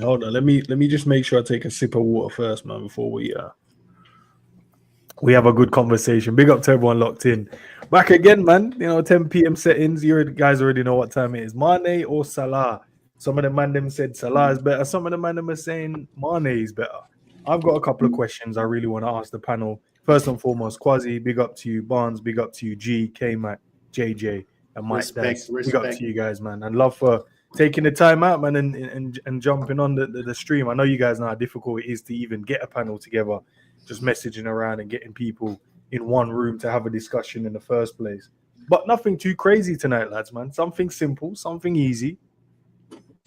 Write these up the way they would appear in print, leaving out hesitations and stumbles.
Hold on, let me just make sure I take a sip of water first, man, before we have a good conversation. Big up to everyone locked in. Back again, man. 10 p.m. settings. You guys already know what time it is. Mane or Salah? Some of the man them said Salah is better. Some of the man them are saying Mane is better. I've got a couple of questions I really want to ask the panel. First and foremost, Quasi, big up to you. Barnes, big up to you. G, K-Mac, JJ, and Mike Dice. Big up to you guys, man. And love for taking the time out, man, and jumping on the stream. I know you guys know how difficult it is to even get a panel together, just messaging around and getting people in one room to have a discussion in the first place. But nothing too crazy tonight, lads, man. Something simple, something easy.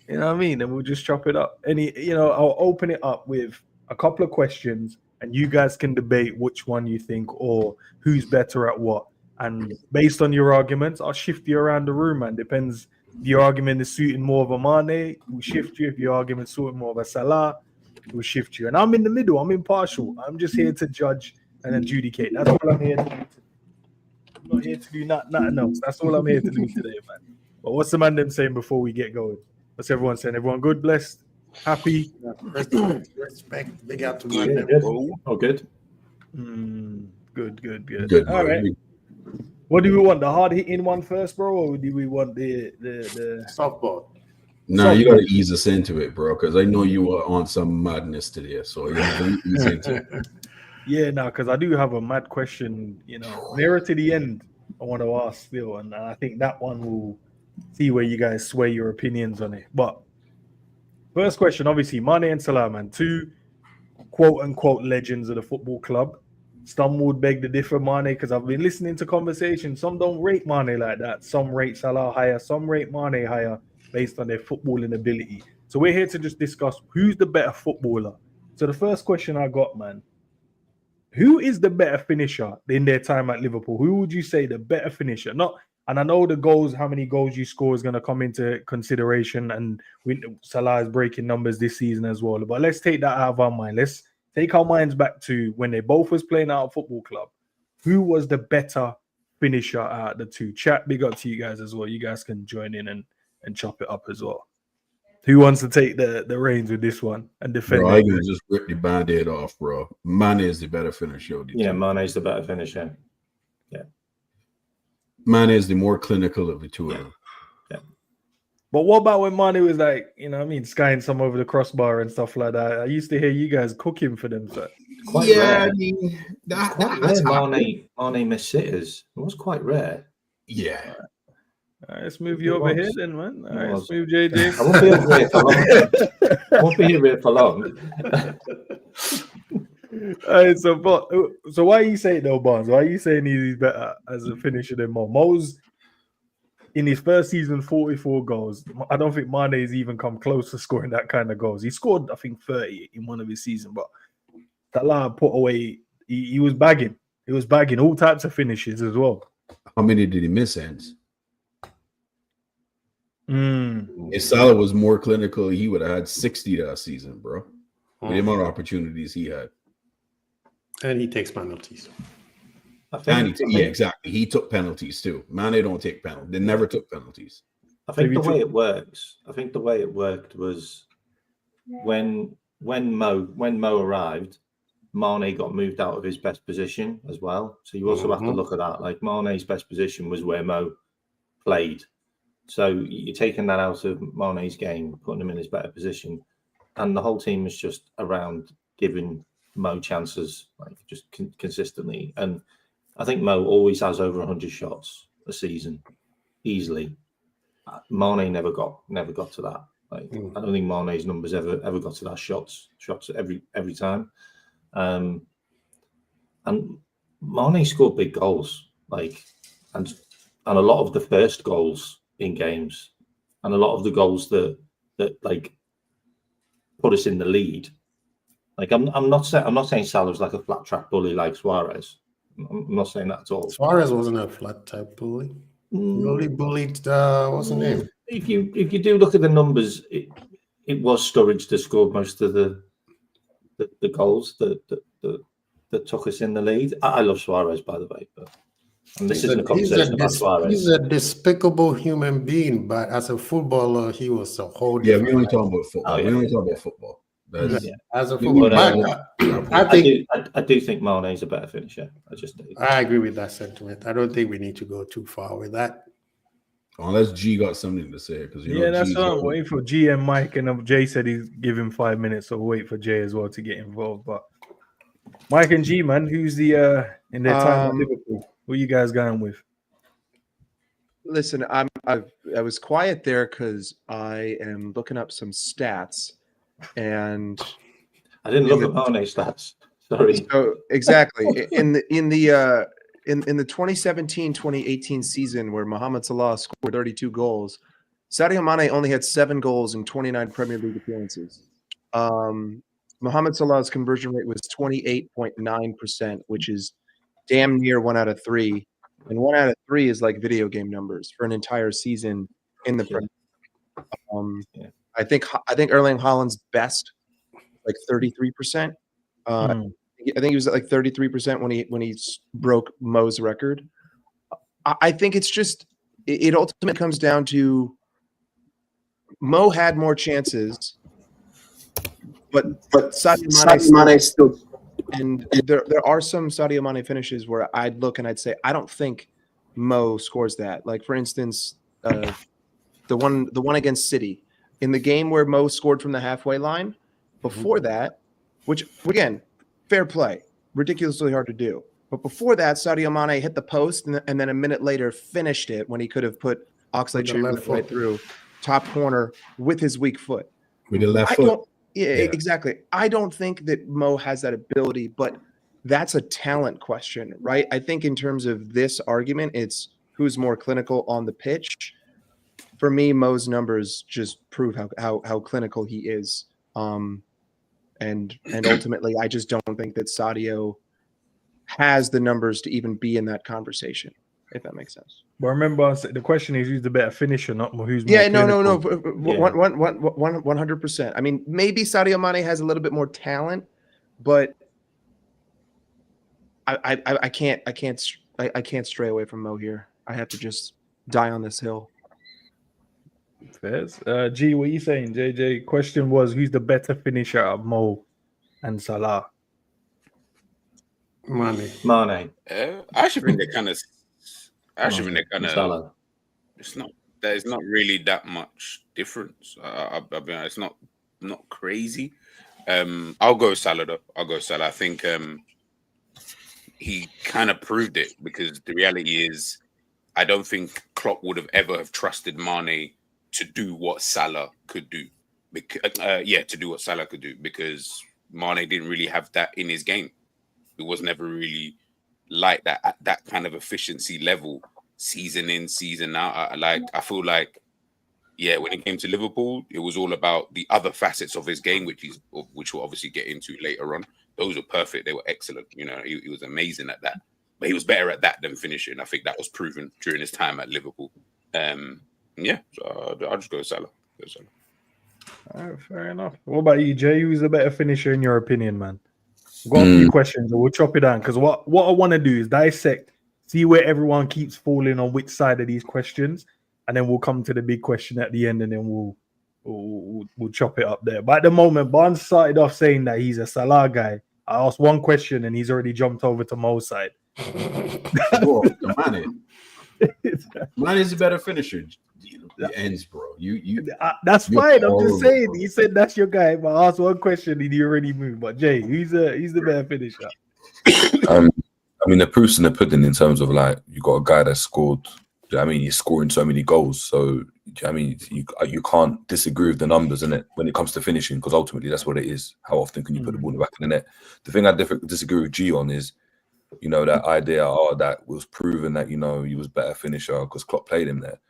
You know what I mean? And we'll just chop it up. I'll open it up with a couple of questions, and you guys can debate which one you think or who's better at what. And based on your arguments, I'll shift you around the room, man. Depends. If your argument is suiting more of a Mane, we'll shift you. If your argument is suiting more of a Salah, we'll shift you. And I'm in the middle. I'm impartial. I'm just here to judge and adjudicate. That's all I'm here to do. I'm not here to do nothing else. That's all I'm here to do today, man. But what's the man them saying before we get going? What's everyone saying? Everyone good, blessed, happy? Respect. Big out to my man. Oh, good. Good. All right. What do we want? The hard hitting one first, bro, or do we want the softball? No, you got to ease us into it, bro, because I know you were on some madness today, so you have to ease into it. Yeah, because I do have a mad question, nearer to the end I want to ask still, and I think that one will see where you guys sway your opinions on it. But first question, obviously, Mane and Salah, man, two quote-unquote legends of the football club. Some would beg to differ, Mane, because I've been listening to conversations. Some don't rate Mane like that. Some rate Salah higher. Some rate Mane higher based on their footballing ability. So we're here to just discuss who's the better footballer. So the first question I got, man, who is the better finisher in their time at Liverpool? Who would you say the better finisher? And I know the goals, how many goals you score is going to come into consideration, and Salah is breaking numbers this season as well. But let's take that out of our mind. Let's take our minds back to when they both was playing out of football club. Who was the better finisher out of the two? Chat, big up to you guys as well. You guys can join in and chop it up as well. Who wants to take the reins with this one and defend? Bro, I can just rip the band-aid off, bro. Mane is the better finisher. Yeah, Mane is the better finisher. Yeah. Mane is the more clinical of the two of them. Yeah. But what about when Mane was like, skying some over the crossbar and stuff like that? I used to hear you guys cooking for them. So. Quite rare. I mean, that's Mane missed sitters. It was quite rare. Yeah. All right, let's move you over here then, man. All right, let's move JJ. I won't be here for long. All right, so why are you saying though, Barnes? Why are you saying he's better as a finisher than Mo? Mo's in his first season 44 goals. I don't think Mane has even come close to scoring that kind of goals. He scored, I think, 30 in one of his seasons, but Salah put away. He was bagging. He was bagging all types of finishes as well. How many did he miss, Ends? If Salah was more clinical, he would have had 60 that season, bro. With the amount of opportunities he had. And he takes penalties. Exactly. He took penalties too. Mane don't take penalties. They never took penalties. I think the way it worked was when Mo arrived, Mane got moved out of his best position as well. So you also have to look at that. Like Mane's best position was where Mo played. So you're taking that out of Mane's game, putting him in his better position, and the whole team is just around giving Mo chances, like just consistently. And I think Mo always has over 100 shots a season, easily. Mane never got to that. Like I don't think Mane's numbers ever got to that shots every time. And Mane scored big goals, and a lot of the first goals in games, and a lot of the goals that like put us in the lead. Like I'm not saying Salah's like a flat track bully like Suarez. I'm not saying that at all. Suarez wasn't a flat track bully. Really bullied. What's the name? If you do look at the numbers, it was Sturridge that scored most of the goals that took us in the lead. I love Suarez, by the way, but this isn't a conversation about Suarez. He's a despicable human being, but as a footballer, he was a whole. Yeah, we only talking about football. Oh, yeah. We only talking about football. As a footballer, I do think Mane is a better finisher. I just do. I agree with that sentiment. I don't think we need to go too far with that. Unless G got something to say, because that's what I'm waiting for. G and Mike, and Jay said he's giving 5 minutes, so we'll wait for Jay as well to get involved. But Mike and G, man, who's the in their time at Liverpool? Who you guys going with? Listen, I was quiet there because I am looking up some stats, and I didn't look at Mane stats. Sorry. So exactly in the 2017-2018 season where Mohamed Salah scored 32 goals, Sadio Mane only had 7 goals in 29 Premier League appearances. Mohamed Salah's conversion rate was 28.9%, which is damn near 1 out of 3. And 1 out of 3 is like video game numbers for an entire season in the Premier League. I think Erling Haaland's best, like 33%. I think he was at like 33% when he broke Mo's record. I think it's just it ultimately comes down to Mo had more chances, but Sadio Mane still. And there are some Sadio Mane finishes where I'd look and I'd say I don't think Mo scores that. Like for instance, the one against City in the game where Mo scored from the halfway line. Before that, which again, fair play, ridiculously hard to do. But before that, Sadio Mane hit the post and then a minute later finished it when he could have put Oxlade-Chamberlain right through top corner with his weak foot. With the left foot. Yeah, exactly. I don't think that Mo has that ability, but that's a talent question, right? I think in terms of this argument, it's who's more clinical on the pitch. For me, Mo's numbers just prove how clinical he is. And ultimately, I just don't think that Sadio has the numbers to even be in that conversation, if that makes sense. But remember, the question is who's the better finisher, not who's more no. clinical. 100%. I mean, maybe Sadio Mane has a little bit more talent, but I can't stray away from Mo here. I have to just die on this hill. Fairs. G, what are you saying, JJ? Question was who's the better finisher of Mo and Salah? Mane. I actually think they're kind of. Salah. It's not. There's not really that much difference. I'll be honest, it's not crazy. I'll go Salah though. I think he kind of proved it because the reality is, I don't think Klopp would have ever have trusted Mane to do what Salah could do. To do what Salah could do because Mane didn't really have that in his game. It was never really like that at that kind of efficiency level, season in, season out. I feel like, when it came to Liverpool, it was all about the other facets of his game, which we'll obviously get into later on. Those were perfect. They were excellent. You know, he was amazing at that. But he was better at that than finishing. I think that was proven during his time at Liverpool. So I'll just go Salah. All right, fair enough. What about you, Jay? Who's the better finisher in your opinion, man? We've got a few questions, and we'll chop it down because what I want to do is dissect, see where everyone keeps falling on which side of these questions, and then we'll come to the big question at the end, and then we'll chop it up there. But at the moment, Barnes started off saying that he's a Salah guy. I asked one question, and he's already jumped over to Mo's side. Mane is a better finisher. The ends, bro. That's fine. I'm just saying. He said that's your guy, but I asked one question and he already moved. But Jay, he's the better finisher. I mean, the proof's in the pudding in terms of like you got a guy that scored. I mean, he's scoring so many goals. So I mean, you can't disagree with the numbers in it when it comes to finishing because ultimately that's what it is. How often can you put the ball in the back of the net? The thing I disagree with G on is, that idea that was proven that he was better finisher because Klopp played him there.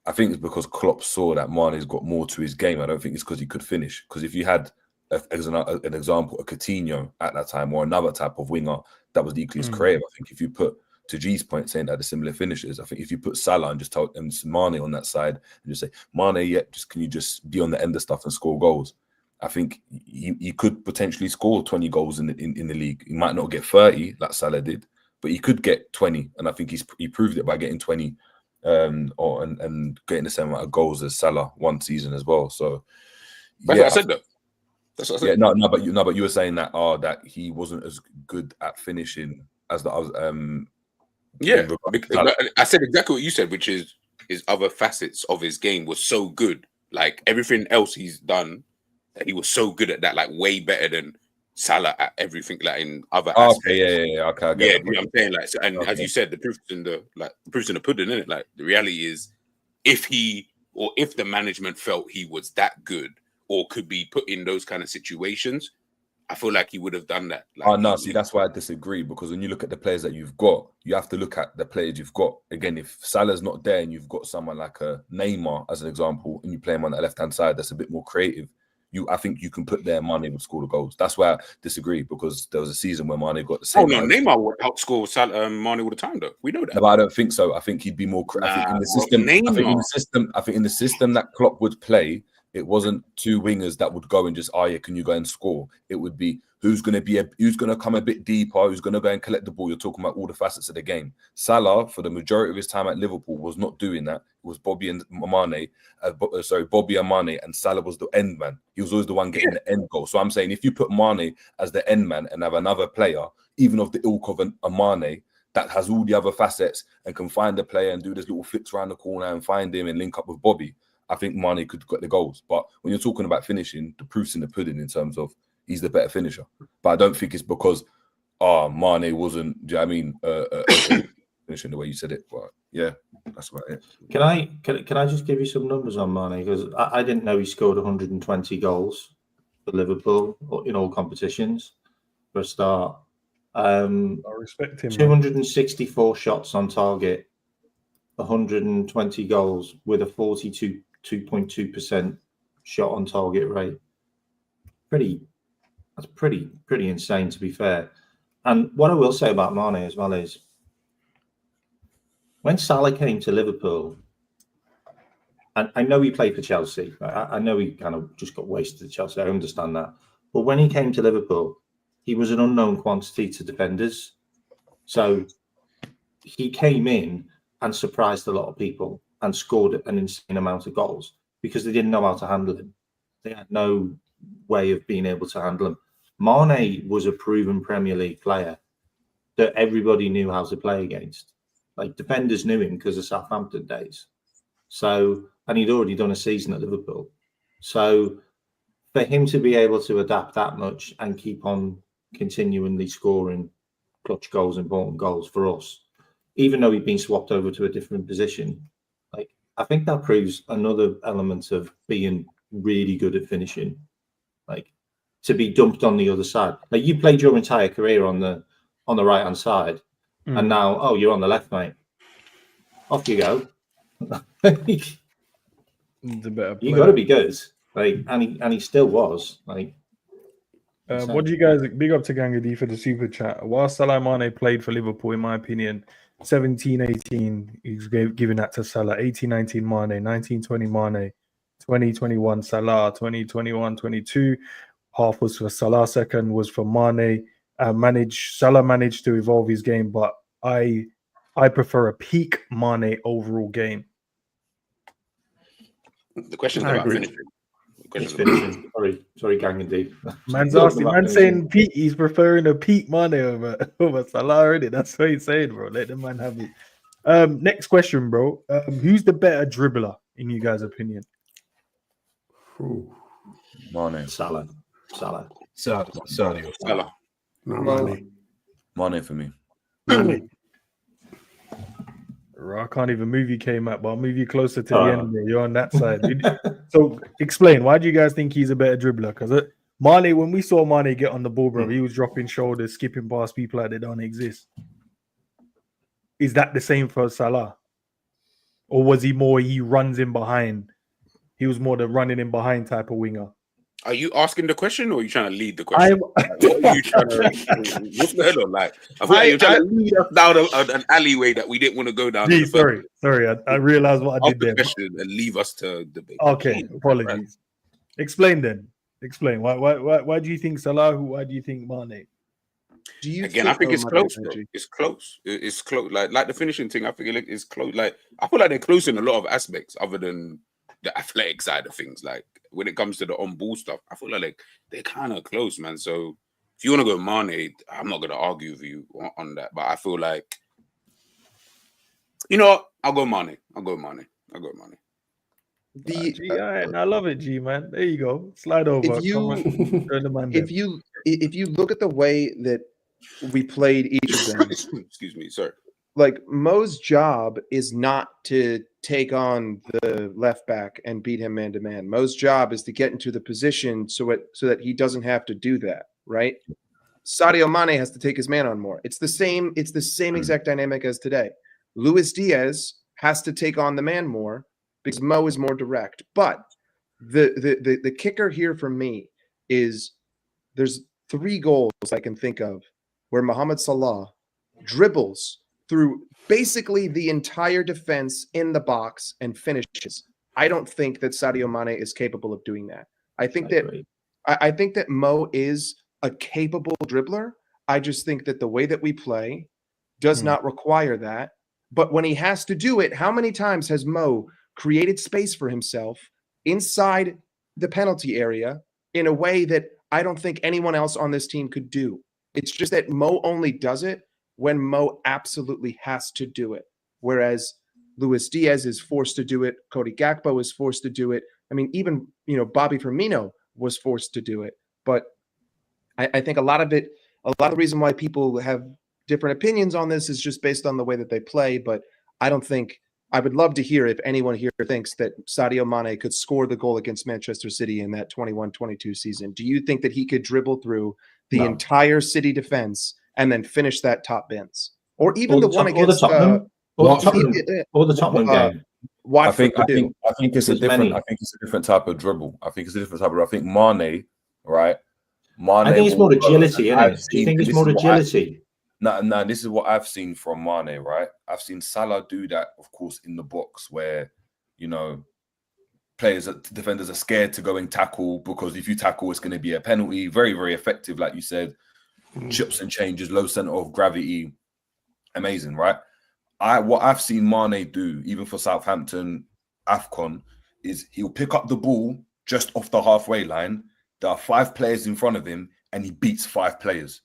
I think it's because Klopp saw that Mane's got more to his game. I don't think it's because he could finish. Because if you had, as an example, a Coutinho at that time or another type of winger that was equally as creative, I think if you put to G's point, saying that the similar finishers. I think if you put Salah and just tell and Mane on that side and just say, Mane, yeah, just can you just be on the end of stuff and score goals? I think he could potentially score 20 goals in the league. He might not get 30 like Salah did, but he could get 20. And I think he proved it by getting 20 and getting the same amount of goals as Salah one season as well. So That's what I said though. That's what I said. Yeah, but you were saying that that he wasn't as good at finishing as the other. Yeah, I said exactly what you said, which is his other facets of his game was so good. Like everything else he's done, that he was so good at that, like way better than Salah at everything, like in other aspects. Okay, yeah. Okay, You know what I'm saying? Like, so, and as you said, the proof's in the pudding, isn't it? Like the reality is, if the management felt he was that good or could be put in those kind of situations, I feel like he would have done that. Like, no, see, that's why I disagree, because when you look at the players that you've got, you have to look at the players you've got. Again, if Salah's not there and you've got someone like a Neymar as an example, and you play him on the left-hand side, that's a bit more creative. I think you can put there Mane would score the goals. That's why I disagree, because there was a season where Mane got the same. Oh no, Neymar would outscore Mane all the time, though. We know that. No, but I don't think so. I think he'd be more. I think in the system that Klopp would play, it wasn't two wingers that would go and just, can you go and score? It would be who's going to come a bit deeper, who's going to go and collect the ball. You're talking about all the facets of the game. Salah, for the majority of his time at Liverpool, was not doing that. It was Bobby and Mane, and Salah was the end man. He was always the one getting the end goal. So I'm saying if you put Mane as the end man and have another player, even of the ilk of a Mane, that has all the other facets and can find the player and do this little flicks around the corner and find him and link up with Bobby, I think Mane could get the goals. But when you're talking about finishing, the proof's in the pudding in terms of he's the better finisher. But I don't think it's because Mane wasn't, do you know what I mean, finishing the way you said it. But yeah, that's about it. Can I just give you some numbers on Mane? Because I didn't know he scored 120 goals for Liverpool in all competitions for a start. I respect him. 264 shots on target, 120 goals with a 42.2% shot on target rate. That's pretty insane, to be fair. And what I will say about Mane as well is, when Salah came to Liverpool, and I know he played for Chelsea. I know he kind of just got wasted at Chelsea. I understand that. But when he came to Liverpool, he was an unknown quantity to defenders. So he came in and surprised a lot of people and scored an insane amount of goals because they didn't know how to handle him. They had no way of being able to handle him. Mane was a proven Premier League player that everybody knew how to play against. Like, defenders knew him because of Southampton days. So, and he'd already done a season at Liverpool. So for him to be able to adapt that much and keep on continually scoring clutch goals, important goals for us, even though he'd been swapped over to a different position, like, I think that proves another element of being really good at finishing. Like, to be dumped on the other side. Like, you played your entire career on the right hand side, and now you're on the left, mate. Off you go. You got to be good. Like, and he still was. Like, what do you guys, big up to Ganga D for the super chat. While Salah Mane played for Liverpool, in my opinion, 17-18, he's giving that to Salah. 18-19 Mane, 19-20 Mane, 20-21 Salah, 20-21-22. Half was for Salah, second was for Mane. Salah managed to evolve his game, but I prefer a peak Mane overall game. The question's about finishing. Finishing. Sorry, Gang and D. Man's asking, man saying peak. He's preferring a peak Mane over Salah already. That's what he's saying, bro. Let the man have it. Next question, bro. Who's the better dribbler in you guys' opinion? Mane. Salah. Sadio. Salah. Mane for me. I can't even move you, K-Mac, but I'll move you closer to the end there. You're on that side. So explain, why do you guys think he's a better dribbler? Because Mane, when we saw Mane get on the ball, bro, he was dropping shoulders, skipping past people like they don't exist. Is that the same for Salah? Or was he runs in behind? He was more the running in behind type of winger. Are you asking the question or are you trying to lead the question? What are you trying to, what's the head on? Like, I feel like you're trying to lead us down an alleyway that we didn't want to go down. Gee, sorry. I realized what I Ask did the there. question and leave us to debate. Okay, Jeez, apologies. right. Explain then. Explain. Why do you think Salah? Why do you think Mane? Do you Again, I think it's Mane, close, bro. Benji? It's close. It's close. Like the finishing thing, I think it's close. Like I feel like they're close in a lot of aspects, other than the athletic side of things. Like when it comes to the on-ball stuff, I feel like they're kind of close, man. So if you want to go Mane, I'm not going to argue with you on that. But I feel like, you know what? I'll go Mane. G, all right, I love it, G, man. There you go. Slide over. If you Come on, turn the man if you look at the way that we played each of them, excuse me, sir. like Mo's job is not to take on the left back and beat him man to man. Mo's job is to get into the position so that he doesn't have to do that, right? Sadio Mane has to take his man on more. It's the same exact dynamic as today. Luis Diaz has to take on the man more because Mo is more direct. But the kicker here for me is there's 3 goals I can think of where Mohamed Salah dribbles through basically the entire defense in the box and finishes. I don't think that Sadio Mane is capable of doing that. I think that Mo is a capable dribbler. I just think that the way that we play does not require that. But when he has to do it, how many times has Mo created space for himself inside the penalty area in a way that I don't think anyone else on this team could do? It's just that Mo only does it when Mo absolutely has to do it. Whereas Luis Diaz is forced to do it. Cody Gakpo is forced to do it. I mean, even, Bobby Firmino was forced to do it. But I think a lot of the reason why people have different opinions on this is just based on the way that they play. But I would love to hear if anyone here thinks that Sadio Mane could score the goal against Manchester City in that 21-22 season. Do you think that he could dribble through the entire City defense and then finish that top bins? Or even the one against Tottenham game. I think it's a different type of dribble. I think Mane, right? I think it's more agility, isn't it? Do you think it's more agility? No, this is what I've seen from Mane, right? I've seen Salah do that, of course, in the box where, defenders are scared to go and tackle because if you tackle, it's going to be a penalty. Very, very effective, like you said. Chips and changes, low center of gravity. Amazing, right? What I've seen Mane do, even for Southampton, AFCON, is he'll pick up the ball just off the halfway line. There are 5 players in front of him and he beats 5 players.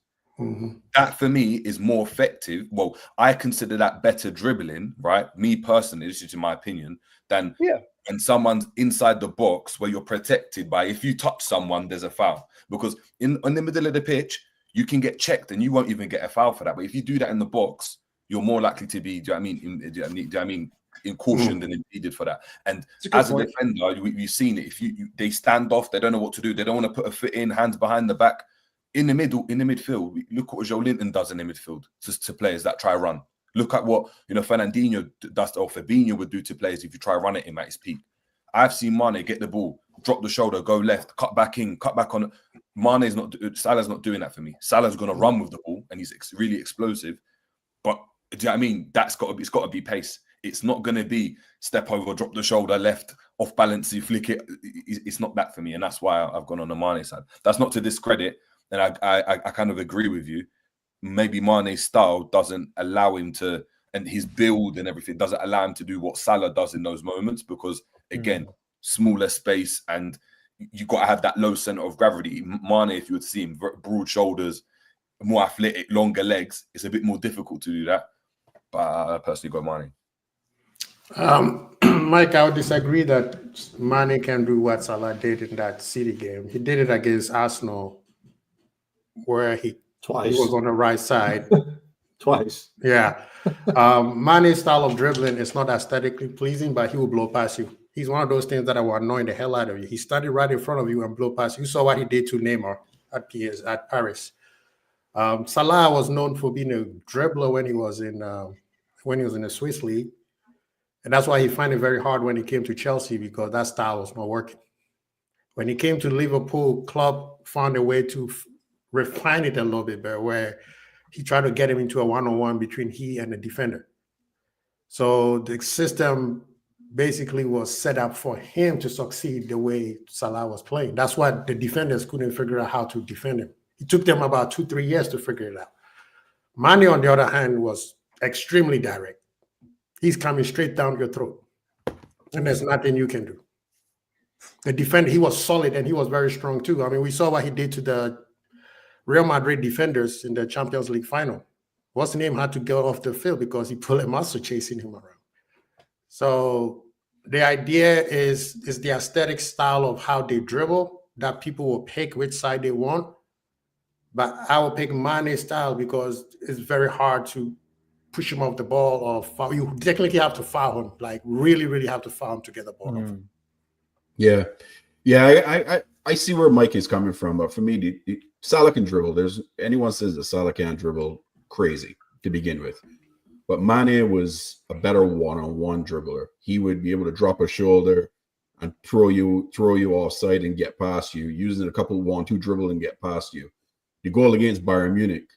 That for me is more effective. Well, I consider that better dribbling, right? Me personally, this is in my opinion, than when someone's inside the box where you're protected by, if you touch someone, there's a foul. Because in the middle of the pitch, you can get checked and you won't even get a foul for that. But if you do that in the box, you're more likely to be, in caution than impeded for that. And as a defender, we've seen it. If they stand off, they don't know what to do. They don't want to put a foot in, hands behind the back. In the midfield, look what Joe Linton does in the midfield to players that try run. Look at what Fernandinho does, or Fabinho would do to players if you try run at him at his peak. I've seen Mane get the ball, drop the shoulder, go left, cut back on. Salah's not doing that for me. Salah's going to run with the ball, and he's really explosive. But do you know what I mean? It's got to be pace. It's not going to be step over, drop the shoulder, left, off balance, you flick it. It's not that for me, and that's why I've gone on the Mane side. That's not to discredit. And I kind of agree with you. Maybe Mane's style doesn't allow him to, and his build and everything doesn't allow him to do what Salah does in those moments because, again, smaller space and you got to have that low center of gravity. Mane, if you would see him, broad shoulders, more athletic, longer legs, it's a bit more difficult to do that. But I personally go Mane. Mike, I would disagree that Mane can do what Salah did in that City game. He did it against Arsenal, where he was on the right side. Twice. Yeah. Mane's style of dribbling is not aesthetically pleasing, but he will blow past you. He's one of those things that will annoy the hell out of you. He started right in front of you and blow past you. You saw what he did to Neymar at Paris. Salah was known for being a dribbler when he was in the Swiss league. And that's why he found it very hard when he came to Chelsea because that style was not working. When he came to Liverpool, club found a way to refine it a little bit better, where he tried to get him into a one-on-one between he and the defender. So the system basically was set up for him to succeed the way Salah was playing. That's why the defenders couldn't figure out how to defend him. It took them about 2-3 years to figure it out. Mane, on the other hand, was extremely direct. He's coming straight down your throat, and there's nothing you can do. The defender, he was solid, and he was very strong too. I mean, we saw what he did to the Real Madrid defenders in the Champions League final. What's the name had to go off the field because he pulled a muscle chasing him around. So the idea is the aesthetic style of how they dribble that people will pick which side they want. But I will pick Mane's style because it's very hard to push him off the ball or foul. You technically have to foul him, like really, really have to foul him to get the ball off. Yeah. I see where Mike is coming from, but for me, Salah can dribble. There's anyone says that Salah can't dribble, crazy to begin with. But Mane was a better one-on-one dribbler. He would be able to drop a shoulder and throw you offside and get past you, using a couple 1-2 dribble and get past you. The goal against Bayern Munich,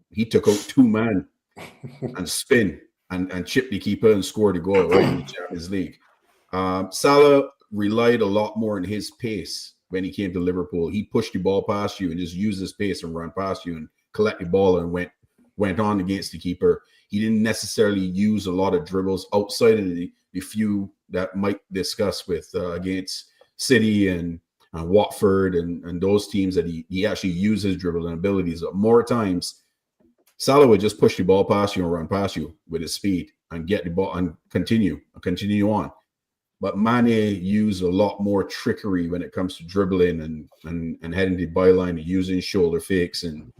he took out 2 men and spin and chipped the keeper and scored a goal right in the Champions League. Salah relied a lot more on his pace when he came to Liverpool. He pushed the ball past you and just used his pace and ran past you and collect the ball and went on against the keeper. He didn't necessarily use a lot of dribbles outside of the few that Mike discussed with against City and Watford and those teams that he actually used his dribbling abilities. More times, Salah would just push the ball past you and run past you with his speed and get the ball and continue on. But Mane used a lot more trickery when it comes to dribbling and heading the byline and using shoulder fakes and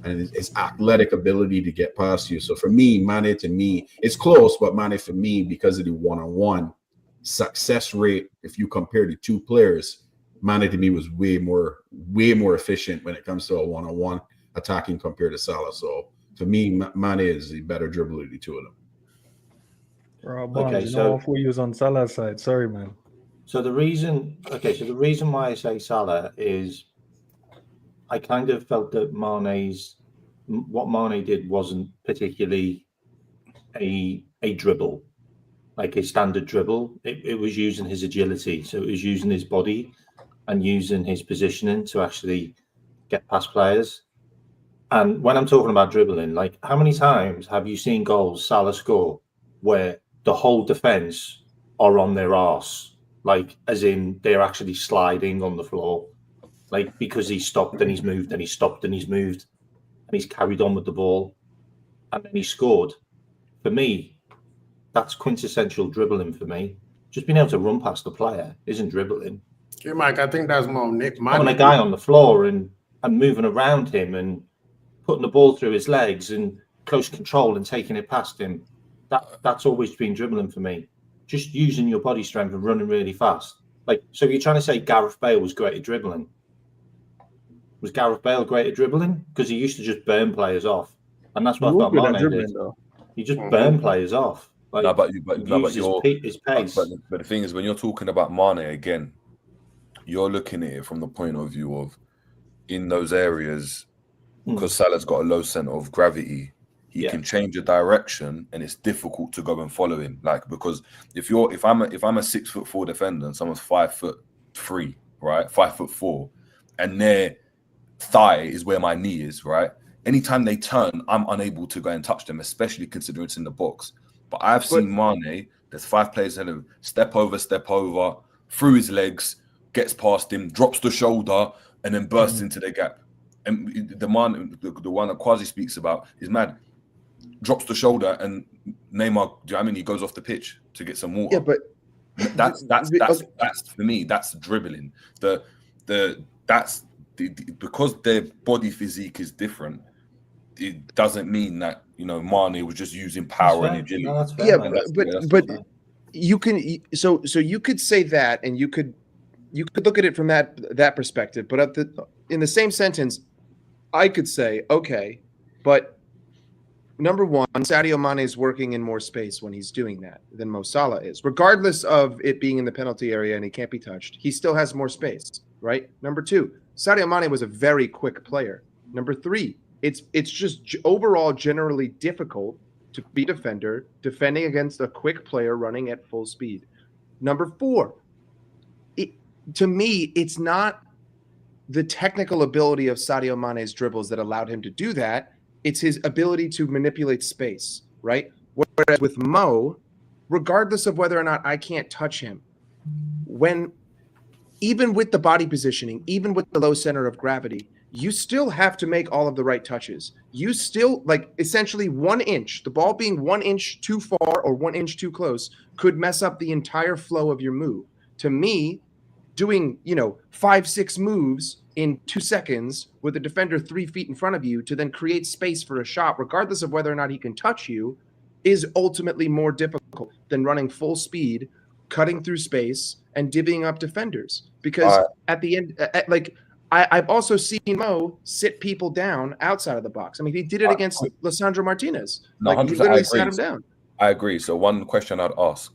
his athletic ability to get past you. So for me, Mane to me, it's close, but Mane for me, because of the one-on-one success rate, if you compare the two players, Mane to me was way more efficient when it comes to a one-on-one attacking compared to Salah. So for me, Mane is the better dribbler of the two of them. I thought you was on Salah's side. Sorry, man. So the reason why I say Salah is I kind of felt that what Mane did wasn't particularly a dribble, like a standard dribble. It was using his agility. So it was using his body and using his positioning to actually get past players. And when I'm talking about dribbling, like how many times have you seen goals Salah score where the whole defense are on their arse, like as in they're actually sliding on the floor, like because he stopped and he's moved and he stopped and he's moved and he's carried on with the ball and then he scored. For me, that's quintessential dribbling for me. Just being able to run past the player isn't dribbling. Okay, Mike, I think that's more Nick. Having a guy on the floor and moving around him and putting the ball through his legs and close control and taking it past him. That's always been dribbling for me. Just using your body strength and running really fast. Like, so you're trying to say Gareth Bale was great at dribbling? Was Gareth Bale great at dribbling? Because he used to just burn players off, and that's what I thought Mane did. He just burned players off. Like, his pace. But the thing is, when you're talking about Mane again, you're looking at it from the point of view of in those areas, because Salah's got a low center of gravity. He can change the direction, and it's difficult to go and follow him. Like, because if I'm a 6'4" defender and someone's 5'3", right, 5'4", and their thigh is where my knee is, right. Anytime they turn, I'm unable to go and touch them, especially considering it's in the box. But I've seen Mane. There's 5 players ahead of him. Step over, through his legs, gets past him, drops the shoulder, and then bursts into the gap. And the one that Quasi speaks about is mad. Drops the shoulder and Neymar, do you know what I mean? He goes off the pitch to get some water. Yeah, but that's for me, that's dribbling. Because their body physique is different, it doesn't mean that, you know, Mane was just using power and agility. No, but you can so you could say that, and you could look at it from that perspective. But in the same sentence, I could say, okay, but number one, Sadio Mane is working in more space when he's doing that than Mo Salah is. Regardless of it being in the penalty area and he can't be touched, he still has more space, right? Number two, Sadio Mane was a very quick player. Number three, it's just overall generally difficult to be a defender defending against a quick player running at full speed. Number four, to me, it's not the technical ability of Sadio Mane's dribbles that allowed him to do that. It's his ability to manipulate space, right? Whereas with Mo, regardless of whether or not I can't touch him, even with the body positioning, even with the low center of gravity, you still have to make all of the right touches. You still, like, essentially 1 inch, the ball being 1 inch too far or 1 inch too close could mess up the entire flow of your move. To me, doing, 5-6 moves in 2 seconds with a defender 3 feet in front of you to then create space for a shot, regardless of whether or not he can touch you, is ultimately more difficult than running full speed, cutting through space, and divvying up defenders. Because at the end, I've also seen Mo sit people down outside of the box. I mean, he did it against Lisandro Martinez. No, he literally sat him down. I agree. So one question I'd ask,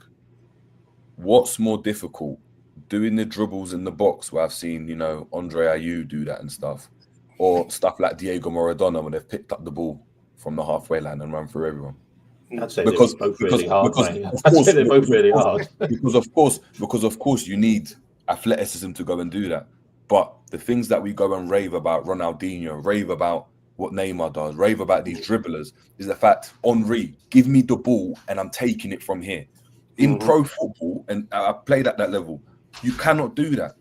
what's more difficult, doing the dribbles in the box where I've seen, Andre Ayew do that and stuff, or stuff like Diego Maradona when they've picked up the ball from the halfway line and run through everyone? I'd say they're both really hard. Because of course you need athleticism to go and do that. But the things that we go and rave about Ronaldinho, rave about what Neymar does, rave about these dribblers, is the fact, Henry, give me the ball and I'm taking it from here. In pro football, and I played at that level, you cannot do that.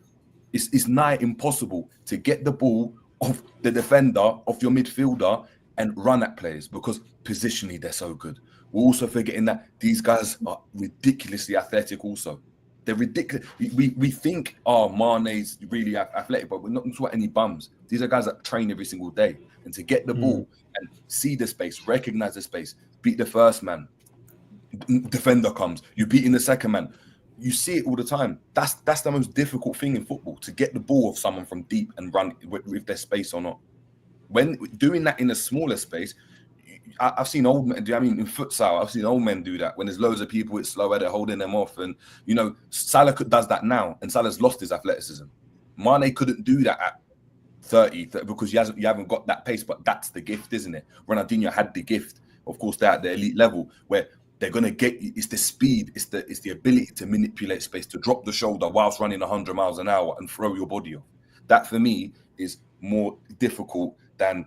It's nigh impossible to get the ball off the defender, off your midfielder, and run at players because positionally they're so good. We're also forgetting that these guys are ridiculously athletic also. They're ridiculous. We think, Mane's really athletic, but we're not any bums. These are guys that train every single day. And to get the ball and see the space, recognize the space, beat the first man, defender comes, you beat in the second man. You see it all the time. That's the most difficult thing in football, to get the ball off someone from deep and run with their space or not. When doing that in a smaller space, I've seen old men do. I mean, in futsal, I've seen old men do that. When there's loads of people, it's slower. They're holding them off, and Salah does that now, and Salah's lost his athleticism. Mane couldn't do that at 30 because you haven't got that pace. But that's the gift, isn't it? Ronaldinho had the gift. Of course, they're at the elite level where they're gonna get. It's the speed. It's the ability to manipulate space, to drop the shoulder whilst running 100 miles an hour and throw your body off. That for me is more difficult than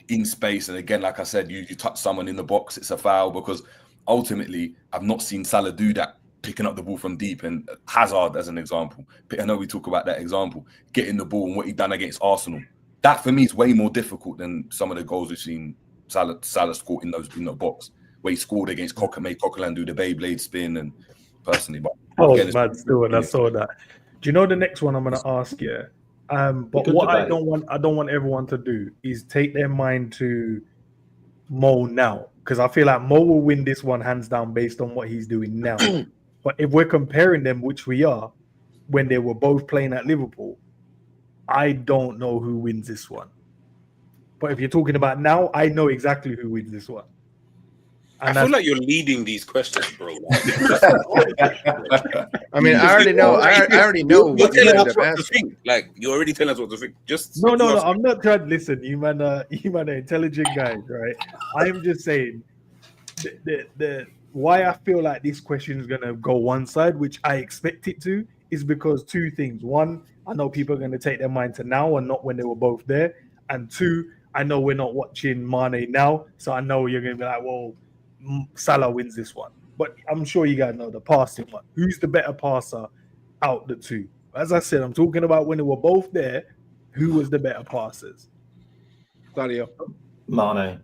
in space. And again, like I said, you touch someone in the box, it's a foul, because ultimately I've not seen Salah do that, picking up the ball from deep. And Hazard, as an example, I know we talk about that example, getting the ball and what he done against Arsenal. That for me is way more difficult than some of the goals we've seen Salah score in the box, where he scored against made Coquelin do the Beyblade spin. And personally, but again, mad still when I saw that. Do you know the next one I'm going to ask you? But what I don't want everyone to do is take their mind to Mo now, because I feel like Mo will win this one hands down based on what he's doing now. But if we're comparing them, which we are, when they were both playing at Liverpool, I don't know who wins this one. But if you're talking about now, I know exactly who wins this one. And I feel like you're leading these questions, bro. I mean, I already know. I already know. You're telling us what to think. Like, you're already telling us what to think. Just no. I'm not trying to listen. You man are intelligent guys, right? I'm just saying the why I feel like this question is gonna go one side, which I expect it to, is because two things. One, I know people are gonna take their mind to now and not when they were both there. And two, I know we're not watching Mane now, so I know you're gonna be like, well, Salah wins this one. But I'm sure you guys know the passing one. Who's the better passer out the two? As I said, I'm talking about when they were both there. Who was the better passers? Sadio. Mane.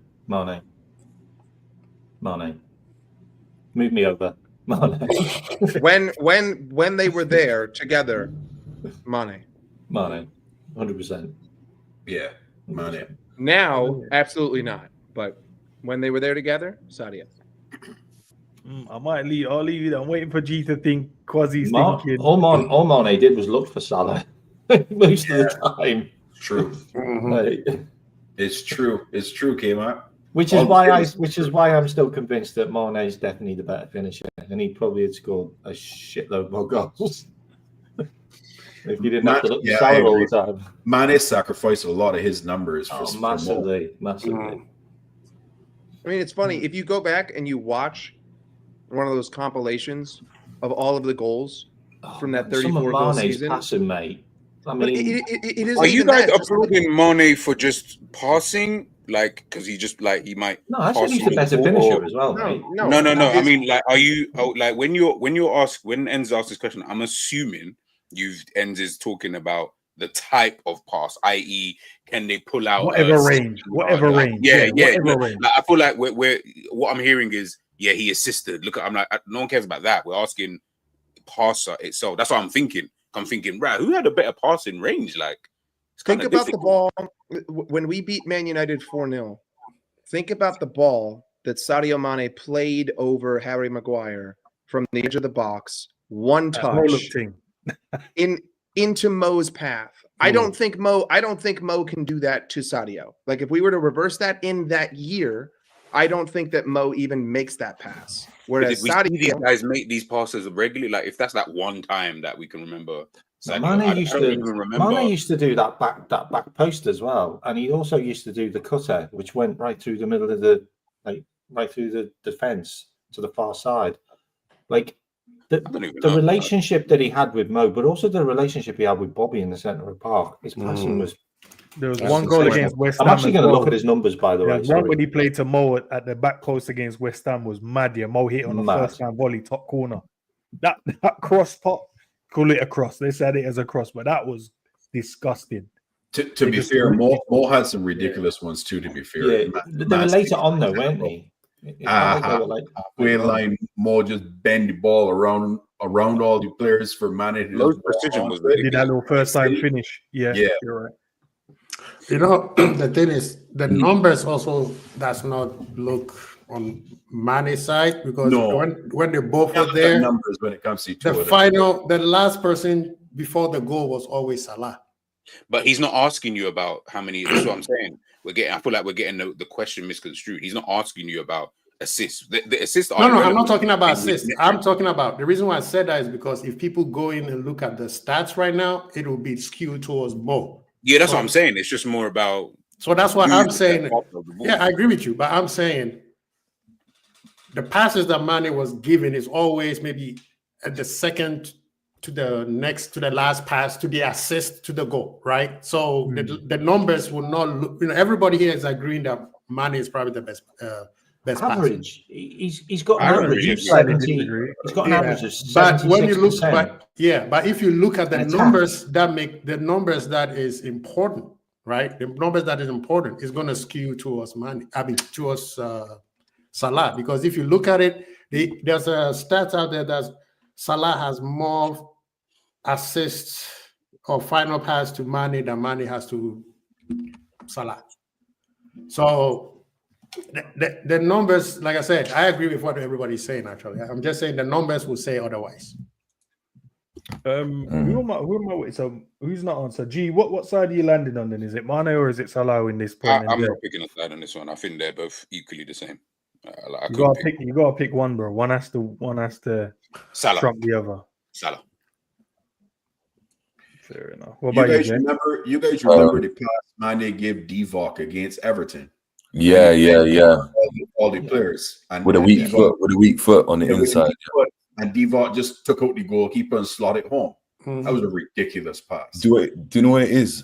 Move me over. Mane. when they were there together, Mane. 100%. Yeah, Mane. Now, absolutely not. But when they were there together, Sadio. I'll leave you there. I'm waiting for G to think. Quasi's thinking. All Mane did was look for Salah most of the time. True. Right. It's true. It's true, Kmart. Which is why I'm still convinced that Mane is definitely the better finisher, and he probably had scored a shitload more goals if he didn't have to look for Salah all the time. Mane sacrificed a lot of his numbers for massively. I mean, it's funny if you go back and you watch one of those compilations of all of the goals from that 34-goal season. Passing, mate. I mean, it is. Are you guys applauding Mane for just passing? Like, because he just he might. No, I think he's the better finisher as well. No. I mean, like, are you like when Enz asks this question? I'm assuming Enz is talking about the type of pass, i.e., can they pull out whatever range? Whatever range. Like, I feel like we're what I'm hearing is he assisted. Look, I'm like, no one cares about that. We're asking passer itself. That's what I'm thinking. I'm thinking, right, who had a better passing range? Like, think about the ball when we beat Man United 4-0. Think about the ball that Sadio Mane played over Harry Maguire from the edge of the box, one touch into Mo's path. I don't think Mo can do that to Sadio. Like, if we were to reverse that in that year, I don't think that Mo even makes that pass. Whereas Sadio, these guys make these passes regularly. Like, if that's that one time that we can remember. Mane used to do that back post as well, and he also used to do the cutter, which went right through the middle of right through the defense to the far side. Like the relationship that he had with Mo, but also the relationship he had with Bobby in the centre of the park. His passing was. There was one goal against West Ham. I'm actually going to look at his numbers, by the way. One when he played to Mo at the back post against West Ham was mad. Yeah, Mo hit on the first time volley, top corner. That cross pot. Call it a cross. They said it as a cross, but that was disgusting. To be fair, Mo had some ridiculous ones too. To be fair, they were later on though, weren't they? Halfway line, Mo just bend the ball around all the players for Mane. Low precision was did that little first time finish. Yeah, you're right. You know, the thing is, the numbers also does not look on Mane's side, because when they both were there, numbers when it comes to the last person before the goal was always Salah. But he's not asking you about how many. That's what I'm saying. I feel like we're getting the question misconstrued. He's not asking you about assists. The assists. No, I'm not talking about assists. I'm talking about the reason why I said that is because if people go in and look at the stats right now, it will be skewed towards Mo. Yeah, that's what I'm saying. It's just more about. So that's what I'm saying. Yeah, I agree with you, but I'm saying the passes that Mane was given is always maybe at the second to the next to the last pass to the assist to the goal, right? So the numbers will not look. You know, everybody here is agreeing that Mane is probably the best average. He's got an average of 70. He's got an average of 70. But when you look, but if you look at the numbers that is important, right? The numbers that is important is going to skew towards Mane. I mean, towards Salah, because if you look at it, there's a stats out there that Salah has more assists or final pass to Mane than Mane has to Salah. So the numbers, like I said, I agree with what everybody's saying. Actually, I'm just saying the numbers will say otherwise. Who am I with? So who's not on? So G, what side are you landing on then? Is it Mane or is it Salah in this point? I'm not picking a side on this one. I think they're both equally the same. You gotta pick one, bro. One has to Salah. trump the other. Salah. Fair enough. What about you guys remember the pass Mane gave Divock against Everton? Yeah. All the players and with a weak foot on the inside. And Divock just took out the goalkeeper and slotted it home. That was a ridiculous pass. Do you know what it is?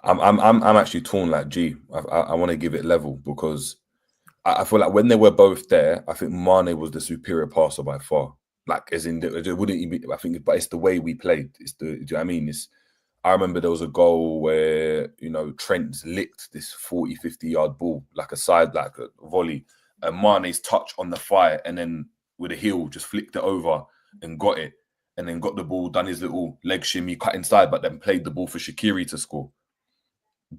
I'm actually torn. Like G, I want to give it level because I feel like when they were both there, I think Mane was the superior passer by far. Like, as in, it wouldn't even. I think, but it's the way we played. Do you know what I mean? I remember there was a goal where Trent licked this 40-50 yard ball like a volley, and Mane's touch on the fire, and then with a heel just flicked it over and got it, and then got the ball, done his little leg shimmy, cut inside, but then played the ball for Shaqiri to score.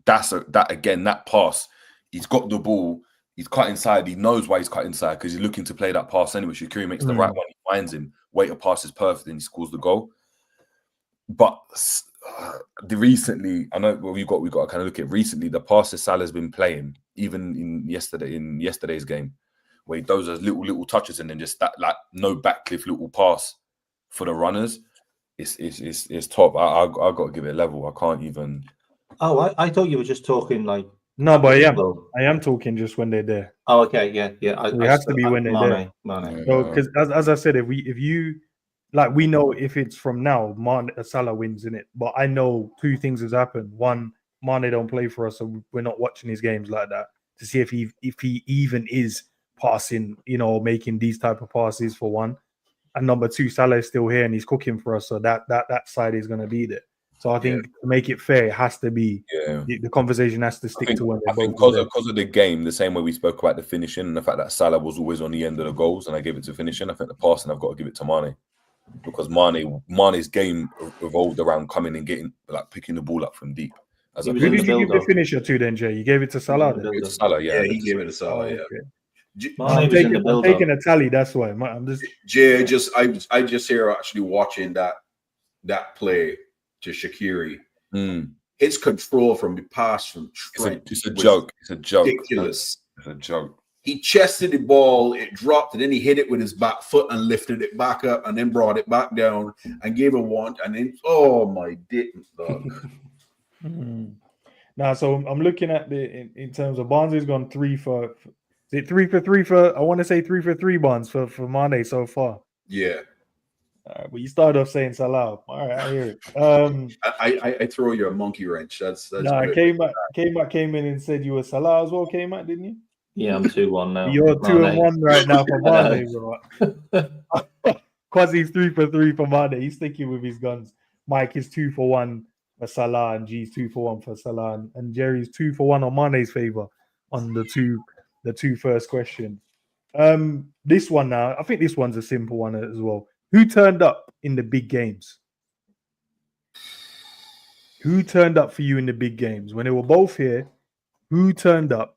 That pass, he's got the ball, he's cut inside, he knows why he's cut inside because he's looking to play that pass anyway. Shaqiri makes the right one, he finds him, Waiter passes perfect, and he scores the goal. but the recently, I know we got to kind of look at recently the passes Salah's been playing, even in yesterday's game, where he does those little touches and then just that like no backcliff little pass for the runners. It's top. I got to give it a level. I can't even. Oh, I thought you were just talking like. No, but I am talking just when they're there. Oh, okay, yeah. It has to be when they're there. Mane. So, because as I said, if you like, we know if it's from now, Salah wins in it. But I know two things has happened. One, Mane don't play for us, so we're not watching his games like that to see if he even is passing, making these type of passes for one. And number two, Salah is still here and he's cooking for us, so that side is going to be there. So I think to make it fair, it has to be the conversation has to stick to when they're both because of the game, the same way we spoke about the finishing and the fact that Salah was always on the end of the goals, and I gave it to finishing. I think the passing I've got to give it to Mane, because Mane's game revolved around coming and getting picking the ball up from deep. Who did you give the finisher to then, Jay? You gave it to Salah. Salah, yeah, he gave it to Salah. Okay. I'm taking a tally. That's why I'm just. Jay, I just here actually watching that play to Shaqiri. His control from the pass from Trent. It's a joke. It's a joke. Ridiculous. It's a joke. He chested the ball, it dropped, and then he hit it with his back foot and lifted it back up and then brought it back down and gave a one. And then, oh my dick, dog. Now, so I'm looking at in terms of Barnes has gone 3 for. Is it 3 for 3 for? I want to say 3 for 3 Barnes for Mane so far. Yeah. Well, you started off saying Salah. All right, I hear it. I throw you a monkey wrench. That's good. K-Mac came in and said you were Salah as well, K-Mac, didn't you? Yeah, I'm 2-1 now. You're 2-1 right now for Mane, bro. Quasi's 3 for 3 for Mane. He's sticking with his guns. Mike is 2 for 1 for Salah, and G's 2 for 1 for Salah, and Jerry's 2 for 1 on Mane's favor on the two first questions. This one now, I think this one's a simple one as well. Who turned up in the big games? Who turned up for you in the big games when they were both here? Who turned up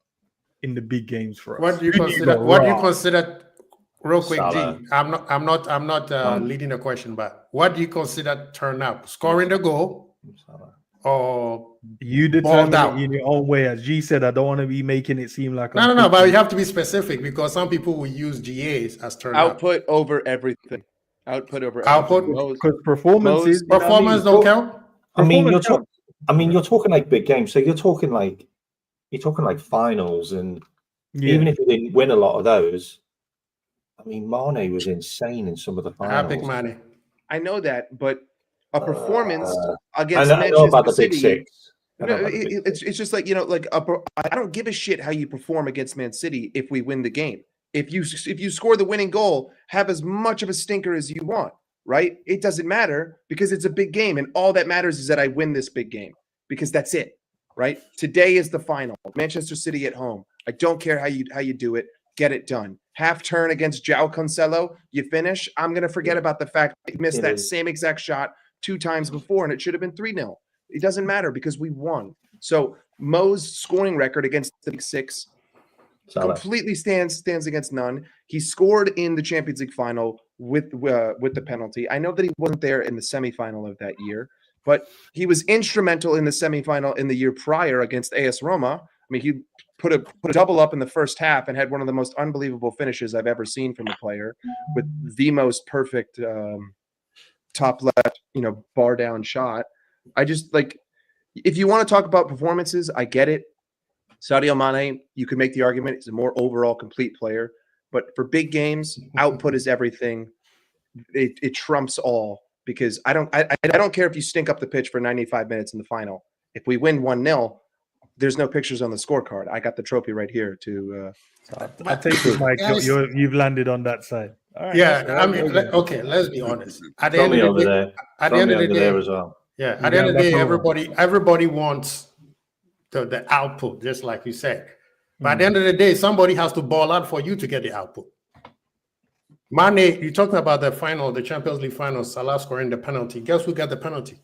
in the big games for us? What do you consider? Real quick, Salah. G. I'm not leading the question, but what do you consider turn up? Scoring the goal, or you determine it in your own way? As G said, I don't want to be making it seem like no. But you have to be specific because some people will use GAs as turn up. Output over everything. Output over output because performance don't count. I mean, you're talking like big games, so you're talking like finals, and even if you didn't win a lot of those, I mean, Mane was insane in some of the finals. I pick Mane. I know that, but a performance I against know about the Manchester Big City. Six. It's just like I don't give a shit how you perform against Man City if we win the game. If you score the winning goal, have as much of a stinker as you want, right? It doesn't matter because it's a big game, and all that matters is that I win this big game because that's it, right? Today is the final. Manchester City at home. I don't care how you do it. Get it done. Half turn against João Cancelo. You finish. I'm gonna forget about the fact that you missed that same exact shot 2 times before, and it should have been 3-0. It doesn't matter because we won. So Mo's scoring record against the Big Six completely stands against none. He scored in the Champions League final with the penalty. I know that he wasn't there in the semifinal of that year, but he was instrumental in the semifinal in the year prior against AS Roma. I mean, he put a double up in the first half and had one of the most unbelievable finishes I've ever seen from a player with the most perfect top left, bar down shot. I just if you want to talk about performances, I get it. Sadio Mane, you could make the argument he's a more overall complete player, but for big games, output is everything. It trumps all because I don't care if you stink up the pitch for 95 minutes in the final. If we win 1-0, there's no pictures on the scorecard. I got the trophy right here to. I take it, Mike. You've landed on that side. All right, I mean, okay. Let's be honest. At the end of the day, at the end of the day, as well. Yeah. At the end of the day, everybody wants the output, just like you said. But at the end of the day, somebody has to ball out for you to get the output. Mane, you're talking about the final, the Champions League final, Salah scoring the penalty. Guess who got the penalty?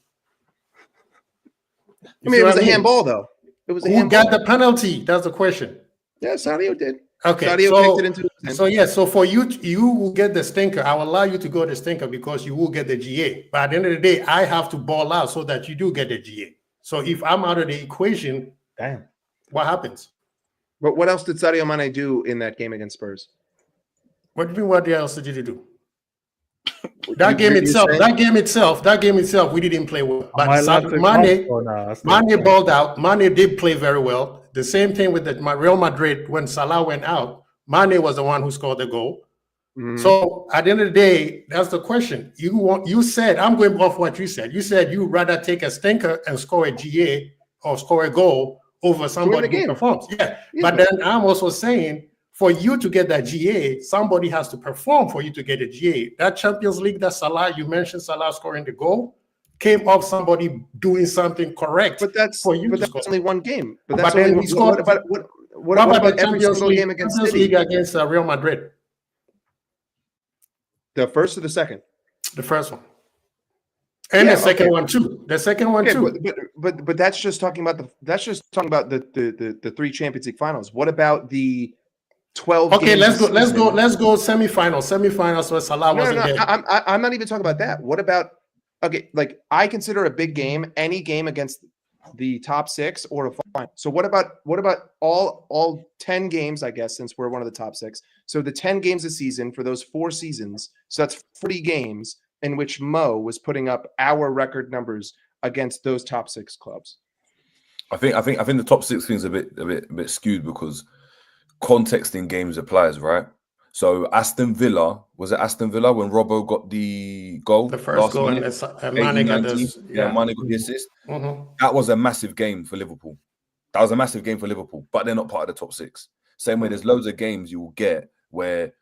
It was a handball, though. It was a handball. Who got the penalty? That's the question. Yeah, Sadio did. Okay, Sadio kicked it into his hand. so yeah, so for you, you will get the stinker. I will allow you to go the stinker because you will get the GA. But at the end of the day, I have to ball out so that you do get the GA. So if I'm out of the equation, Damn. what happens? But what else did Sadio Mane do in that game against Spurs? What do you mean? What else did you do? That game itself, we didn't play well. But Mane balled out. Mane did play very well. The same thing with Real Madrid when Salah went out. Mane was the one who scored the goal. Mhm. So at the end of the day, that's the question. You said, I'm going off what you said. You said you'd rather take a stinker and score a GA or score a goal over somebody who performs. Yeah. But then I'm also saying, for you to get that GA, somebody has to perform for you to get a GA. That Champions League, that Salah, you mentioned Salah scoring the goal, came off somebody doing something correct. But that's only one game. But then he scored. What about the Champions League game against Champions City? League against Real Madrid? The first or the second? The first one. And the second one too. The second one too. But that's just talking about the three Champions League finals. What about the 12? Okay, let's go semifinals. Semifinals where Salah wasn't there. I'm not even talking about that. What about like I consider a big game any game against the top 6 or a final. So what about all 10 games, I guess, since we're one of the top 6. So the 10 games a season for those 4 seasons. So that's 40 games in which Mo was putting up our record numbers against those top 6 clubs. I think the top 6 things a bit skewed because context in games applies, right? So Aston Villa, was it Aston Villa when Robbo got the goal? The first goal, and Mane got this. Yeah, Mane got the assist. Mm-hmm. That was a massive game for Liverpool. But they're not part of the top 6. Same way, there's loads of games you will get where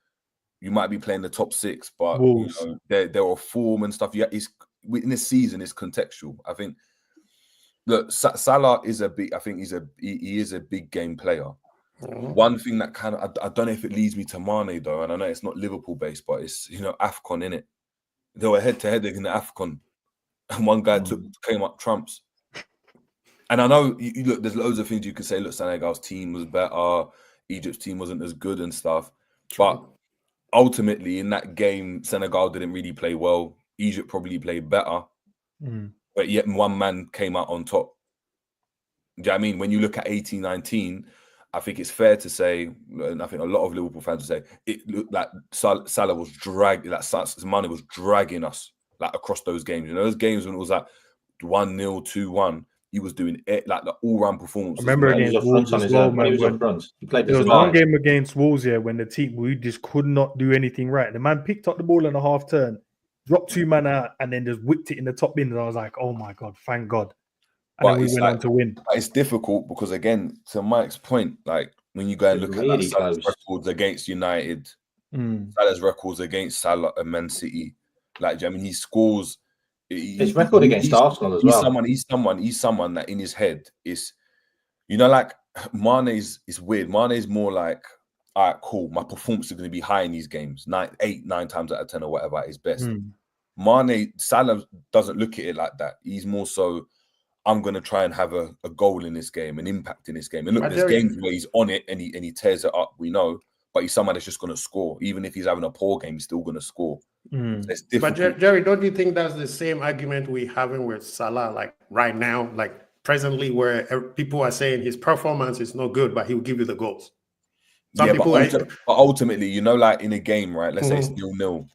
you might be playing the top 6, but you know, there are form and stuff. Yeah, in this season, it's contextual. I think. Look, Salah is a big. I think he is a big game player. Mm-hmm. One thing that kind of I don't know if it leads me to Mane though, and I know it's not Liverpool based, but it's AFCON in it. They were head to head in the AFCON, and one guy came up trumps. And I know you look, there's loads of things you could say. Look, Senegal's team was better, Egypt's team wasn't as good and stuff. But ultimately, in that game, Senegal didn't really play well. Egypt probably played better, but yet one man came out on top. Do you know what I mean? When you look at 18-19. I think it's fair to say, and I think a lot of Liverpool fans would say, it looked like Salah was dragging, like Mane was dragging us like across those games. You know, those games when it was like 1-0, 2-1, he was doing it like the all-round performance. I remember against Wolves as well, man. He played there was one game against Wolves here when the team, we just could not do anything right. The man picked up the ball in a half turn, dropped 2 men out, and then just whipped it in the top bin. And I was like, oh my God, thank God. And then we went on to win. It's difficult because, again, to Mike's point, like when you go and look at Salah's records against United, Salah's records against Salah and Man City, like I mean, he scores. His record against Arsenal as well. He's someone that in his head is, like Mane is weird. Mane is more like, all right, cool. My performance is going to be high in these games, 8, 9 times out of 10 or whatever at his best. Salah doesn't look at it like that. He's more so, I'm going to try and have a goal in this game, an impact in this game. And look, there's games where he's on it and he tears it up, we know, but he's someone that's just going to score. Even if he's having a poor game, he's still going to score. So it's difficult. But Jerry, don't you think that's the same argument we're having with Salah, like right now, like presently, where people are saying his performance is not good, but he'll give you the goals? But ultimately, like in a game, right? Let's say it's 0-0.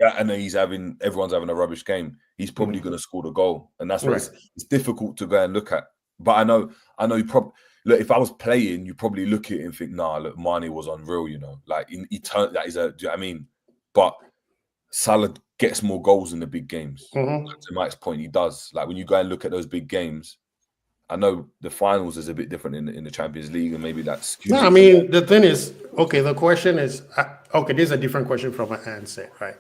Yeah, and then everyone's having a rubbish game. He's probably going to score the goal, and that's what it's difficult to go and look at. But I know you probably look. If I was playing, you probably look at it and think, "Nah, look, Mane was unreal." Like he turned that is a. Do you know what I mean? But Salah gets more goals in the big games. To Mike's point, he does. Like when you go and look at those big games, I know the finals is a bit different in the Champions League, and maybe that's. No, I mean the thing is, okay. The question is, okay. This is a different question from an answer, right?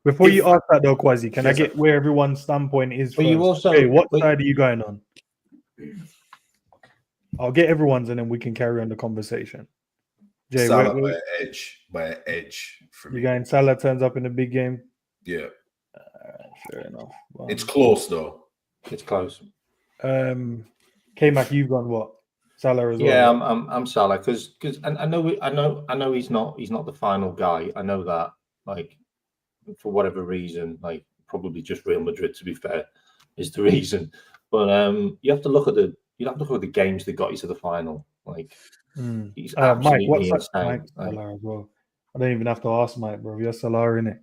Before you ask that though, Kwasi, can I get where everyone's standpoint is? But you also, what side are you going on? I'll get everyone's and then we can carry on the conversation. Jay, Salah by an edge for me. You going Salah turns up in the big game? Yeah. Fair enough. It's close though. It's close. K-Mac, you've gone what? Salah as well. Yeah, I'm Salah because I know he's not the final guy. I know that, like, for whatever reason, like probably just Real Madrid, to be fair, is the reason. But you have to look at the games that got you to the final. Like, he's Mike, absolutely what's insane. that? Mike Salah as well. I don't even have to ask Mike, bro. You're Salah, innit?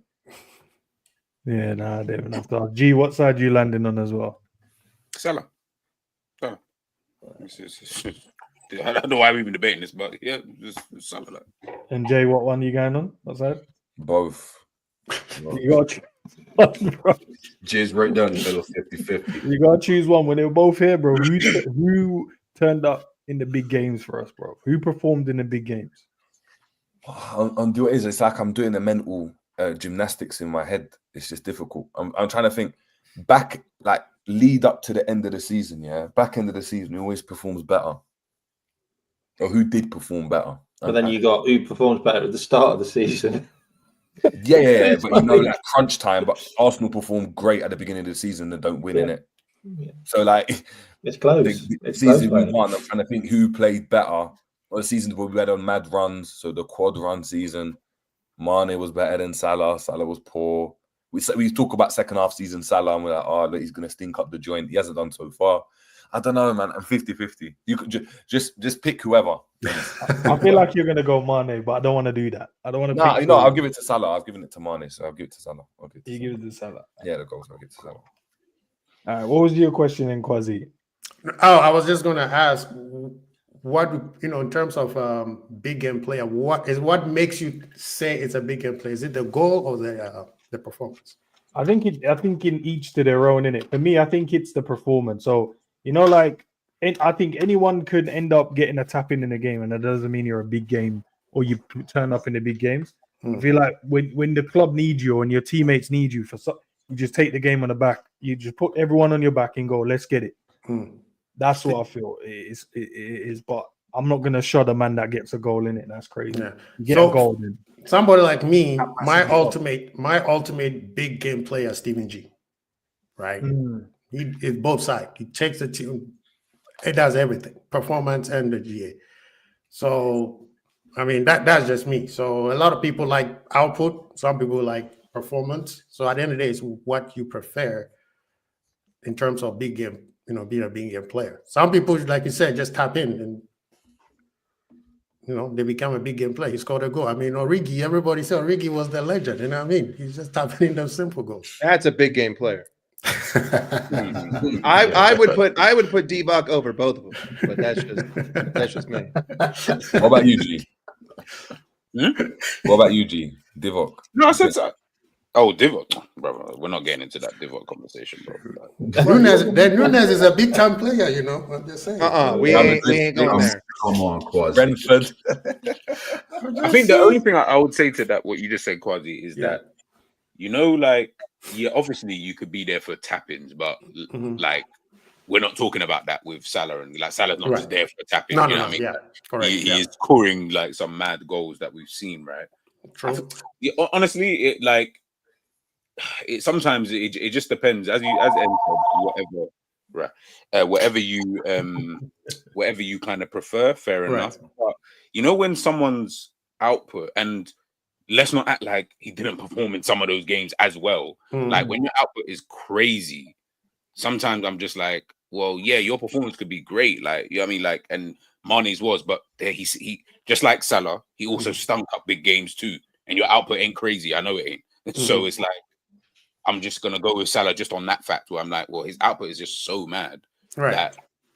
Yeah, nah, I don't even have to ask. G, what side you landing on as well? Salah. I don't know why we've been debating this, but yeah, just Salah. And Jay, what one are you going on? What's that? Both. You got to choose one, bro. Jay's right down the middle, 50-50. You got to choose one. When they were both here, bro, who turned up in the big games for us, bro? Who performed in the big games? I'm doing it. It's like I'm doing the mental gymnastics in my head. It's just difficult. I'm trying to think back, like lead up to the end of the season. Yeah, back end of the season, who always performs better, or who did perform better. But then you got who performs better at the start of the season. Yeah. But you know, like crunch time. But Arsenal perform great at the beginning of the season and don't win in it. Yeah. So like, it's close. The season we won. I'm trying to think who played better. Or the seasons where we had on mad runs. So the quad run season, Mane was better than Salah. Salah was poor. We talk about second half season Salah, and we're like, oh, look, he's going to stink up the joint. He hasn't done so far. I don't know, man. I'm 50-50. You could just pick whoever. I feel like you're going to go Mane, but I don't want to do that. I don't want to. No, you know, I'll give it to Salah. I've given it to Mane, so I'll give it to Salah. You give it to Salah. Yeah, the goals. I'll give it to Salah. All right. What was your question in Kwazi? Oh, I was just going to ask, what, in terms of big game player, what makes you say it's a big game player? Is it the goal or the performance? I think in each to their own, innit? For me, I think it's the performance. So, like, I think anyone could end up getting a tap in the game, and that doesn't mean you're a big game or you turn up in the big games. I feel like when the club needs you and your teammates need you you just take the game on the back. You just put everyone on your back and go, let's get it. That's what I feel it is. But I'm not gonna shut a man that gets a goal in it. That's crazy. Yeah. Get a goal in. Somebody like me, my ultimate big game player, Stephen G. Right? He is both sides. He takes the team. It does everything, performance and the GA. So, I mean, that's just me. So a lot of people like output. Some people like performance. So at the end of the day, it's what you prefer in terms of big game. Being a big game player. Some people, like you said, just tap in and they become a big game player. He scored a goal. I mean, Origi, everybody said Origi was the legend. You know what I mean? He's just tapping in those simple goals. That's a big game player. I would put Divock over both of them, but that's just me. What about you, G? What about you, G? Divock? No, I said so. Oh, Divock, brother. We're not getting into that Divock conversation, bro. Nunez is a big time player, I'm just saying. We ain't going there. Come on, Quaz. Brentford. I think the only thing I would say to that, what you just said, Quasi, is that, like, obviously you could be there for tap-ins, but like, we're not talking about that with Salah, and like Salah's not just there for tap-ins. You know what I mean? Yeah, correct. He is scoring like some mad goals that we've seen, right? True. Honestly, sometimes it just depends, as Em said, whatever you kind of prefer, fair enough. But when someone's output, and let's not act like he didn't perform in some of those games as well. Like when your output is crazy, sometimes I'm just like, well, yeah, your performance could be great, like, you know what I mean, like, and Mane's was, but there he just like Salah, he also stunk up big games too, and your output ain't crazy. I know it ain't. So it's like, I'm just gonna go with Salah just on that fact, where I'm like, well, his output is just so mad that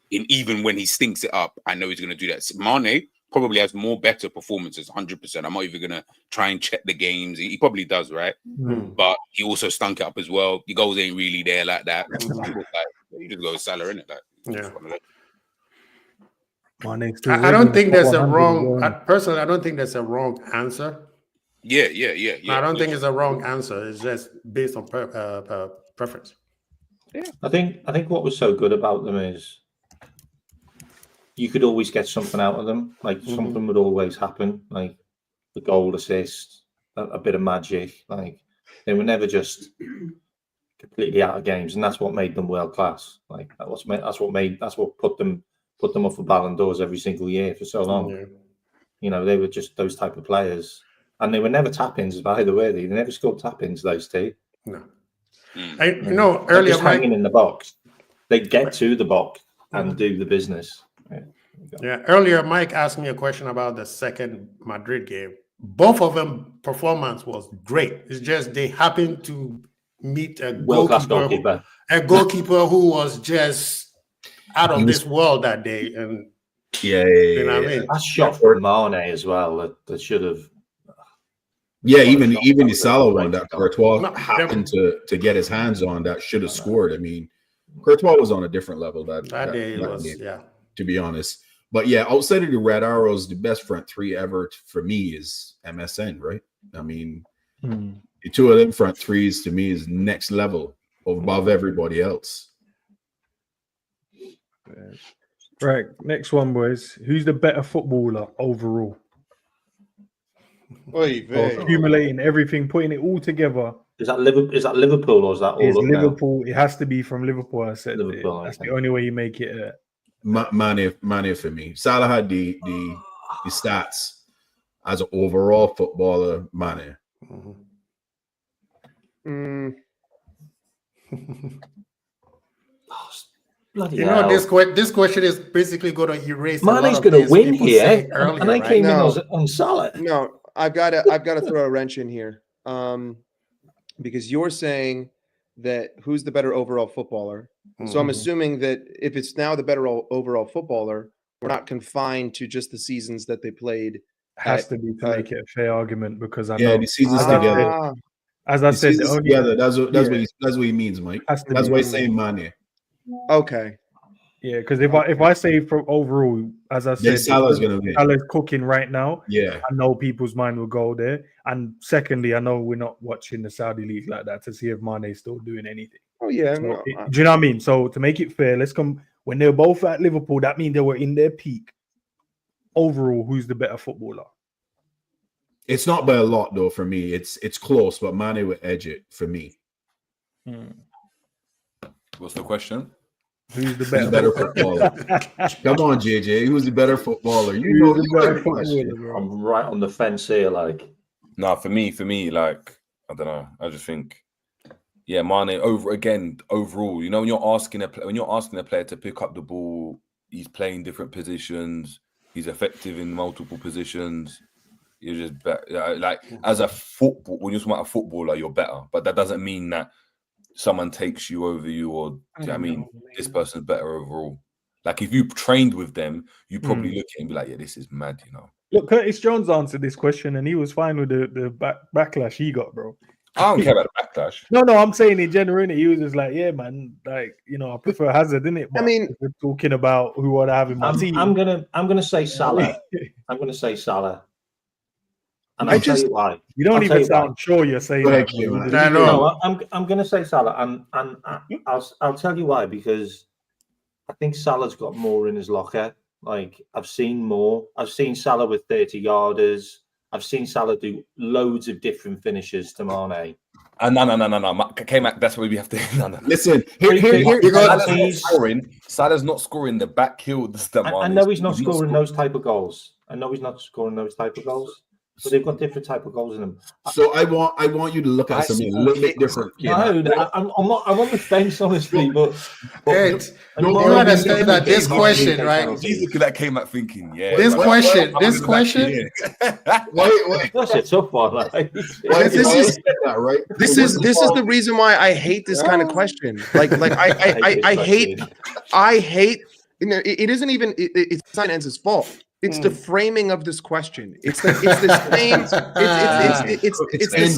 even when he stinks it up, I know he's gonna do that. Mane probably has more better performances, 100%. I'm not even gonna try and check the games. He probably does, right? But he also stunk it up as well. The goals ain't really there like that. You just go with Salah, innit? I don't think there's a wrong. Personally, I don't think there's a wrong answer. Yeah. I don't think it's a wrong answer. It's just based on preference. Yeah, I think what was so good about them is you could always get something out of them. Like something would always happen, like the goal assist, a bit of magic. Like they were never just completely out of games, and that's what made them world class. Like that's what put them put them up for Ballon d'Ors every single year for so long. Yeah. You know, they were just those type of players. And they were never tap-ins, by the way. They never scored tap-ins, those two. No. Mm. You know, They're earlier, just Mike. hanging in the box. They get to the box and do the business. Yeah, earlier Mike asked me a question about the second Madrid game. Both of them performance was great. It's just they happened to meet a World-class goalkeeper who was just out of this world that day. And you know what I mean? That shot from Mane as well that should have. Yeah, even the Salah one that Courtois No, happened to get his hands on that should have scored. I mean, Courtois was on a different level that day was game, yeah. to be honest. But yeah, outside of the Red Arrows, the best front three ever for me is MSN, right? I mean, the two of them front threes to me is next level above everybody else. Right, next one, boys. Who's the better footballer overall? Accumulating everything, putting it all together. Is that Liverpool or is that all It's up now? Liverpool. It has to be from Liverpool. I said Liverpool, that's I the think. only way you make it. Mane for me. Salah had the stats as an overall footballer. Mane. Bloody You hell. know, this question is basically going to erase. Mane's going to win here, earlier, and I right? came in No. on Salah. No, I've got to throw a wrench in here, because you're saying that who's the better overall footballer. So I'm assuming that if it's now the better overall footballer, we're not confined to just the seasons that they played. Has to be to make it a fair argument because I Yeah, know the seasons together. as I The said, seasons together. That's what he means, Mike. Has to That's be. why he's saying Mane. Okay. Yeah, because if I say for overall, as I Then said, Salah's gonna win. Salah's cooking right now. Yeah. I know people's mind will go there. And secondly, I know we're not watching the Saudi league like that to see if Mane's still doing anything. Oh yeah. So No, do you know what I mean? So to make it fair, let's come when they're both at Liverpool. That means they were in their peak. Overall, who's the better footballer? It's not by a lot though for me. It's close, but Mane would edge it for me. What's the question? Who's the Who's better better footballer? Come on, JJ. Who's the better footballer? You know Who's the the better better question. footballer, bro? I'm right on the fence here. Like, No, for me, like I don't know. I just think, yeah, Mane overall. You know, when you're asking a player to pick up the ball, he's playing different positions. He's effective in multiple positions. You're just better. Like as a football, when you're talking about a footballer, you're better. But that doesn't mean that someone takes you over you, or I mean, this person's better overall. Like if you trained with them, you probably look at it and be like, yeah, this is mad, you know. Look, Curtis Jones answered this question and he was fine with the backlash he got, bro. I don't care about the backlash. No, I'm saying in general, he was just like, yeah, man, like, you know, I prefer Hazard, innit? But I mean, if we're talking about who I have in my team. I'm gonna say Salah. I'm gonna say Salah. And I'll tell you why. You don't I'll tell even you why. sound sure you're saying Go ahead, that. Q, man. I know. No, I'm going to say Salah, and I'll tell you why, because I think Salah's got more in his locker. Like I've seen more. I've seen Salah with 30-yarders. I've seen Salah do loads of different finishes to Mane. No. K-Mac, that's what we have to. No. Listen, here you go. Salah's not scoring the back heel. I know he's not scoring those type of goals. But they've got different type of goals in them. So I want you to look at something a little bit different. No, I'm not. I'm on the fence, honestly. But You understand that this question, right? Jesus, look at that came out thinking, yeah. This question. Wait. That's a tough one. Like. This is the reason why I hate this kind of question. Like I hate. You know, it isn't even. It's not Enz's fault. It's the framing of this question. It's the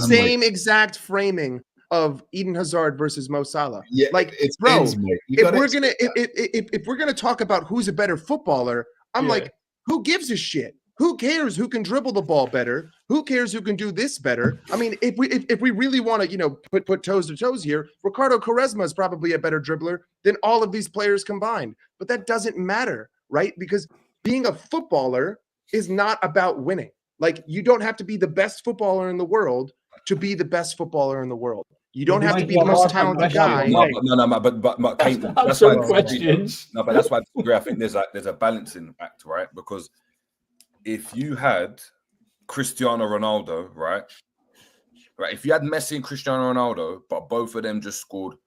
same exact framing of Eden Hazard versus Mo Salah. Yeah, like it's bro. ends, mate. If we're gonna talk about who's a better footballer, I'm like, who gives a shit? Who cares who can dribble the ball better? Who cares who can do this better? I mean, if we really want to, you know, put toes to toes here, Ricardo Quaresma is probably a better dribbler than all of these players combined. But that doesn't matter, right? Because being a footballer is not about winning. Like, you don't have to be the best footballer in the world to be the best footballer in the world. You don't have to be Mikey, the most I'm talented asking guy. questions. No, but Kane, that's Answer why questions. no, but that's why I disagree. I think there's a balancing act, right? Because if you had Cristiano Ronaldo, right, if you had Messi and Cristiano Ronaldo, but both of them just scored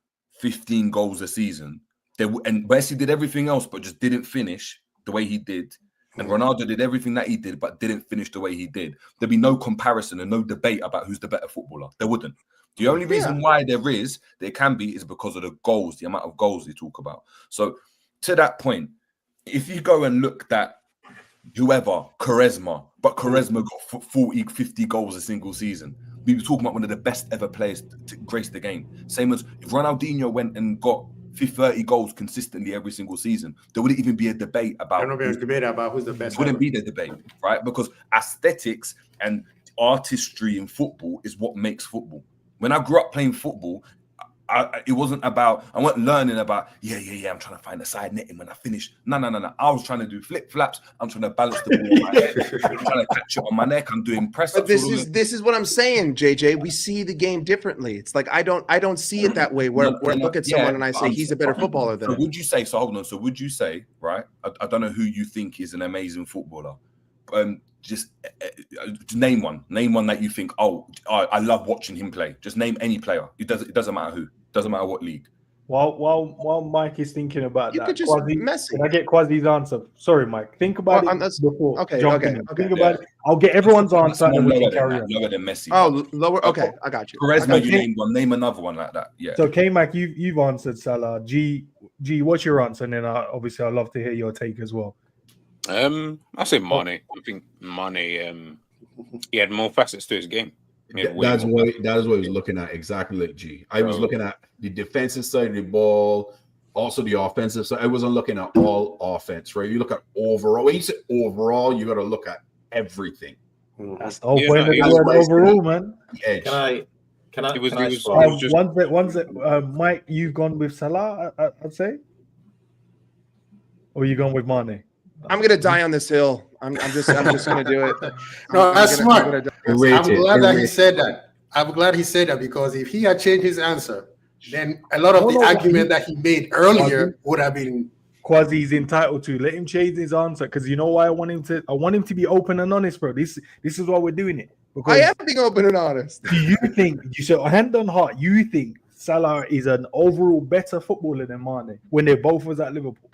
15 goals a season, and Messi did everything else but just didn't finish the way he did, and Ronaldo did everything that he did but didn't finish the way he did, there'd be no comparison and no debate about who's the better footballer. There wouldn't. The only reason why there can be is because of the goals, the amount of goals they talk about. So to that point, if you go and look at whoever, Quaresma got 40, 50 goals a single season. We were talking about one of the best ever players to grace the game. Same as if Ronaldinho went and got 30 goals consistently every single season, there wouldn't even be a debate about. There wouldn't be a debate about who's the best. Wouldn't be the debate, right? Because aesthetics and artistry in football is what makes football. When I grew up playing football, it wasn't about, I wasn't learning about, I'm trying to find the side netting when I finish. No. I was trying to do flip flaps. I'm trying to balance the ball on my head. I'm trying to catch it on my neck. I'm doing press ups. But this is what I'm saying, JJ. We see the game differently. It's like I don't see it that way. Where I look at someone and I say he's a better footballer than. So would you say? So hold on. So would you say, right? I don't know who you think is an amazing footballer. Just name one. Name one that you think. Oh, I love watching him play. Just name any player. It doesn't matter who. Doesn't matter what league. While Mike is thinking about You that, could just Messi. Can I get Quasi's answer? Sorry, Mike. Think about it before. Okay. Think about it. I'll get everyone's answer and we can carry on. Lower than Messi. Oh, lower. Okay, I got you. Quaresma, you named one. Name another one like that. Yeah. So, K-Mac, you've answered Salah. G, what's your answer? And then obviously I'd love to hear your take as well. I say Mane. I think Mane. He had more facets to his game. That is what he was looking at, exactly like G. I was looking at the defensive side of the ball, also the offensive side. I wasn't looking at all offense, right? You look at overall. When you say overall, you got to look at everything. That's the whole point of the word overall, man. Edge. Can I? Mike, you've gone with Salah, I'd say, or you gone with Mane? I'm gonna die on this hill. I'm just gonna do it. No, that's smart. I'm glad that he said that. I'm glad he said that because if he had changed his answer, then a lot of the argument that he made earlier would have been. Quasi's entitled to let him change his answer because you know why I want him to be open and honest, bro. This is why we're doing it. Because I am being open and honest. Do you think you said hand on heart? You think Salah is an overall better footballer than Mane when they both was at Liverpool?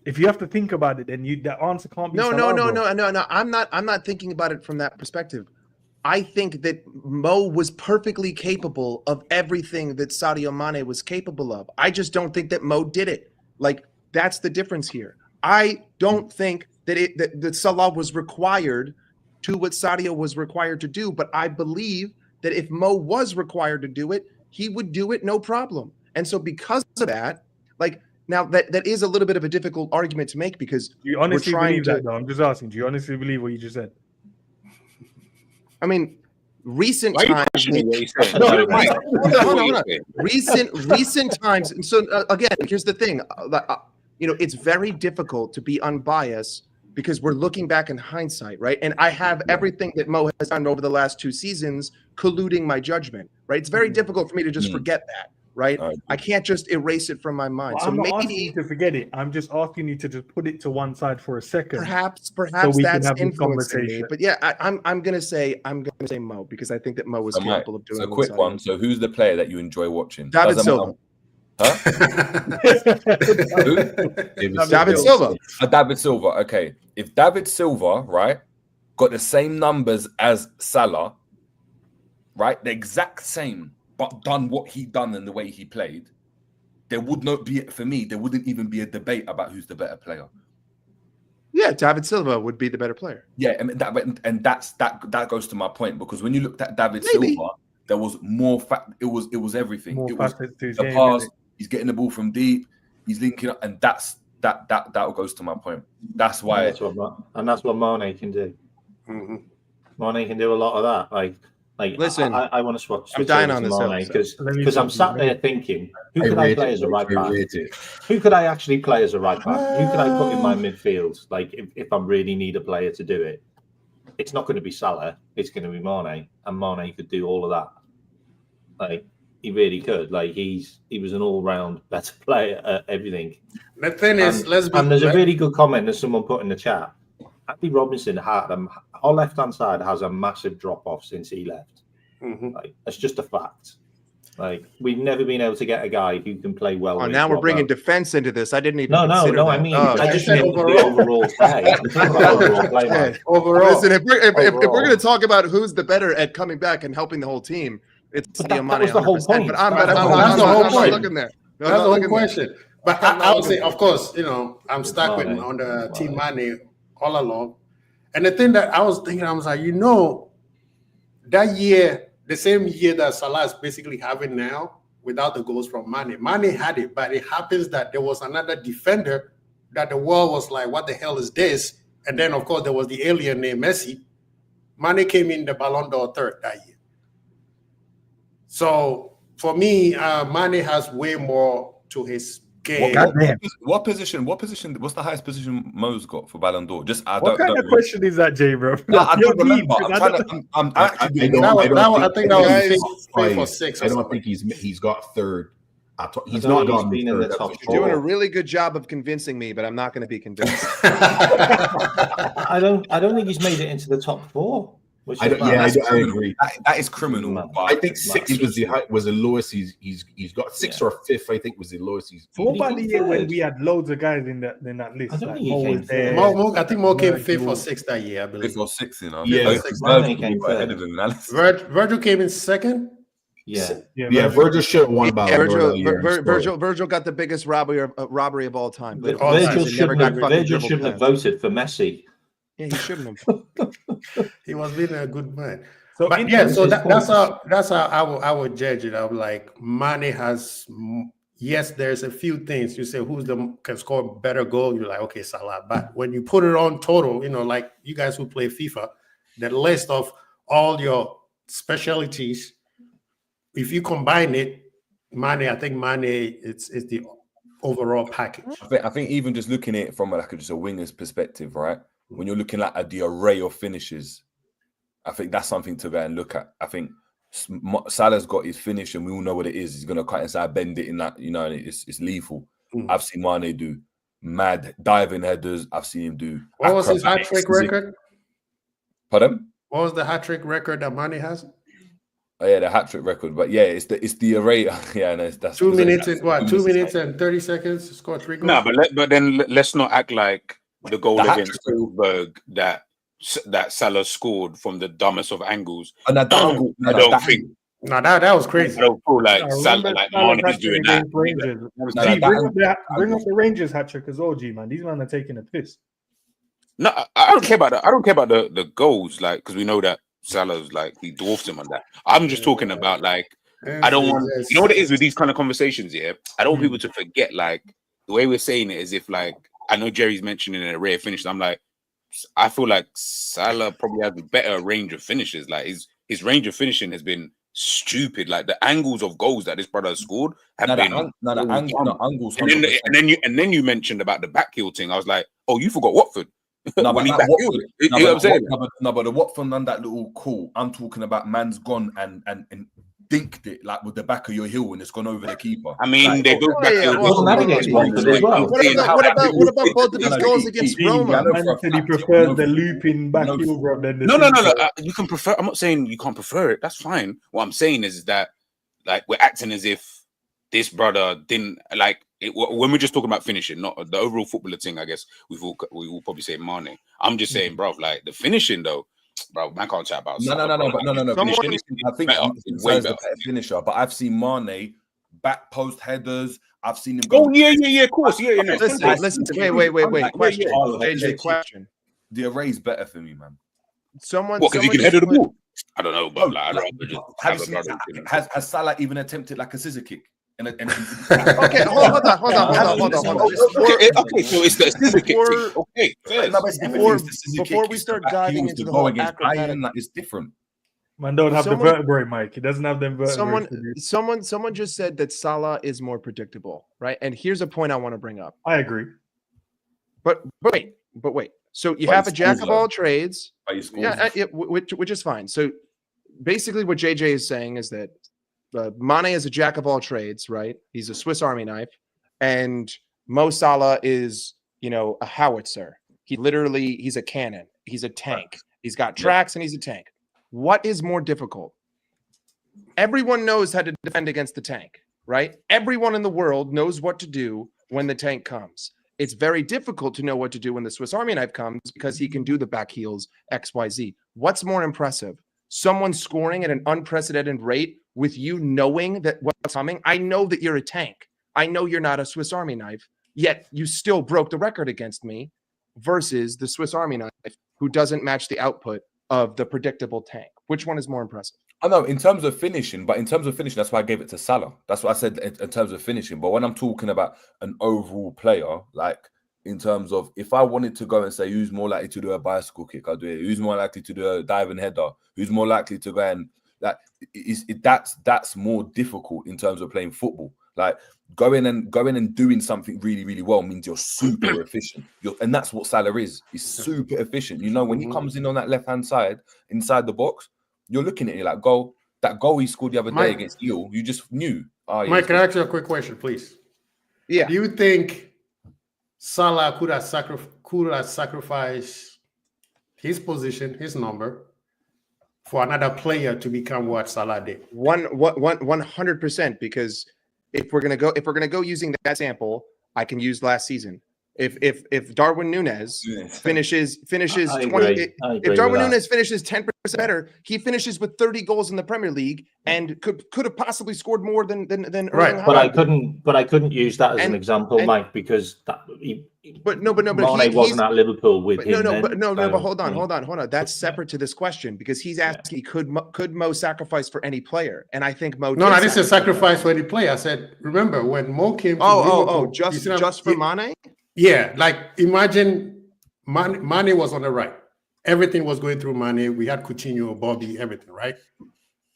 If you have to think about it, then the answer can't be No. Salah, I'm not thinking about it from that perspective. I think that Mo was perfectly capable of everything that Sadio Mane was capable of. I just don't think that Mo did it. Like that's the difference here. I don't think that Salah was required to what Sadio was required to do, but I believe that if Mo was required to do it, he would do it no problem. And so because of that, like. Now, that is a little bit of a difficult argument to make because do you honestly believe that, though? I'm just asking. Do you honestly believe what you just said? I mean, recent times. Recent times. And so, again, here's the thing. It's very difficult to be unbiased because we're looking back in hindsight, right? And I have everything that Mo has done over the last 2 seasons colluding my judgment, right? It's very difficult for me to just forget that. Right, I can't just erase it from my mind. Well, so I'm not maybe asking you to forget it. I'm just asking you to just put it to one side for a second. Perhaps so we that's can have influencing me. But yeah, I'm gonna say Mo because I think that Mo was capable of doing. So quick one. So who's the player that you enjoy watching? David Silva. Huh? Who? David Silva. David Silva. Okay, if David Silva, right, got the same numbers as Salah, right, the exact same. But done what he done and the way he played, there would not be, for me, there wouldn't even be a debate about who's the better player. Yeah, David Silva would be the better player. Yeah, and that goes to my point because when you looked at David Silva, there was more it was everything. It was the pass. He's getting the ball from deep. He's linking up, and that goes to my point. That's why, that's what Mane can do. Mm-hmm. Mane can do a lot of that. Like, listen, I want to switch. I'm dying on this because I'm sat there thinking, who could I play as a right back? Who could I actually play as a right back? Who could I put in my midfield? Like, if I really need a player to do it, it's not going to be Salah. It's going to be Mane, and Mane could do all of that. Like he really could. Like he was an all-round better player at everything. The thing is, there's a really good comment that someone put in the chat. Andy Robinson had our left-hand side has a massive drop-off since he left. Like that's just a fact. Like we've never been able to get a guy who can play well. Oh, now we're bringing defense into this. I didn't even. No. That. I mean, I just mean the overall play. Overall play, man. Overall. Listen, if we're going to talk about who's the better at coming back and helping the whole team, it's Sadio Mane. That was the whole point. But I'm the whole point. not looking there. That's the whole question. But I would say, of course, I'm stuck with on the Team Mane all along. And the thing that I was thinking, I was like, that year, the same year that Salah is basically having now, without the goals from Mane. Mane had it, but it happens that there was another defender that the world was like, what the hell is this? And then, of course, there was the alien named Messi. Mane came in the Ballon d'Or third that year. So, for me, Mane has way more to his game. What position? What's the highest position Mo's got for Ballon d'Or? What kind of question is that, Jay, bro? No, I don't remember. I think that was 5th or 6th. I don't think he's got third. He's not got been in the top You're doing a really good job of convincing me, but I'm not going to be convinced. I don't think he's made it into the top 4. I agree. That is criminal. I think 6 was the lowest he's got. 6th or 5th, I think, was the lowest he's. So what about the year when we had loads of guys in that list? I don't think Mo he was there. I think Mo came 5th or 6th that year, I believe. 5th or 6th, you know. Yeah, Virgil came ahead of him. Virgil came in 2nd. Yeah. Virgil should have won Ballon d'Or. Virgil got the biggest robbery of all time. Virgil shouldn't have voted for Messi. Yeah, he shouldn't have. He was being a good man. So that's how I would judge it. I'm like, Mane has. Yes, there's a few things you say can score better goal. You're like, okay, Salah. But when you put it on total, like you guys who play FIFA, the list of all your specialties, if you combine it, I think Mane it's the overall package. I think even just looking at it from just a winger's perspective, right? When you're looking at the array of finishes, I think that's something to go and look at. I think Salah's got his finish, and we all know what it is. He's going to cut inside, bend it in that, and it's lethal. I've seen Mane do mad diving headers. I've seen him do. What was his hat-trick record? Pardon? What was the hat-trick record that Mane has? Oh, yeah, the hat-trick record. But yeah, it's the array. Yeah, no, that's 2 minutes and 2 minutes and 30 seconds to score 3 goals. No, but then let's not act like the goal against Spielberg that Salah scored from the dumbest of angles. And I don't think. No, that was crazy. I don't feel like Salah, like Mane is doing that. Bring up the Rangers hat trick as well, G man. These men are taking a piss. No, I don't care about that. I don't care about the goals, like, because we know that Salah's like he dwarfs him on that. I'm just talking about like I don't want you know what it is with these kind of conversations. Yeah, I don't want people to forget like the way we're saying it is if like. I know Jerry's mentioning an array of finishes. I'm like, I feel like Salah probably has a better range of finishes. Like his range of finishing has been stupid. Like the angles of goals that this brother has scored have been angles. And then you mentioned about the back heel thing. I was like, oh, you forgot Watford. No, when but he back heeled it. You know what I'm saying? But the Watford done that little call. I'm talking about man's gone and dinked it like with the back of your heel when it's gone over the keeper. I mean, like, they both back heel. What about both of his goals against Roma? He prefers the looping back heel rather than No. You can prefer. I'm not saying you can't prefer it. That's fine. What I'm saying is that like we're acting as if this brother didn't like it, when we're just talking about finishing, not the overall footballer thing. I guess we will probably say Mane. I'm just saying, bro, like the finishing though. Bro, man can't chat about no. I think he's way better finisher, but I've seen Mane back post headers. I've seen him go. Oh yeah, of course, yeah. Listen. Wait. Question. The array's better for me, man. Because he can head the ball. I don't know, but like, has Salah even attempted like a scissor kick? Okay, hold on. Okay, so it's the scissor kick. Okay, before we start diving into the whole acrobatic, it's different. Man, don't have the vertebrae, Mike. He doesn't have them vertebrae. Someone just said that Salah is more predictable, right? And here's a point I want to bring up. I agree. But wait. So you But have he a jack scores, of though. all trades. But he scores. Yeah, which is fine. So basically, what JJ is saying is that Mane is a jack of all trades, right? He's a Swiss Army knife, and Mo Salah is, a howitzer. He's a cannon. He's a tank. He's got tracks and he's a tank. What is more difficult? Everyone knows how to defend against the tank, right? Everyone in the world knows what to do when the tank comes. It's very difficult to know what to do when the Swiss Army knife comes because he can do the back heels XYZ. What's more impressive? Someone scoring at an unprecedented rate with you knowing that what's coming. I know that you're a tank. I know you're not a Swiss Army knife, yet you still broke the record against me versus the Swiss Army knife who doesn't match the output of the predictable tank. Which one is more impressive? I know in terms of finishing, that's why I gave it to Salah. That's what I said in terms of finishing. But when I'm talking about an overall player, like in terms of if I wanted to go and say who's more likely to do a bicycle kick, I'll do it. Who's more likely to do a diving header? Who's more likely to go and that's more difficult in terms of playing football. Like going and doing something really, really well means you're super efficient. And that's what Salah is. He's super efficient. When he comes in on that left-hand side inside the box, you're looking at it like that goal he scored the other day against Lille, you just knew. Mike, can I ask you a quick question, please? Yeah. Do you think Salah could have sacrificed his position, his number, for another player to become what Salah did? 100%. Because if we're gonna go using that sample, I can use last season. If Darwin Núñez finishes 20, if Darwin Núñez finishes 10% better, he finishes with 30 goals in the Premier League and could have possibly scored more than right. But I couldn't use that as an example, Mike, because Mane wasn't at Liverpool with him. But hold on. That's separate to this question because he's asking, could Mo sacrifice for any player? And I think Mo. No, I didn't say sacrifice for any player. I said, remember when Mo came. Just for Mane. Yeah, like imagine Mane was on the right. Everything was going through Mane. We had Coutinho, Bobby, everything, right?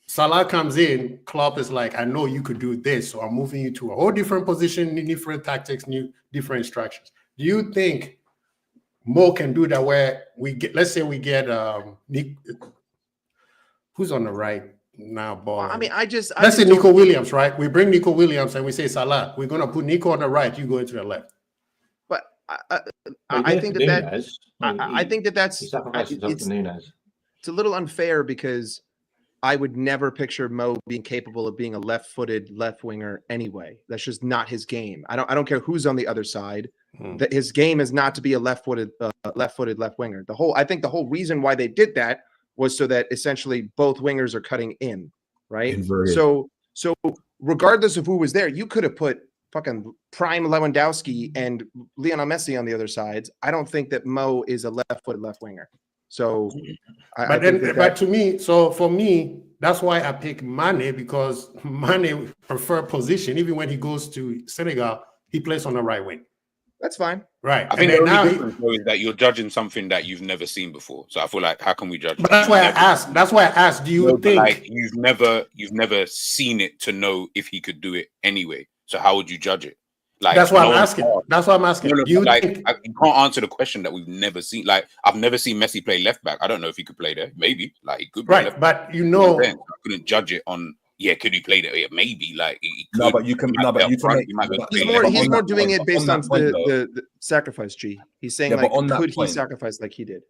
Salah comes in. Klopp is like, I know you could do this, so I'm moving you to a whole different position, different tactics, different instructions. Do you think Mo can do that where let's say we get Nick, who's on the right now, ball? Let's say Nico Williams, right? We bring Nico Williams and we say, Salah, we're going to put Nico on the right, you go into the left. I think that's it's a little unfair because I would never picture Mo being capable of being a left-footed left winger anyway. That's just not his game. I don't care who's on the other side. That his game is not to be a left-footed left winger. I think the whole reason why they did that was so that essentially both wingers are cutting in, right? Inverted. So regardless of who was there, you could have put fucking prime Lewandowski and Lionel Messi on the other sides. I don't think that Mo is a left-footed left winger. So, to me, for me, that's why I pick Mane, because Mane prefer position. Even when he goes to Senegal, he plays on the right wing. That's fine. Right. I think the only difference is that you're judging something that you've never seen before. So I feel like, how can we judge? But that's why I asked. That's why I asked. Do you think like you've never seen it to know if he could do it anyway? So how would you judge it? Like that's why I'm asking. That's why I'm asking. No, do you like think you can't answer the question that we've never seen? Like I've never seen Messi play left back. I don't know if he could play there. Maybe like he could. Right, but I couldn't judge it on. Yeah, could he play there? Yeah, maybe. Like he could. No, but you can. No, but you can. He's more doing it based on the sacrifice. G. He's saying like, could he sacrifice like he did?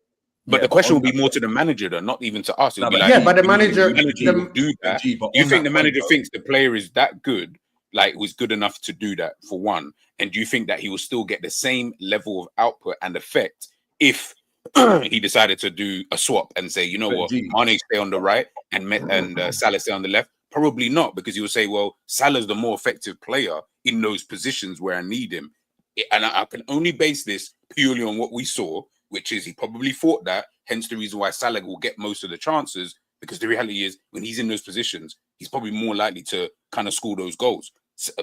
But the question will be more to the manager, though, not even to us. It'll be like, yeah, but the manager will do that. You think the manager thinks the player is that good? Like was good enough to do that for one, and do you think that he will still get the same level of output and effect if he decided to do a swap and say, you know what, Mane stay on the right and Salah stay on the left? Probably not, because he will say, well, Salah's the more effective player in those positions where I need him, and I can only base this purely on what we saw, which is he probably thought that. Hence the reason why Salah will get most of the chances, because the reality is when he's in those positions, he's probably more likely to kind of score those goals.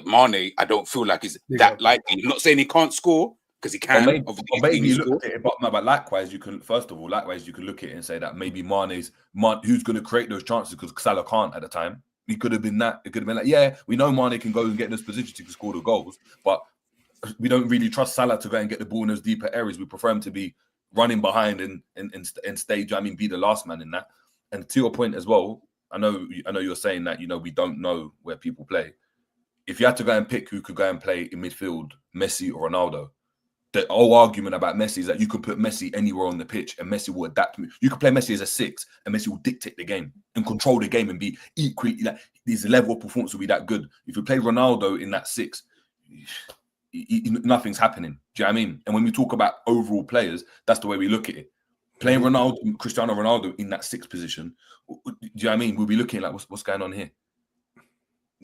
Mane, I don't feel like is that likely. I'm not saying he can't score because he can. But likewise, you can look at it and say that maybe Mane's who's going to create those chances because Salah can't at the time. He could have been that. It could have been like, yeah, we know Mane can go and get in those positions to score the goals, but we don't really trust Salah to go and get the ball in those deeper areas. We prefer him to be running behind and stay. I mean, be the last man in that. And to your point as well, I know you're saying that we don't know where people play. If you had to go and pick who could go and play in midfield, Messi or Ronaldo, the whole argument about Messi is that you can put Messi anywhere on the pitch and Messi will adapt. You can play Messi as a 6 and Messi will dictate the game and control the game and be equally, like, his level of performance will be that good. If you play Ronaldo in that 6, nothing's happening. Do you know what I mean? And when we talk about overall players, that's the way we look at it. Playing Cristiano Ronaldo in that 6 position, do you know what I mean? We'll be looking like, what's going on here?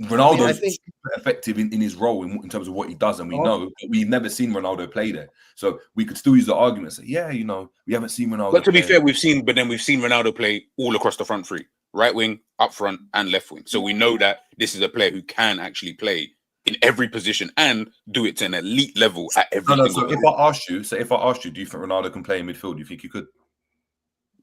Ronaldo is effective in his role in terms of what he does, and we know, but we've never seen Ronaldo play there. So we could still use the argument and say, we haven't seen Ronaldo. But to be fair, we've seen Ronaldo play all across the front three, right wing, up front, and left wing. So we know that this is a player who can actually play in every position and do it to an elite level at every. So if I asked you, do you think Ronaldo can play in midfield? Do you think he could?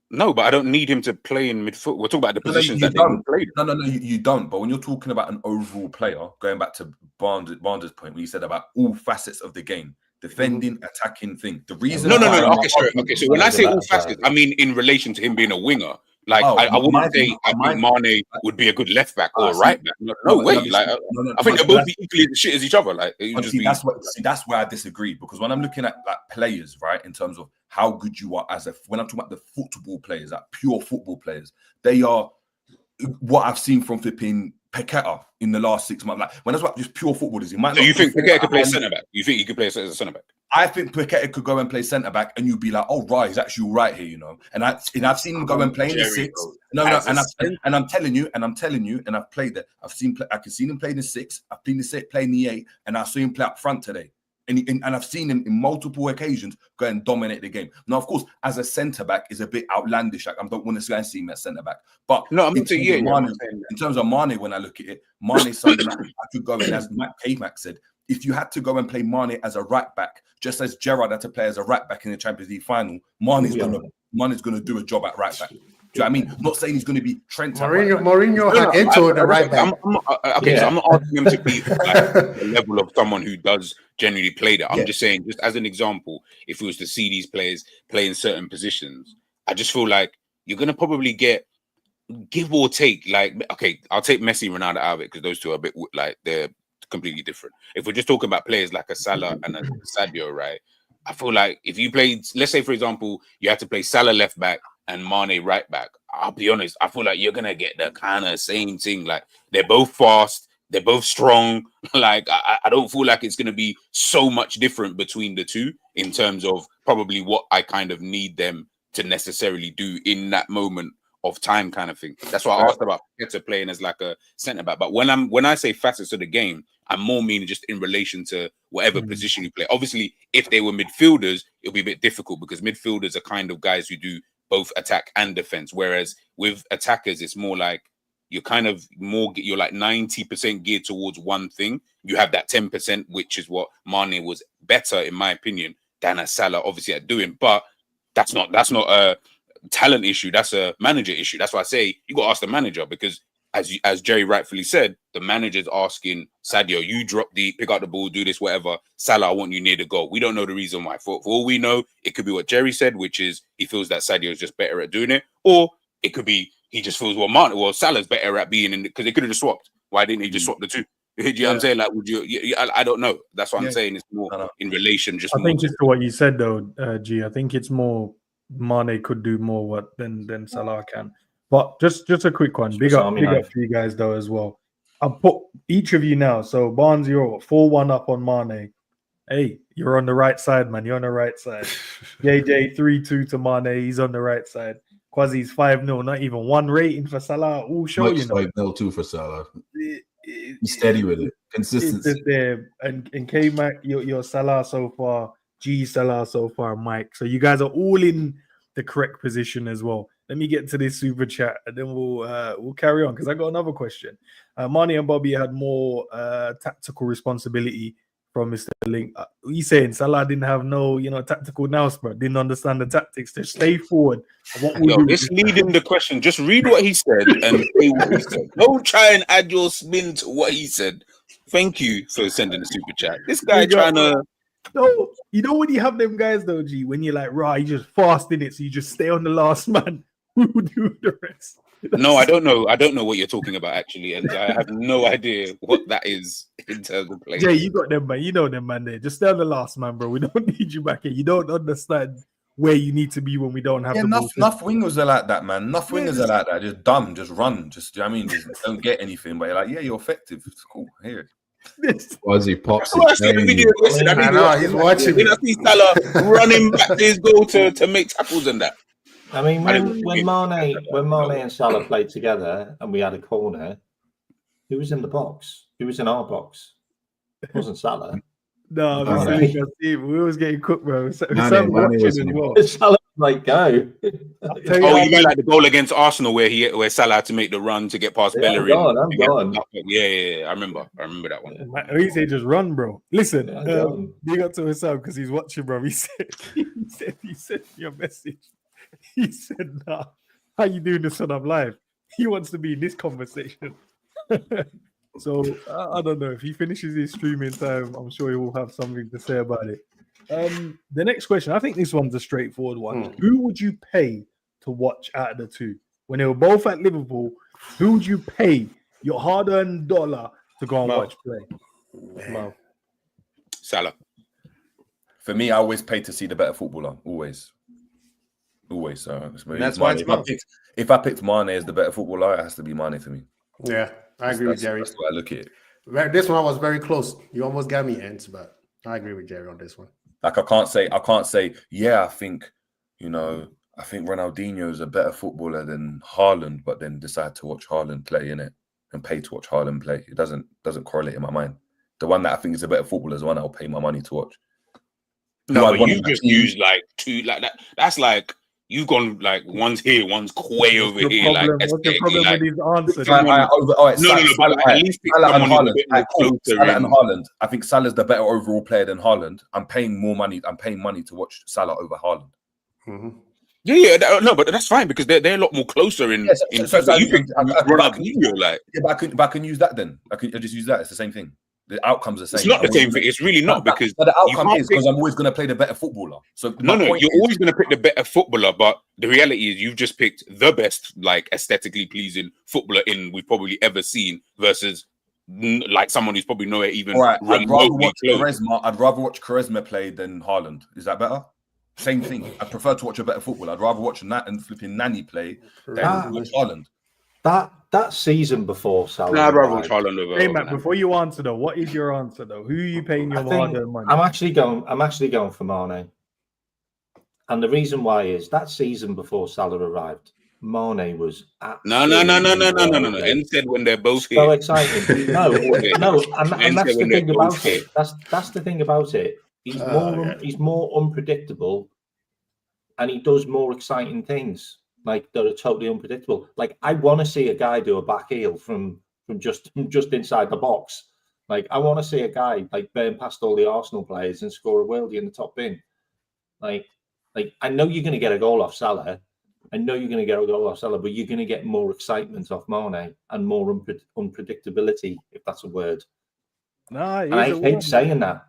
No, but I don't need him to play in midfield. We're talking about the positions that they can play. No, you don't. But when you're talking about an overall player, going back to Barnes' point, when you said about all facets of the game, defending, attacking thing. The reason. No. Okay. So when I say all facets, I mean in relation to him being a winger. Like I wouldn't say I think Mane would be a good left back or right back. No way. Like I think they'll both be equally shit as each other. Like that's where I disagree, because when I'm looking at like players, right, in terms of how good you are when I'm talking about the football players, like pure football players, they are what I've seen from flipping Paqueta in the last 6 months. Like when I was about just pure footballers, he might. So you think Paqueta could play centre back? You think he could play as a centre back? I think Paqueta could go and play centre back, and you'd be like, "Oh, right, he's actually all right here," And I've seen him go and play in the 6. And I'm telling you, and I've played that. I can see him play in the 6. I've seen him play in the 8, and I saw him play up front today. And I've seen him in multiple occasions go and dominate the game. Now, of course, as a centre back is a bit outlandish. Like I don't want to go and see him at centre back. But no, in terms of Mane, when I look at it, Mane is something that I could go in, as K-Mac said. If you had to go and play Mane as a right back, just as Gerrard had to play as a right back in the Champions League final, Mane's gonna do a job at right back. Do you know what I mean? Not saying he's going to be Trent. Mourinho had Eto'o the right back. So I'm not asking him to be like the level of someone who does genuinely play that. I'm just saying, just as an example, if we was to see these players play in certain positions, I just feel like you're going to probably get, give or take, like, okay, I'll take Messi and Ronaldo out of it because those two are a bit like they're completely different. If we're just talking about players like a Salah and a Sadio, right? I feel like if you played, let's say for example, you had to play Salah left back and Mane right back, I'll be honest, I feel like you're gonna get the kind of same thing. Like they're both fast, they're both strong. Like I don't feel like it's gonna be so much different between the two in terms of probably what I kind of need them to necessarily do in that moment of time, kind of thing. That's why I asked about Paqueta playing as like a centre back. But when I say facets of the game, I'm more meaning just in relation to whatever position you play. Obviously, if they were midfielders, it'll be a bit difficult because midfielders are kind of guys who do both attack and defense. Whereas with attackers, it's more like you're like 90% geared towards one thing. You have that 10%, which is what Mane was better, in my opinion, than a Salah obviously at doing. But that's not a talent issue. That's a manager issue. That's why I say you got to ask the manager, because as Jerry rightfully said, the manager's asking Sadio, you drop deep, pick out the ball, do this, whatever. Salah, I want you near the goal. We don't know the reason why. For all we know, it could be what Jerry said, which is he feels that Sadio is just better at doing it, or it could be he just feels Salah's better at being in, because they could have just swapped. Why didn't he just swap the two? Do you know what I'm saying? Like, would you? I don't know. That's what I'm saying. It's more in relation. I think just to what you said though, G. I think it's more Mane could do more than Salah can. But just a quick one. Big up to you guys though as well. I'll put each of you now. So Barnes, you're 4-1 up on Mane. Hey, you're on the right side, man. You're on the right side. JJ 3-2 to Mane. He's on the right side. Quasi's 5-0. Not even one rating for Salah. All show you know. 5-0 too for Salah. He's steady with it. Consistency. There. And K-Mac, you're Salah so far. G Salah so far, Mike. So you guys are all in the correct position as well. Let me get to this super chat and then we'll carry on, because I got another question. Mane and Bobby had more tactical responsibility from Mr. Link. He's saying Salah didn't have no, tactical nous, bro. Didn't understand the tactics to stay forward. Just leading the question. Just read what he said and say what he said. Don't try and add your spin to what he said. Thank you for sending the super chat. This guy trying to No, you know when you have them guys though, G, when you're like, right, you just fast in it, so you just stay on the last man who will do the rest. No, I don't know. I don't know what you're talking about actually, and I have no idea what that is in terms of playing. Jay, you got them, man. You know them, man. There, just stay on the last man, bro. We don't need you back here. You don't understand where you need to be when we don't have the ball. Enough wingers are like that, man. Enough wingers are like that. Just dumb, just run. Just, you know what I mean, just don't get anything. But you're like, yeah, you're effective. It's cool. Here. Ozzy pops I see the video. Listen, I know, he's watching. Then I see Salah running back to his goal to make tackles and that. I mean, when Mane and Salah played together and we had a corner, who was in the box? Who was in our box? It wasn't Salah. No, we was getting cooked, bro. Mane was as well. Salah like go. Oh, you mean like the goal against Arsenal where Salah had to make the run to get past Bellerin? I'm gone. Yeah. I remember that one. He said, "Just run, bro." Listen, Yeah, big up to himself because he's watching, bro. He said your message. He said, "Nah, how you doing this when I'm live?" He wants to be in this conversation. So I don't know if he finishes his streaming time. I'm sure he will have something to say about it. The next question, I think this one's a straightforward one. Who would you pay to watch out of the two when they were both at Liverpool? Who would you pay your hard-earned dollar to go and watch play? Mo. Salah. For me, I always pay to see the better footballer. Always. So that's why it's if I picked Mane as the better footballer, it has to be Mane for me. Yeah, I agree with Jerry. That's the way I look at it. This one was very close. You almost got me, Ents, but I agree with Jerry on this one. Like I can't say, yeah, I think Ronaldinho is a better footballer than Haaland, but then decide to watch Haaland play in it and pay to watch Haaland play. It doesn't correlate in my mind. The one that I think is a better footballer is the one I'll pay my money to watch. No, but you just use like two like that. That's like you've gone like one's here, one's way over here. What's the problem with his answer? But at least Salah and Haaland. Salah and Haaland. I think Salah's the better overall player than Haaland. I'm paying money to watch Salah over Haaland. Mm-hmm. No, but that's fine because they're a lot more closer in. But I can use that then. I just use that. It's the same thing. The outcome's the same. It's not the same thing. It's really not because the outcome is because I'm always going to play the better footballer. So you're always going to pick the better footballer, but the reality is you've just picked the best, like aesthetically pleasing footballer we've probably ever seen versus like someone who's probably nowhere even remotely close. I'd rather watch Charisma play than Haaland. Is that better? Same thing. I prefer to watch a better footballer. I'd rather watch Nat and flipping Nani play than Haaland. That season before Salah. I'd rather watch Haaland over. Hey, Matt, before you answer though, what is your answer though? Who are you paying your hard-earned money? I'm actually going for Mane, and the reason why is that season before Salah arrived, Mane was no. And said when they're both here. So exciting. No, and that's the thing about it. That's the thing about it. He's more unpredictable, and he does more exciting things. Like that are totally unpredictable. Like I want to see a guy do a back heel from just inside the box. Like I want to see a guy like burn past all the Arsenal players and score a worldie in the top bin. Like I know you're going to get a goal off Salah. But you're going to get more excitement off Mane and more unpredictability, if that's a word. No, I hate saying that.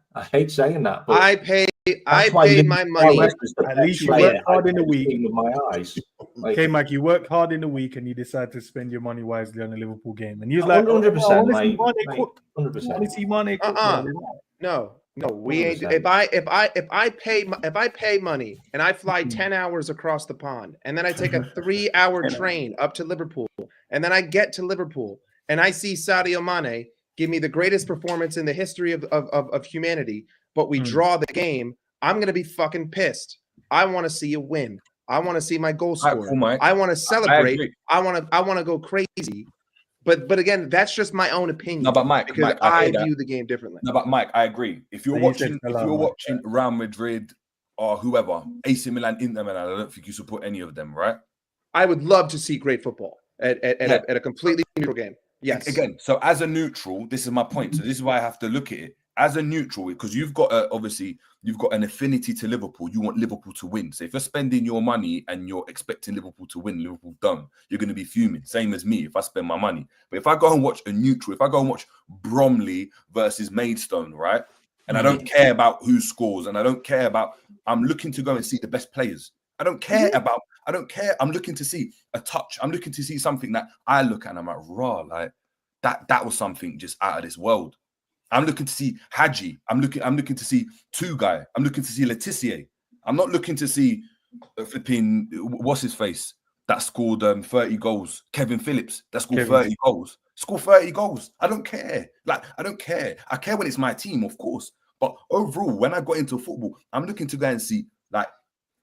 But I pay my money. At least you work hard in the week. With my eyes. Okay, Mike, you work hard in the week and you decide to spend your money wisely on a Liverpool game. And you're like, 100%, mate. 100%. No, we ain't. If I pay money and I fly 10 hours across the pond and then I take a 3-hour train up to Liverpool and then I get to Liverpool and I see Sadio Mane give me the greatest performance in the history of humanity, but we draw the game, I'm going to be fucking pissed. I want to see a win. I want to see my goal scored. I want to celebrate. I want to go crazy. But again, that's just my own opinion. No, but Mike, I view the game differently. No, but Mike, I agree. If you're watching Real Madrid or whoever, AC Milan, Inter Milan, I don't think you support any of them, right? I would love to see great football at a completely neutral game. Yes. Again, so as a neutral, this is my point. So this is why I have to look at it as a neutral, because you've got an affinity to Liverpool. You want Liverpool to win. So if you're spending your money and you're expecting Liverpool to win, Liverpool done, you're going to be fuming. Same as me if I spend my money. But if I go and watch a neutral, if I go and watch Bromley versus Maidstone, right? and I don't care about who scores, and I don't care about. I'm looking to go and see the best players. I don't care about. I don't care. I'm looking to see a touch. I'm looking to see something that I look at and I'm like, raw, like that was something just out of this world. I'm looking to see Hadji. I'm looking to see Two-Guy. I'm looking to see Letitia. I'm not looking to see flipping what's his face that scored 30 goals. Kevin Phillips that scored 30 goals. Score 30 goals. I don't care. Like, I don't care. I care when it's my team, of course. But overall, when I got into football, I'm looking to go and see, like,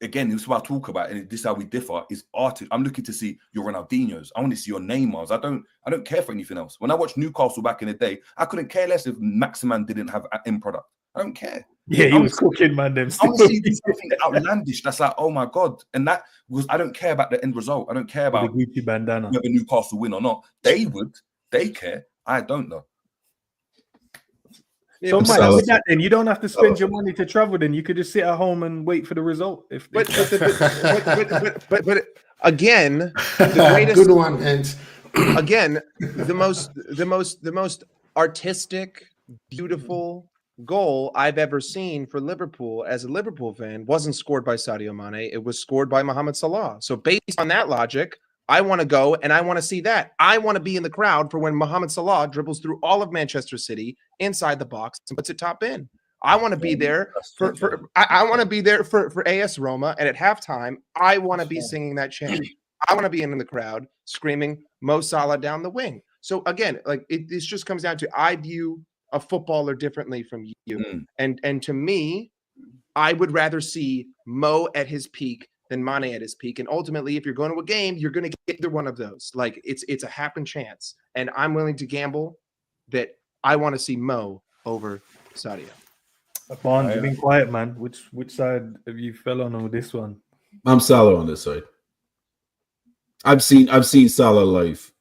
again, this is what I talk about, and this is how we differ, is art. I'm looking to see your Ronaldinhos. I want to see your Neymars. I don't care for anything else. When I watched Newcastle back in the day, I couldn't care less if Maximan didn't have an end product. I don't care. Yeah, he was cooking, man. Them I want to see something outlandish. That's like, oh my God. And that was, I don't care about the end result. I don't care about the Gucci bandana, whether Newcastle win or not. They would. They care. I don't know. So, Mike, with that, then you don't have to spend your money to travel. Then you could just sit at home and wait for the result. But again, the greatest good one, and again, the most artistic, beautiful goal I've ever seen for Liverpool as a Liverpool fan wasn't scored by Sadio Mane. It was scored by Mohamed Salah. So based on that logic, I want to go and I want to see that. I want to be in the crowd for when Mohamed Salah dribbles through all of Manchester City inside the box and puts it top in. I want to be there I want to be there for AS Roma, and at halftime, I want to be singing that chant. I want to be in the crowd screaming Mo Salah down the wing. So again, like this just comes down to I view a footballer differently from you. And to me, I would rather see Mo at his peak than Mane at his peak. And ultimately, if you're going to a game, you're going to get either one of those. Like it's a happen chance. And I'm willing to gamble that I want to see Mo over Sadio. Bond, you've been quiet, man. Which side have you fell on this one? I'm Salah on this side. I've seen Salah live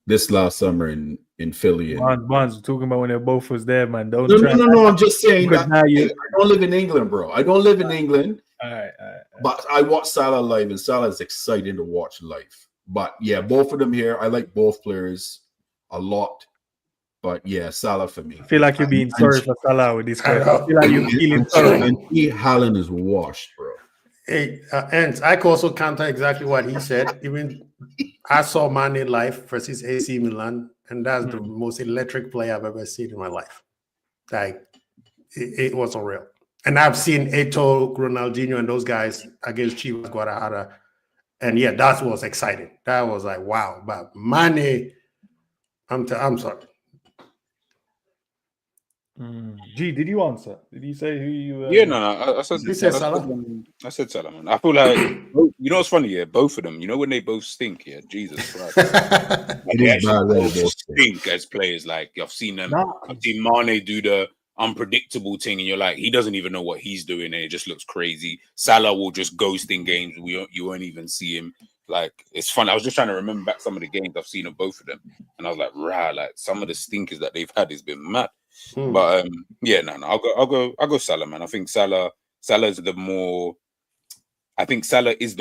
this last summer in Philly. Bonds, talking about when they both was there, man. No. I'm just saying that I don't live in England, bro. I don't live in England. All right. But I watch Salah live, and Salah is exciting to watch live. But yeah, both of them here. I like both players a lot. But yeah, Salah for me. I feel like you're being sorry for Salah with this question. I feel like you're feeling sorry. And Haaland is washed, bro. Hey, and I could also counter exactly what he said. Even I saw Mane live versus AC Milan, and that's the most electric play I've ever seen in my life. Like, it was unreal. And I've seen Eto'o, Ronaldinho, and those guys against Chivas Guadalajara. And yeah, that was exciting. That was like, wow. But Mane, I'm sorry. G, did you answer? Did you say who you? Yeah, no. I said Salah. I said Salah, man. I feel like you know what's funny? Yeah, both of them. You know when they both stink? Yeah, Jesus Christ. Like, they actually both stink as players. Like I've seen them. I've seen Mane do the unpredictable thing, and you're like, he doesn't even know what he's doing, and it just looks crazy. Salah will just ghost in games. You won't even see him. Like it's fun. I was just trying to remember back some of the games I've seen of both of them, and I was like, rah, like some of the stinkers that they've had has been mad. But yeah, no, I'll go Salah, man. I think Salah is the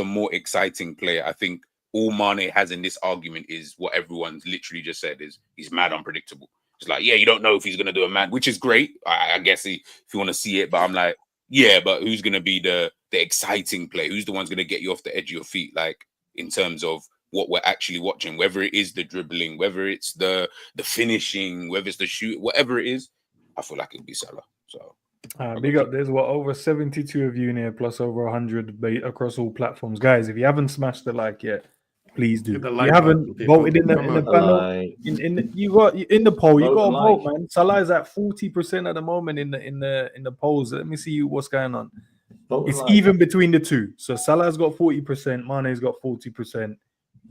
more exciting player. I think all Mane has in this argument is what everyone's literally just said is he's mad unpredictable. It's like, yeah, you don't know if he's gonna do a mad, which is great. I guess if you want to see it, but I'm like, yeah, but who's gonna be the exciting player? Who's the one's gonna get you off the edge of your feet? Like in terms of what we're actually watching, whether it is the dribbling, whether it's the finishing, whether it's the shoot, whatever it is, I feel like it'd be Salah. So big up. There's over 72 of you in here, plus over 100 across all platforms. Guys, if you haven't smashed the like yet, please do. If you haven't voted in the panel, in the poll, you got to vote, man. Salah is at 40% at the moment in the polls. Let me see what's going on. It's even between the two. So Salah's got 40%, Mane's got 40%.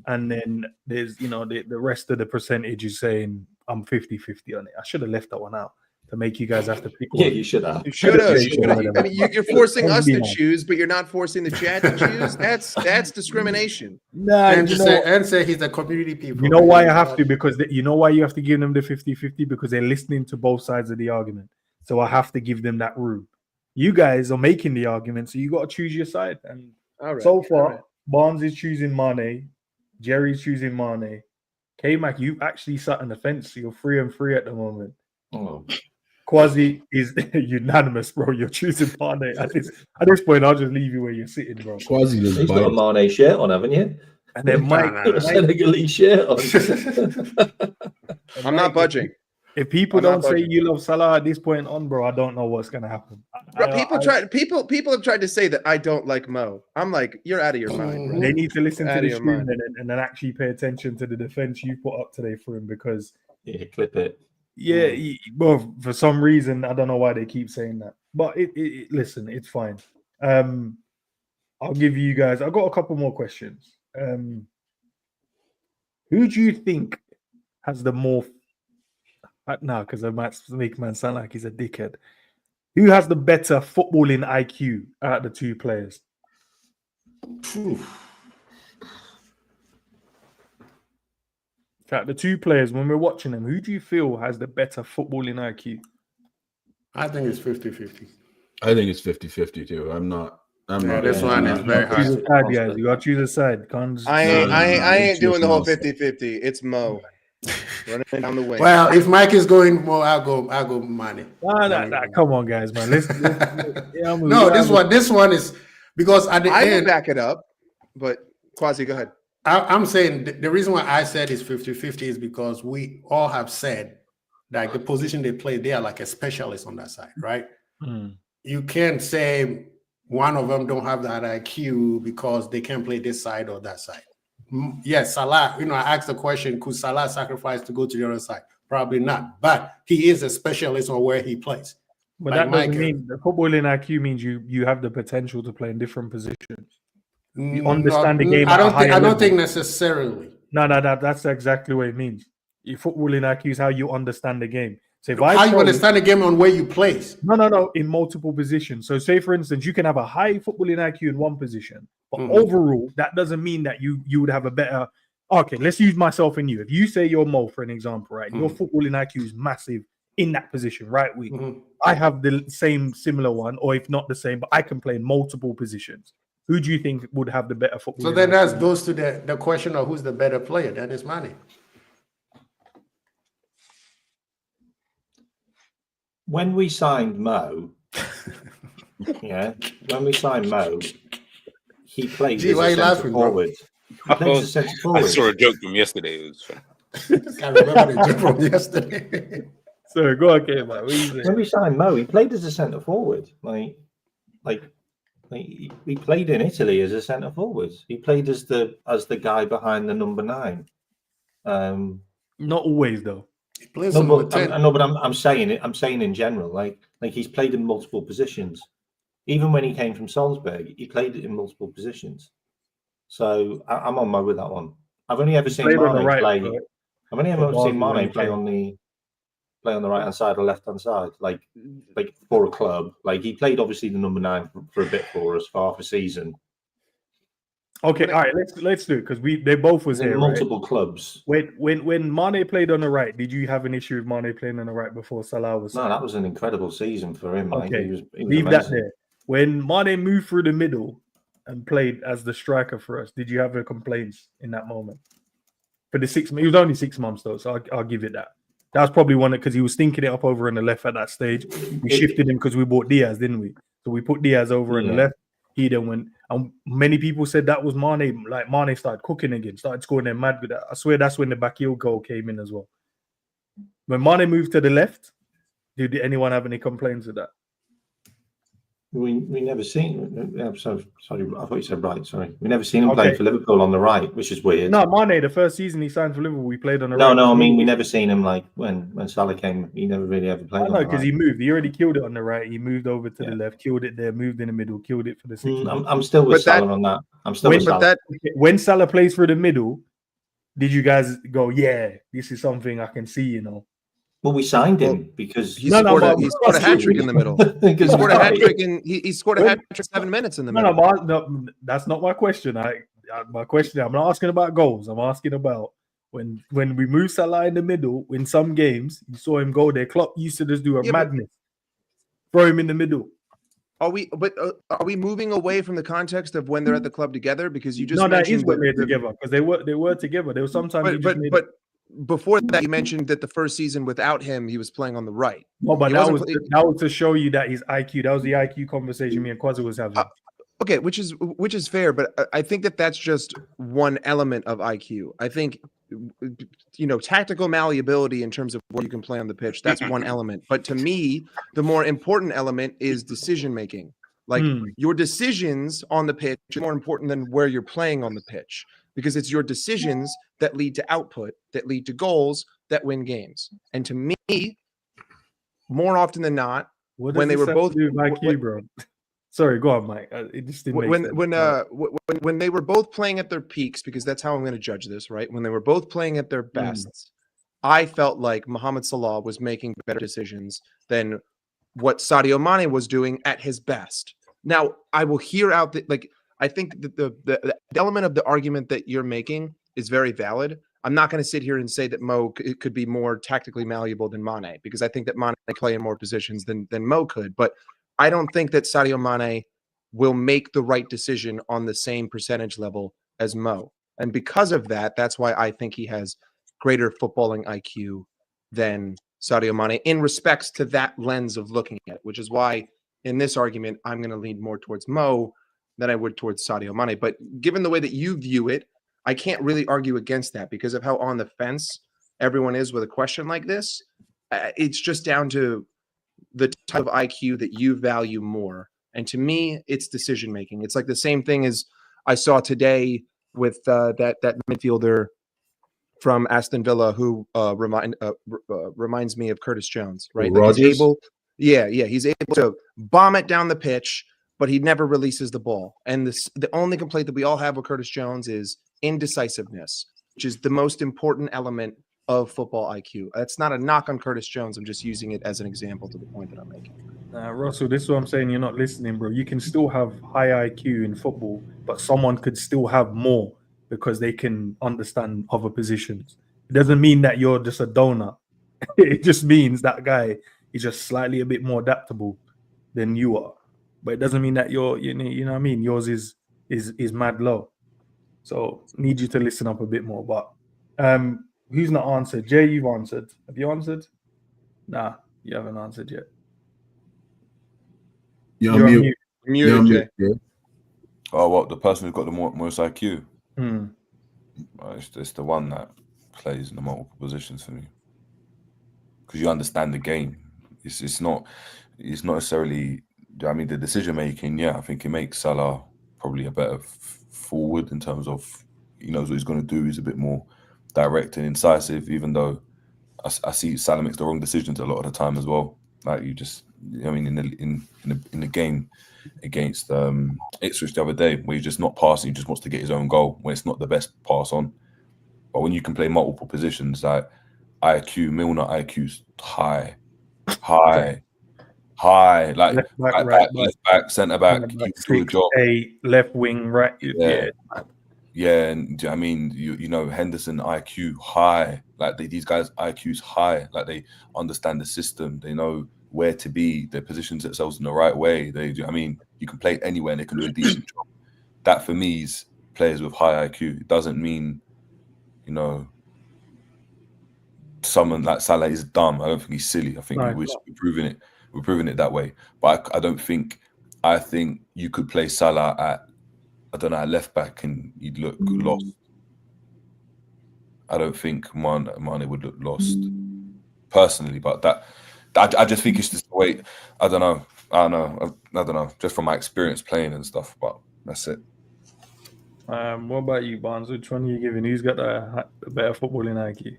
And then there's, the rest of the percentage is saying I'm 50-50 on it. I should have left that one out to make you guys have to pick one. Yeah, you should have. You should have. I mean, you're forcing us to choose, but you're not forcing the chat to choose. That's discrimination. Nah, and say he's a community people. You know why I have to? Because you know why you have to give them the 50-50? Because they're listening to both sides of the argument. So I have to give them that room. You guys are making the argument, so you got to choose your side. And so far, Barnes is choosing Mane. Jerry's choosing Mane. K-Mac, you actually sat on the fence. So you're 3-3 at the moment. Oh. Quasi is unanimous, bro. You're choosing Mane. At this point, I'll just leave you where you're sitting, bro. Quasi just He's got a biased. Mane shirt on, haven't you? And then Mike, no, Got a Senegalese shirt on. I'm not budging. If people I'm not don't say budging. you love Salah at this point on, bro, I don't know what's gonna happen. Bro, people have tried to say that I don't like Mo. I'm like, you're out of your mind, bro. They need to listen to Out of the your stream mind. and then actually pay attention to the defense you put up today for him because Yeah, clip it. yeah, well, for some reason I don't know why they keep saying that, but listen, it's fine. I'll give you guys. I've got a couple more questions. Who do you think has the more? No, because I might make man sound like he's a dickhead. Who has the better footballing IQ out of the two players? Out the two players, when we're watching them, who do you feel has the better footballing IQ? I think it's 50-50. I think it's 50-50 too. I'm not. This one is very Choose hard. a side, guys. You got to choose a side. I ain't doing the whole 50-50. It's Mo. Running down the wing. Well, if Mike is going more, I'll go Mane. Nah, come on, guys, man. Let's yeah, No, this one is because at the I will end, back it up, but Quasi, go ahead. I'm saying the reason why I said it's 50-50 is because we all have said that the position they play, they are like a specialist on that side, right? You can't say one of them don't have that IQ because they can't play this side or that side. Yes, Salah, I asked the question, could Salah sacrifice to go to the other side? Probably not, but he is a specialist on where he plays. But that doesn't mean the footballing IQ means you have the potential to play in different positions. You understand the game. I don't think necessarily. No, that's exactly what it means. Your footballing IQ is how you understand the game. So if How you understand the game on where you place? No, in multiple positions. So say, for instance, you can have a high footballing IQ in one position, but overall, that doesn't mean that you would have a better. Okay, let's use myself and you. If you say you're Mo, for an example, right? Your footballing IQ is massive in that position, right? I have the similar one, or if not the same, but I can play in multiple positions. Who do you think would have the better football? So then that goes to the question of who's the better player. That is Mane. When we signed Mo, he played as a centre forward. He played as a centre forward. I saw a joke from yesterday. It was fun. I remember the joke from yesterday. So go on, man. When we signed Mo, he played as a centre forward. He played in Italy as a centre forward. He played as the guy behind the number 9. Not always though. He plays but I'm saying it. I'm saying in general, like he's played in multiple positions. Even when he came from Salzburg, he played in multiple positions. So I'm on Mo with that one. I've only ever seen Mane play. Right? I've only ever seen Mane play on the right hand side or left hand side, like for a club. Like he played obviously the number 9 for a bit for us for half a season. Okay, all right, let's do it because they both was here. Multiple clubs. When Mane played on the right, did you have an issue with Mane playing on the right before Salah was? No, that was an incredible season for him. Okay, he was leave that there. When Mane moved through the middle and played as the striker for us, did you have a complaints in that moment? For the 6 months, it was only 6 months though, so I'll give it that. That was probably one because he was thinking it up over on the left at that stage. We shifted him because we bought Diaz, didn't we? So we put Diaz over on the left. He then went, and many people said that was Mane. Like Mane started cooking again, started scoring them mad with that. I swear that's when the Bakil goal came in as well. When Mane moved to the left, did anyone have any complaints with that? We never seen. I'm sorry, I thought you said right. Sorry, we never seen him play for Liverpool on the right, which is weird. No, Mane, the first season he signed for Liverpool, we played on the right. No, I mean we never seen him like when Salah came. He never really ever played. I know because he moved. He already killed it on the right. He moved over to the left, killed it there, moved in the middle, killed it for the 6 months. I'm still with Salah on that. I'm still with Salah. When Salah plays for the middle, did you guys go, yeah, this is something I can see, Well, we signed him because he scored a hat trick in the middle. He scored a hat trick he scored a hat trick 7 minutes in the middle. No, that's not my question. My question, I'm not asking about goals. I'm asking about when we move Salah in the middle. In some games, you saw him go there. Klopp used to just do a madness, throw him in the middle. Are we moving away from the context of when they're at the club together? Because you just that is when they're together because they were together. There was sometimes before that, you mentioned that the first season without him, he was playing on the right. No, but He that wasn't was to show you that his IQ. That was the IQ conversation me and Quasi was having. Okay, which is fair, but I think that that's just one element of IQ. I think, tactical malleability in terms of where you can play on the pitch, that's one element. But to me, the more important element is decision making. Like your decisions on the pitch are more important than where you're playing on the pitch, because it's your decisions that lead to output, that lead to goals, that win games. And to me, more often than not, when they were both IQ, bro. Sorry, go on, Mike. It just didn't make sense. When they were both playing at their peaks, because that's how I'm going to judge this, right? When they were both playing at their bests, I felt like Mohamed Salah was making better decisions than what Sadio Mane was doing at his best. Now, I will hear out that, like, I think that the element of the argument that you're making is very valid. I'm not going to sit here and say that Mo could be more tactically malleable than Mane, because I think that Mane play in more positions than Mo could. But I don't think that Sadio Mane will make the right decision on the same percentage level as Mo. And because of that, that's why I think he has greater footballing IQ than Sadio Mane in respects to that lens of looking at it, which is why in this argument, I'm going to lean more towards Mo than I would towards Sadio Mane. But given the way that you view it, I can't really argue against that because of how on the fence everyone is with a question like this. It's just down to the type of IQ that you value more. And to me, it's decision making. It's like the same thing as I saw today with that midfielder from Aston Villa who reminds me of Curtis Jones, right? Like he's able, he's able to bomb it down the pitch, but he never releases the ball. And the only complaint that we all have with Curtis Jones is indecisiveness, which is the most important element of football IQ. That's not a knock on Curtis Jones. I'm just using it as an example to the point that I'm making. Russell, this is what I'm saying. You're not listening, bro. You can still have high IQ in football, but someone could still have more because they can understand other positions. It doesn't mean that you're just a donut. It just means that guy is just slightly a bit more adaptable than you are. But it doesn't mean that you're, you know what I mean? Yours is mad low. So need you to listen up a bit more. But who's not answered? Jay, you've answered. Have you answered? Nah, you haven't answered yet. You're on mute. Muted, Jay. Yeah. Oh, what, the person who's got the most IQ? It's the one that plays in the multiple positions for me. Because you understand the game. It's not necessarily, I mean, the decision making, I think it makes Salah probably a better forward in terms of he knows what he's going to do. He's a bit more direct and incisive, even though I see Salah makes the wrong decisions a lot of the time as well. Like in the game against Ipswich the other day, where he's just not passing, he just wants to get his own goal when it's not the best pass on. But when you can play multiple positions, like Milner IQ's high, like left back, centre back, left wing, right. Yeah, and I mean, Henderson IQ high, like these guys IQ's high, like they understand the system, they know where to be, they position themselves in the right way. I mean, you can play anywhere and they can do a decent job. That for me is players with high IQ. It doesn't mean, someone like Salah is dumb. I don't think he's silly. I think we're proving it. We're proving it that way. But I think you could play Salah at, at left back and you'd look lost. I don't think Mane would look lost personally, but I just think it's just the way. I don't know. Just from my experience playing and stuff, but that's it. What about you, Barnes? Which one are you giving? Who's got the better footballing IQ?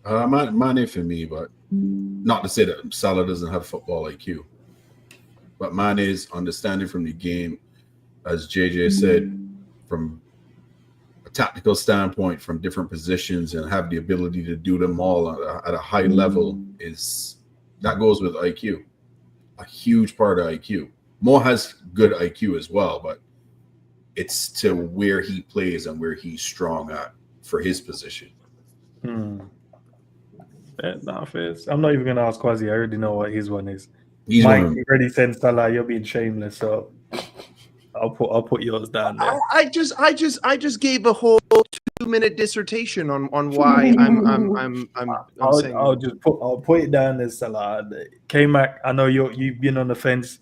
Mane for me, but not to say that Salah doesn't have football IQ. But Mane's understanding from the game, as JJ said, from a tactical standpoint, from different positions, and have the ability to do them all at a high level, that goes with IQ. A huge part of IQ. Mo has good IQ as well, but it's to where he plays and where he's strong at for his position. I'm not even going to ask Quasi. I already know what his one is. Mike already said Salah. You're being shameless, so I'll put yours down there. I just gave a whole 2-minute dissertation on why I'm saying I'll put it down as Salah. K-Mac, I know you've been on the fence.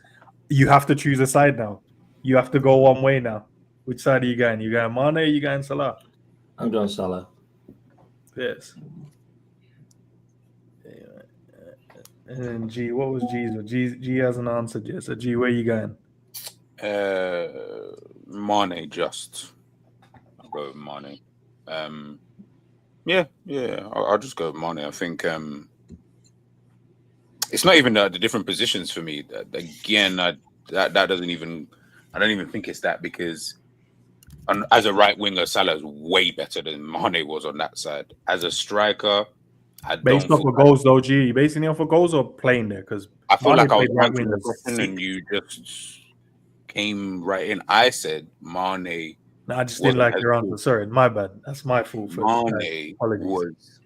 You have to choose a side now. You have to go one way now. Which side are you going? You going Mane or you going Salah? I'm going Salah. Yes. And then G, what was G's? G hasn't answered yet. So G, where you going? Mane, just. I'll go with Mane. I'll just go with Mane. I think it's not even the different positions for me. Again, that doesn't even. I don't even think it's that, because as a right winger, Salah is way better than Mane was on that side. As a striker, Based off of goals, though, G, you basing it off of goals or playing there? Because I feel like I was answering the question and you just came right in. I said Mane. No, I just didn't like your answer. Sorry, my bad. That's my fault. Mane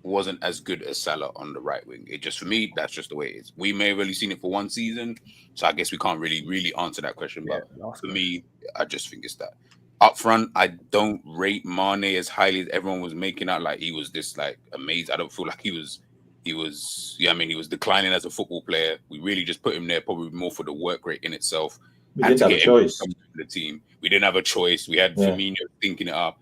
wasn't as good as Salah on the right wing. It just, for me, that's just the way it is. We may have only seen it for one season, so I guess we can't really answer that question. But for me, I just think it's that. Up front, I don't rate Mane as highly as everyone was making out. Like he was this like amazing. I don't feel like he was. Yeah, I mean, he was declining as a football player. We really just put him there probably more for the work rate in itself. We didn't have a choice. The team. We didn't have a choice. We had Firmino thinking it up.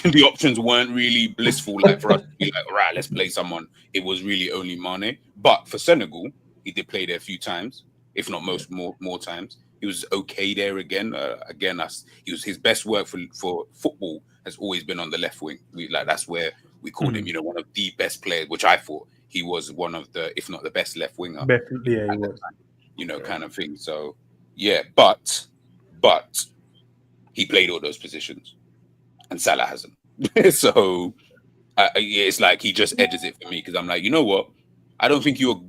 The options weren't really blissful, like for us to be like, all right, let's play someone. It was really only Mane. But for Senegal, he did play there a few times, if not more times. He was okay there again. He was his best work for football has always been on the left wing. That's where we called him, one of the best players, which I thought he was one of the, if not the best left winger. Definitely, yeah, he was. Kind of thing. So yeah, but he played all those positions, and Salah hasn't. So it's like he just edges it for me, because I'm like, you know what? I don't think you're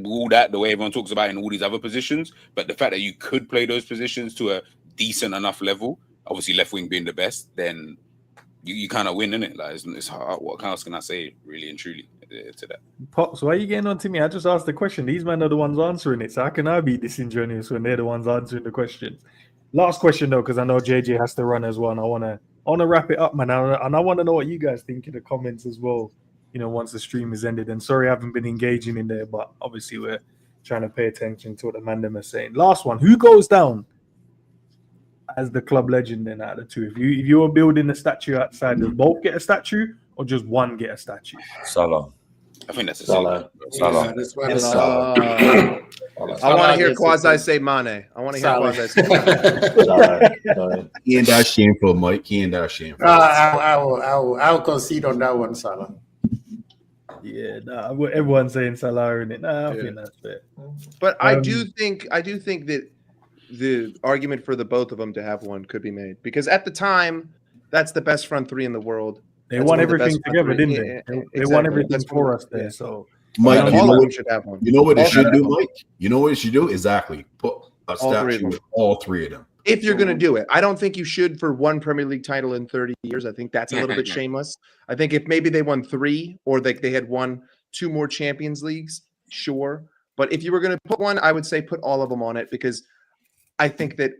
all that the way everyone talks about in all these other positions, but the fact that you could play those positions to a decent enough level, obviously left wing being the best, then you kind of win, innit? Like it's hard. What else can I say, really and truly, to that? Pops, why are you getting on to me? I just asked the question. These men are the ones answering it, so how can I be disingenuous when they're the ones answering the questions? Last question though, because I know JJ has to run as well, and I want to wrap it up, man. And I want to know what you guys think in the comments as well. Once the stream is ended. And sorry, I haven't been engaging in there, but obviously we're trying to pay attention to what the man them are saying. Last one: who goes down as the club legend then out of the two? If you were building a statue outside, does both get a statue or just one get a statue? Salah. I think that's a Salah. Salah. I want to hear Quasi say Mane. I want to hear Quasi say Mane. He ain't that shameful, Mike. He ain't that shameful. I'll concede on that one, Salah. Yeah, everyone's saying Salah in it. I think that's fair. But I do think that the argument for the both of them to have one could be made, because at the time, that's the best front three in the world. They won everything together, didn't they? They won everything for us there. So Mike, all of them should have one. You know what it should do, Mike? You know what it should do? Exactly. Put a statue with all three of them. If you're going to do it, I don't think you should for one Premier League title in 30 years. I think that's a little bit shameless. I think if maybe they won 3 or they had won 2 more Champions Leagues, sure. But if you were going to put one, I would say put all of them on it, because I think that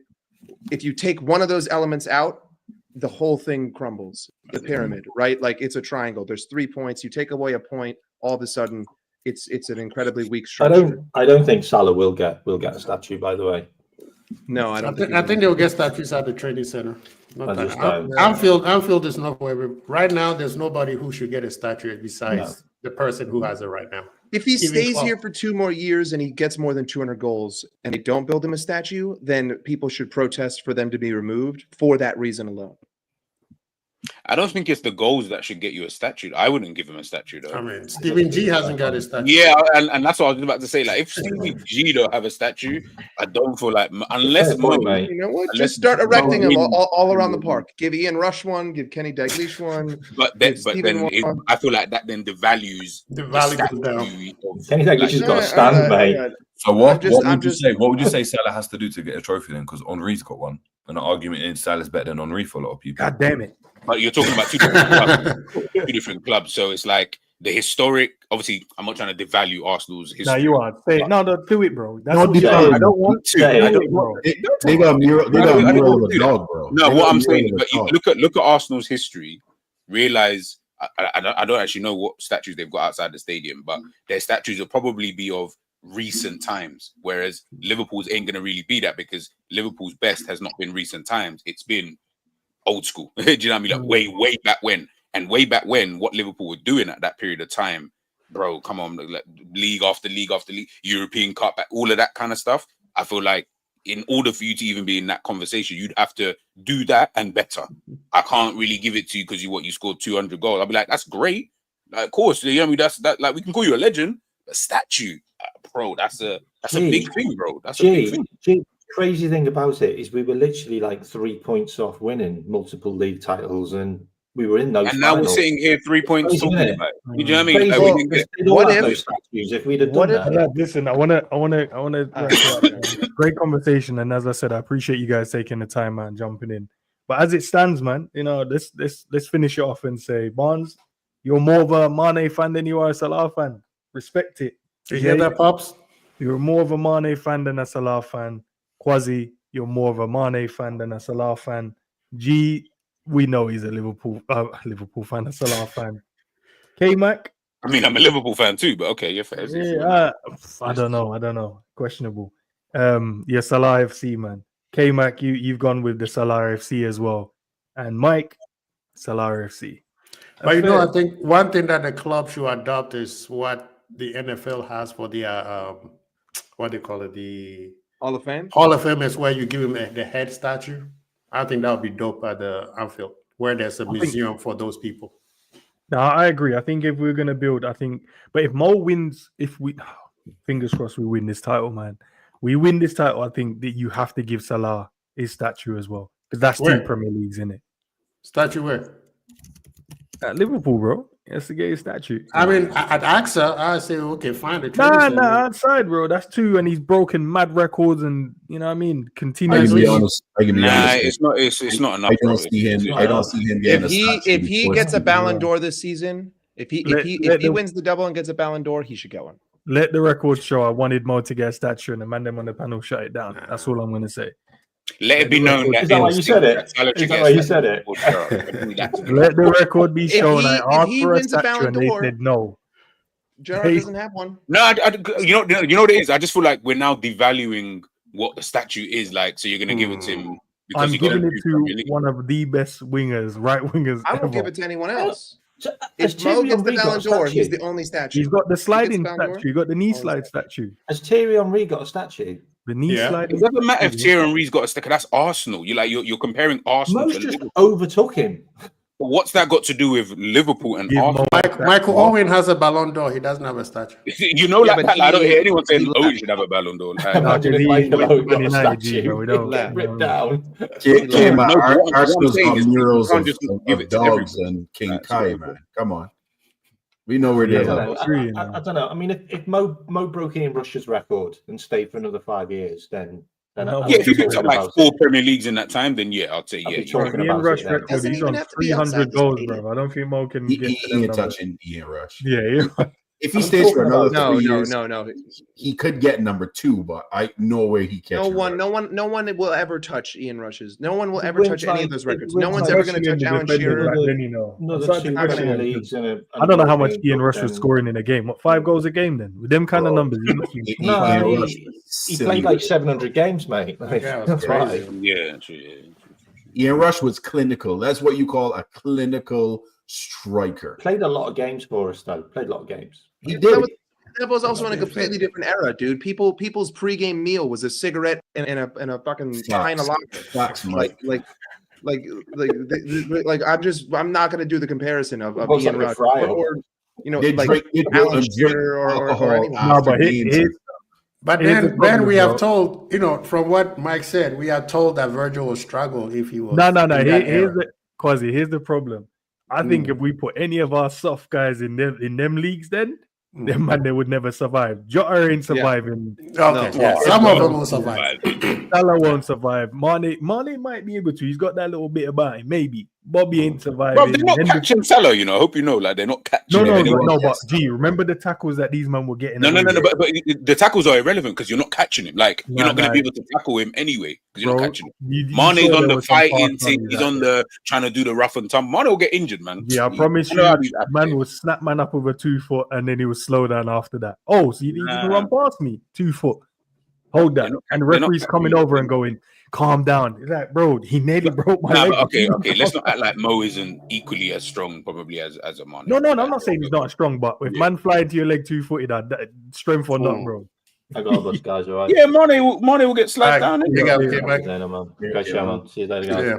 if you take one of those elements out, the whole thing crumbles. The pyramid, right? Like it's a triangle. There's 3 points. You take away a point, all of a sudden it's an incredibly weak structure. I don't think Salah will get a statue, by the way. No, I don't. I think they'll get statues at the training center. Anfield is not where right now. There's nobody who should get a statue besides the person who has it right now. If he stays here for 2 more years and he gets more than 200 goals and they don't build him a statue, then people should protest for them to be removed for that reason alone. I don't think it's the goals that should get you a statue. I wouldn't give him a statue, though. I mean, Stephen G hasn't got a statue. Yeah, and that's what I was about to say. Like, if Stevie G don't have a statue, I don't feel like, unless mate. You know what? Just start erecting them all around the park. Give Ian Rush one. Give Kenny Dalglish one. But then I feel like that then devalues the statue. Kenny Dalglish has got a stand, mate. So what would you say? What would you say Salah has to do to get a trophy then? Because Henry's got one, and the argument is Salah's better than Henry for a lot of people. God damn it! But you're talking about 2 different clubs. 2 different clubs. So it's like the historic. Obviously, I'm not trying to devalue Arsenal's history. No, you are. Do it, bro. That's No, I don't want to. They got a mural of a dog, bro. No, what I'm saying, but you look at Arsenal's history. realize I don't actually know what statues they've got outside the stadium, but their statues will probably be of recent times, whereas Liverpool's ain't going to really be that, because Liverpool's best has not been recent times. It's been old school. Do you know what I mean? Like way back when. And way back when, what Liverpool were doing at that period of time, bro, come on, like, league after league after league, European Cup, all of that kind of stuff. I feel like in order for you to even be in that conversation, you'd have to do that and better. I can't really give it to you because you scored 200 goals. I'll be like, that's great. Like, of course, you know what I mean? That's that. Like, we can call you a legend, but statue, bro, that's a big thing, bro. That's a big thing. Crazy thing about it is we were literally like 3 points off winning multiple league titles, and we were in those. And now we're sitting here 3 points talking about it. You know what I mean? Like, what if we'd have done that? Listen, I want to. Great conversation, and as I said, I appreciate you guys taking the time, man, jumping in. But as it stands, man, you know, let's finish it off and say, Barnes, you're more of a Mane fan than you are a Salah fan. Respect it. You hear that, Pops? You're more of a Mane fan than a Salah fan. Quasi, you're more of a Mane fan than a Salah fan. G, we know he's a Liverpool fan, a Salah fan. K-Mac? I mean, I'm a Liverpool fan too, but okay, you're fair. Yeah, I don't know. Questionable. Yeah, Salah FC, man. K-Mac, you've gone with the Salah FC as well. And Mike, Salah FC. But you know, I think one thing that the club should adopt is what the NFL has for the what they call it, the Hall of Fame. Hall of Fame is where you give him the head statue. I think that would be dope at the Anfield, where there's a museum for those people. No, I agree. I think if we're gonna build, but if Mo wins, fingers crossed we win this title, man. We win this title, I think that you have to give Salah his statue as well, because that's Where? 2 Premier Leagues in it. Statue where? At Liverpool, bro. He has to get his statue. I mean, at AXA, I say, okay, fine. Nah, outside, bro. That's 2, and he's broken mad records, and you know what I mean. I can Continuously. be honest. It's not enough. I don't see him. I don't see him getting If he gets a Ballon d'Or this season, if he wins the double and gets a Ballon d'Or, he should get one. Let the record show I wanted Mo to get a statue, and the man them on the panel shut it down. That's all I'm going to say. Let it be known that. Is that why you said it? Is that why you said it? Let the record be shown. I asked for a wins a statue, Ballon and they d'Or, said no. Gerrard doesn't have one. No, you know what it is. I just feel like we're now devaluing what the statue is like. So you're going to give it to him because I'm giving it to one of the best wingers, right wingers. I won't ever. give it to anyone else. Has If Mo Thierry gets the Henry got Ballon a d'Or, he's statue? the only statue. He's got the sliding Ballon d'Or? statue. You got the knee slide statue. Has Thierry Henry got a statue? The knee sliding. It doesn't matter if Thierry Henry's got a sticker. That's Arsenal. You're comparing Arsenal Most to just Liverpool. overtook him. But what's that got to do with Liverpool and Give Arsenal? Mo- Michael Owen has a Ballon d'Or. He doesn't have a statue. You know, Yeah, like but that. I don't he- hear anyone saying, "Oh, you should have a Ballon d'Or." Like, Imagine if he- Michael Owen got a United, statue. bro, we don't- Get ripped down. Arsenal's saying got is murals you of, can't just of give it to dogs everybody. and King That's Kai, right. man. Come on. We know where I they're don't at. know. I don't know. I mean, if Mo broke Ian Rush's record and stayed for another 5 years, then Yeah, if he picked up like 4 Premier Leagues in that time, then yeah, I'd say I'd yeah. be you're talking right. Ian about Rush it then. record. Doesn't He's even on have to be outside 300 the goals, stadium. bro. I don't think Mo can He get to them ain't numbers. touching Ian Rush. Yeah. If he I'm stays for talking another about- 3 years, No. he could get number 2, but I know where he catches. No one will ever touch Ian Rush's. No one will He ever wins touch any like- of those he records. wins No one's like- ever going to touch Alan Shearer. Another 2 Premier Leagues and I don't know how much Ian Rush was scoring in a game. What, 5 goals a game then? With them kind of numbers, he must be- No, Ian Rush he was played like 700 games, mate. Like, Yeah, that's crazy. right. Yeah, true, yeah. Ian Rush was clinical. That's what you call a clinical striker. Played a lot of games for us, though. Played a lot of games. He did. That was also in a completely different era, dude. People's pregame meal was a cigarette and a fucking pint of lager. Facts, Mike. I'm not gonna do the comparison of Almost Ian like a Rush fryer. or you know, They like drink Alan and drink Shearer or alcohol anyone. No, after but games. But Here's the then problem, we have bro. told, from what Mike said, we are told that Virgil will struggle if he was. No. in that Here's era. here's the problem. I think if we put any of our soft guys in them leagues, then them man they would never survive. Jota ain't surviving. Okay, Yeah. some of them will survive. Salah won't survive. Mane might be able to. He's got that little bit about him, maybe. Bobby ain't Bro, surviving. they're not catching Salah, you know. I hope you know, like they're not catching him anyway. But G, remember the tackles that these men were getting? No. away with? But the tackles are irrelevant because you're not catching him. Like you're not going to Nah. be able to tackle him anyway because you're not catching him. You Mane's saw on there the was some fighting fast thing. runners He's out on there. the trying to do the rough and tumble. Mane will get injured, man. Yeah, I promise I know how these you, athletes- man will snap man up with a 2 foot and then he will slow down after that. Oh, so you can run past me 2 foot. Hold that. And the referee's coming over and going, calm down. It's like, bro, he nearly broke my leg. Okay. Let's not act like Mo isn't equally as strong, probably as a Mane. No, I'm not saying he's not strong, but if man flying to your leg 2 footed, that strength or not, bro. I got a bus, guys. All right. Yeah, Mane will get slapped down. Big up, See you later, man. See you later, guys. Yeah.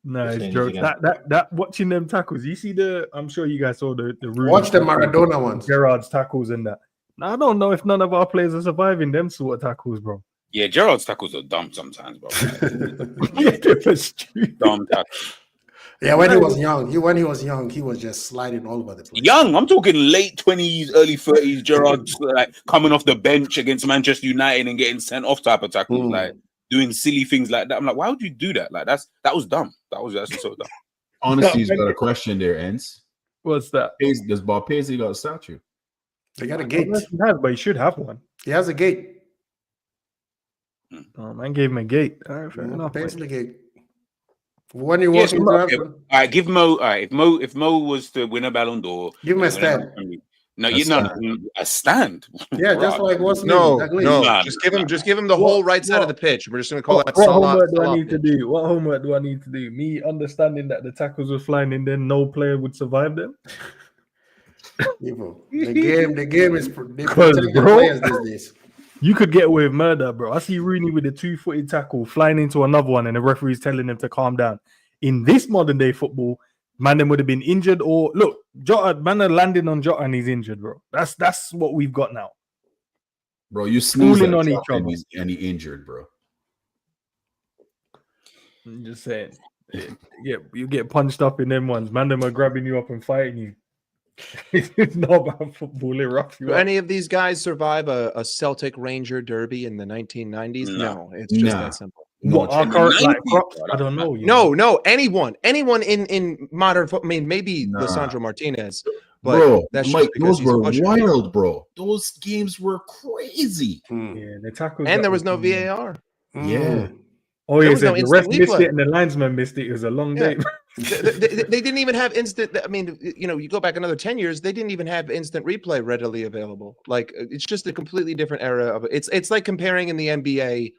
No, it's Change jokes. again. That watching them tackles, you see I'm sure you guys saw the Rooney Watch the tackles, Maradona ones. Gerrard's tackles and that. Now, I don't know if none of our players are surviving them sort of tackles, bro. Yeah, Gerrard's tackles are dumb sometimes, bro. Yeah, they were stupid. Dumb tackles. Yeah, when he was young, he was just sliding all over the place. Young, I'm talking late 20s, early 30s. Gerrard's like coming off the bench against Manchester United and getting sent off type of tackles, like doing silly things like that. I'm like, why would you do that? Like that was dumb. That was actually so dumb. Honestly, he's got a question there, Ents. What's that? Does Bob Paisley got a statue? They got a gate. He has, but he should have one. He has a gate. Oh, man gave him a gate. All right, fair enough. Paisley gate. When he Yes, walks okay. All right, give Mo. All right, if Mo was to win a Ballon d'Or, give him a stand. No, a stand. Yeah, just like what's No, Nah. just give him the whole right side of the pitch. We're just gonna call that What Salah. homework do I need to do? What homework do I need to do? Me understanding that the tackles were flying in, then no player would survive them. The game is Bro. players these days. You could get away with murder, bro. I see Rooney with a 2-footed tackle flying into another one, and the referee's telling him to calm down. In this modern day football, man, them would have been injured, or look, Jota, man, are landing on Jota and he's injured, bro. That's what we've got now. Bro, you sneeze Fooling at on Jota each other. and he injured, bro. I'm just saying. Yeah, you get punched up in them ones. Man, them are grabbing you up and fighting you. It's not about football. It roughs you Do up. any of these guys survive a Celtic Ranger derby in the 1990s? No, it's just that simple. What, our current, like, I don't know. No, anyone in modern football. I mean, maybe Lisandro Martinez, but bro, that's just Mike, because those were he's wild, bro. Those games were crazy. Yeah, the tackles. and there was no VAR. Yeah. Oh, There yeah, was no the ref instant missed replay. it and the linesman missed it. It was a long day. They didn't even have instant. I mean, you go back another 10 years, they didn't even have instant replay readily available. Like, it's just a completely different era of it. It's like comparing in the NBA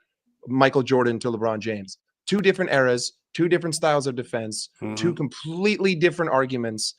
Michael Jordan to LeBron James. Two different eras, two different styles of defense, two completely different arguments.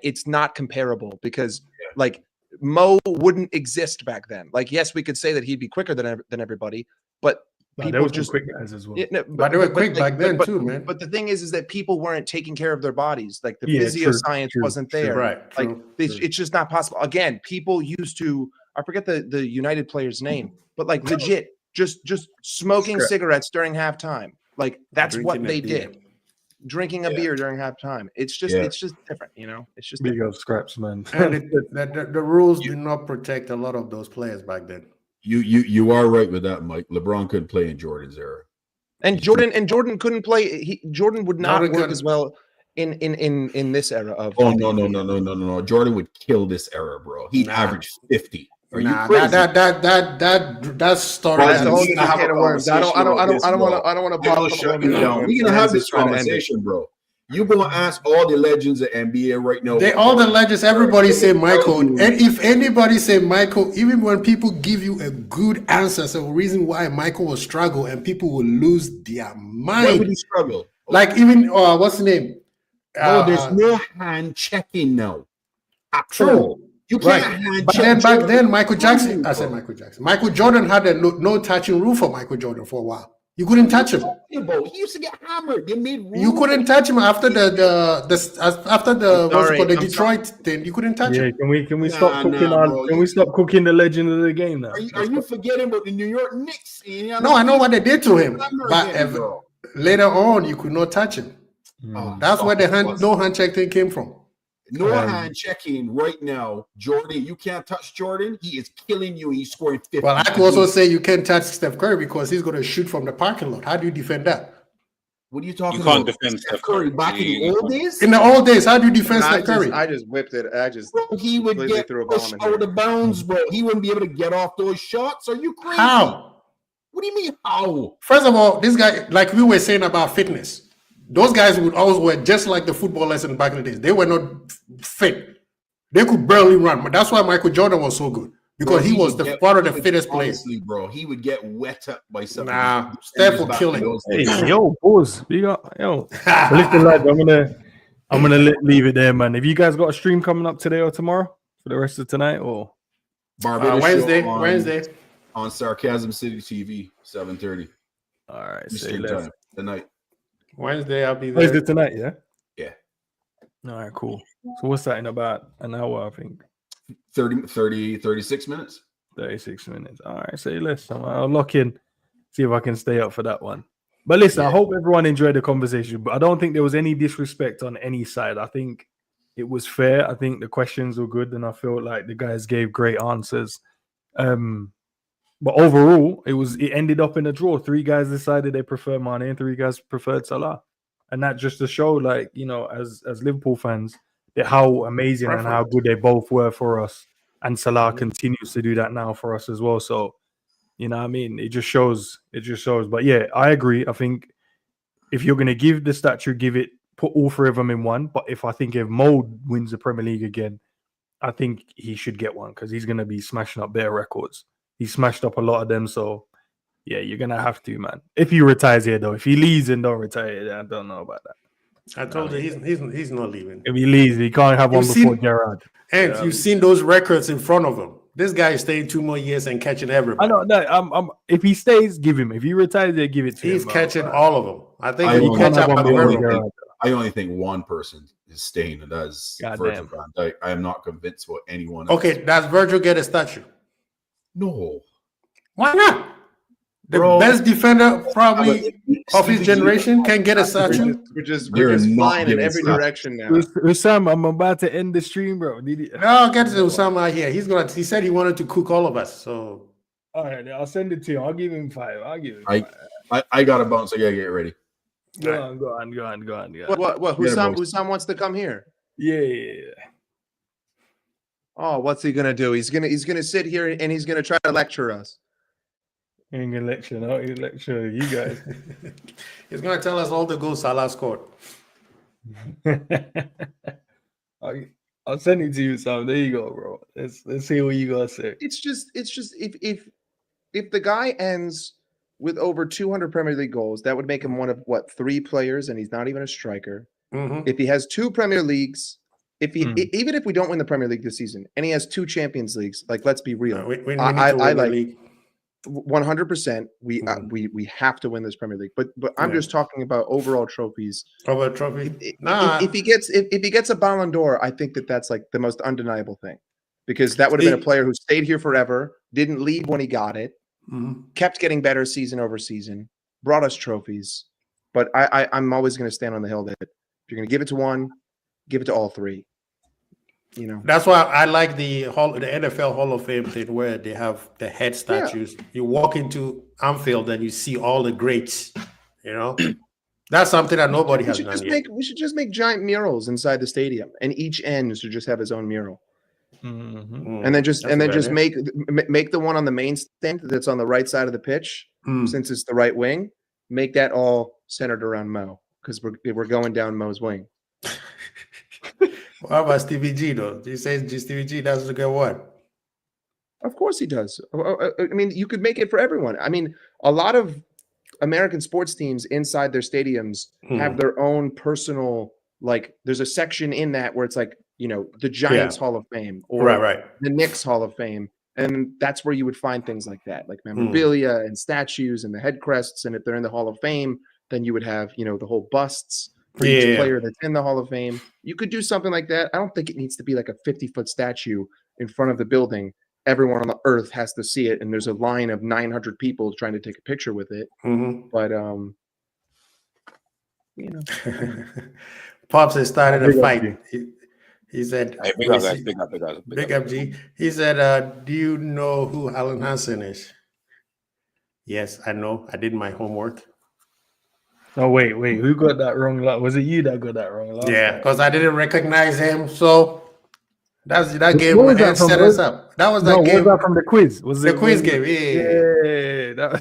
It's not comparable because, like, Mo wouldn't exist back then. Like, yes, we could say that he'd be quicker than everybody, but There was just quick guys as well. But they were quick back then too, man. But the thing is that people weren't taking care of their bodies. Like, the Yeah, physio true, science true, wasn't there. Right. Like, True. it's just not possible. Again, people used to, I forget the United player's name, but like legit, just smoking cigarettes during halftime. Like, that's what they did. Drinking a beer during halftime. It's just different, you know. It's just Big old scraps, man. And the rules did not protect a lot of those players back then. You are right with that, Mike. LeBron couldn't play in Jordan's era. And Jordan couldn't play. Jordan would not Jordan work couldn't. as well in this era of. Oh no! Jordan would kill this era, bro. He'd average 50. Are you crazy? That story. That's a whole We're different gonna have can a of worms. I don't conversation want about to. I don't want I'll to. shut you down. We're gonna have this conversation, bro. You're gonna ask all the legends of NBA right now. All the legends, everybody say Michael. And if anybody say Michael, even when people give you a good answer, so a reason why Michael will struggle and people will lose their mind. Why would he struggle? Like even what's the name? No, there's no hand checking now. True. You can't hand But check. then back Jordan. then, Michael Jackson. I said Michael Jackson. Michael Jordan had a no touching rule for Michael Jordan for a while. You couldn't touch him. He used to get hammered. They made rules. You couldn't touch him after the what's it called, the Detroit thing. You couldn't touch Yeah, him. can we stop cooking bro. Can we stop cooking the legend of the game now? Are you forgetting about the New York Knicks? No, I know what they did to him, but bro. later on you could not touch him. That's where the no hand check thing came from. No hand checking right now. Jordan, you can't touch Jordan. He is killing you. He's scoring 50. Well, I could also say you can't touch Steph Curry because he's going to shoot from the parking lot. How do you defend that? What are you talking You can't about? defend Steph Steph Curry Curry. back in the old days? In the old days, how do you defend I Steph Curry? just whipped it. I just Bro, he would completely get threw a bomb pushed in out here. of bounds, bro. He wouldn't be able to get off those shots. Are you crazy? How? What do you mean how? First of all, this guy, like we were saying about fitness, those guys would always wear just like the footballers in back in the days. They were not fit. They could barely run. But that's why Michael Jordan was so good. Because Bro, he was one of the fittest players. Honestly, bro, he would get wet up by something. Nah, Steph will kill him. Hey, yo, pause. We got yo. But listen, lads, I'm gonna leave it there, man. Have you guys got a stream coming up today or tomorrow for the rest of tonight, or Barbados Wednesday? show on, Wednesday on Sarcasm City TV, 7:30 all right? Eastern time tonight. Wednesday, I'll be there. Wednesday tonight, yeah. Yeah. All right, cool. So what's that in about an hour? I think 36 minutes. 36 minutes. All right, say less. I'll lock in, see if I can stay up for that one. But listen, I hope everyone enjoyed the conversation. But I don't think there was any disrespect on any side. I think it was fair. I think the questions were good, and I feel like the guys gave great answers. But overall, it ended up in a draw. 3 guys decided they prefer Mane, and 3 guys preferred Salah, and that just to show, like, you know, as Liverpool fans, that how amazing and how good they both were for us. And Salah continues to do that now for us as well. So, you know what I mean? It just shows. But yeah, I agree. I think if you're going to give the statue, put all 3 of them in one. But if Mo wins the Premier League again, I think he should get one because he's going to be smashing up their records. He smashed up a lot of them. So, yeah, you're going to have to, man. If he retires here, though. If he leaves and don't retire, I don't know about that. I told you he's not leaving. If he leaves, he can't have one before Gerrard. And you've seen those records in front of him. This guy is staying 2 more years and catching everybody. I know that. If he stays, give him. If he retires, they give it to him. He's catching all of them. I think I he catch up on Aguero. I only think one person is staying, and that's Virgil van Dijk. I am not convinced what anyone else. Okay, does Virgil get a statue? No. Why not? The best defender probably of his generation can get a statue. We're just flying in every direction now. Husam, I'm about to end the stream, bro. No, get to Husam out here. He said he wanted to cook all of us. So all right, I'll send it to you. I'll give him 5. I got to bounce. I gotta get ready. Go on. What? Husam wants to come here. Yeah. Oh, what's he gonna do? He's gonna sit here and he's gonna try to lecture us. He ain't gonna lecture, no. He'll lecture you guys. He's gonna tell us all the goals Salah scored. I'll send it to you, Sam. There you go, bro. Let's see what you gotta say. It's just if the guy ends with over 200 Premier League goals, that would make him one of 3 players, and he's not even a striker. If he has 2 Premier Leagues, even if we don't win the Premier League this season, and he has 2 Champions Leagues, like, let's be real. I like 100%. We have to win this Premier League, but I'm just talking about overall trophies. Overall trophy. If he gets a Ballon d'Or, I think that's like the most undeniable thing, because that would have been a player who stayed here forever, didn't leave when he got it, kept getting better season over season, brought us trophies. But I'm always going to stand on the hill that if you're going to give it to one, give it to all 3. You know, that's why I like the NFL Hall of Fame thing where they have the head statues. Yeah. You walk into Anfield and you see all the greats. You know, that's something that nobody has done yet. We should just make giant murals inside the stadium, and each end should just have his own mural. And then just make the one on the main stand that's on the right side of the pitch, since it's the right wing. Make that all centered around Mo, because we're going down Mo's wing. What about Stevie G, though? Do you say Stevie G doesn't get one? Of course he does. I mean, you could make it for everyone. I mean, a lot of American sports teams inside their stadiums have their own personal, like, there's a section in that where it's like, you know, the Giants Hall of Fame or the Knicks Hall of Fame. And that's where you would find things like that, like memorabilia and statues and the head crests. And if they're in the Hall of Fame, then you would have, you know, the whole busts for each player that's in the Hall of Fame. You could do something like that. I don't think it needs to be like a 50-foot statue in front of the building. Everyone on the earth has to see it, and there's a line of 900 people trying to take a picture with it. But you know, Pops has started a fight. He said, hey, big up, G. He said, do you know who Alan Hansen is? Yes, I know. I did my homework. Oh wait, who got that wrong? Was it you that got that wrong? Yeah, because I didn't recognize him. So that game What was that from? set us up. That was No, that what game. was that from the quiz? Was The it quiz game? Yeah.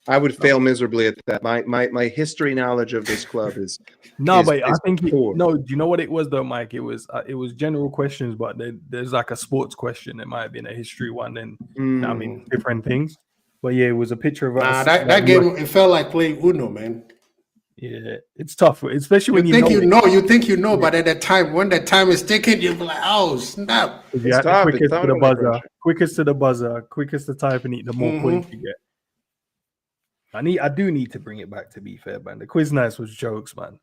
I would fail miserably at that. My history knowledge of this club is No, is- but I is think poor. no. Do you know what it was though, Mike? It was general questions, but there's like a sports question. It might have been a history one, and I mean different things. But yeah, it was a picture of us. That game, it felt like playing Uno, man. Yeah, it's tough, especially when You think you know, but at the time, when the time is ticking, you'll be like, oh snap! If It's you had the tough. quickest It's to tough the under buzzer, pressure. quickest to type and eat, the more points you get. I do need to bring it back. To be fair, man, the quiz nights was jokes, man.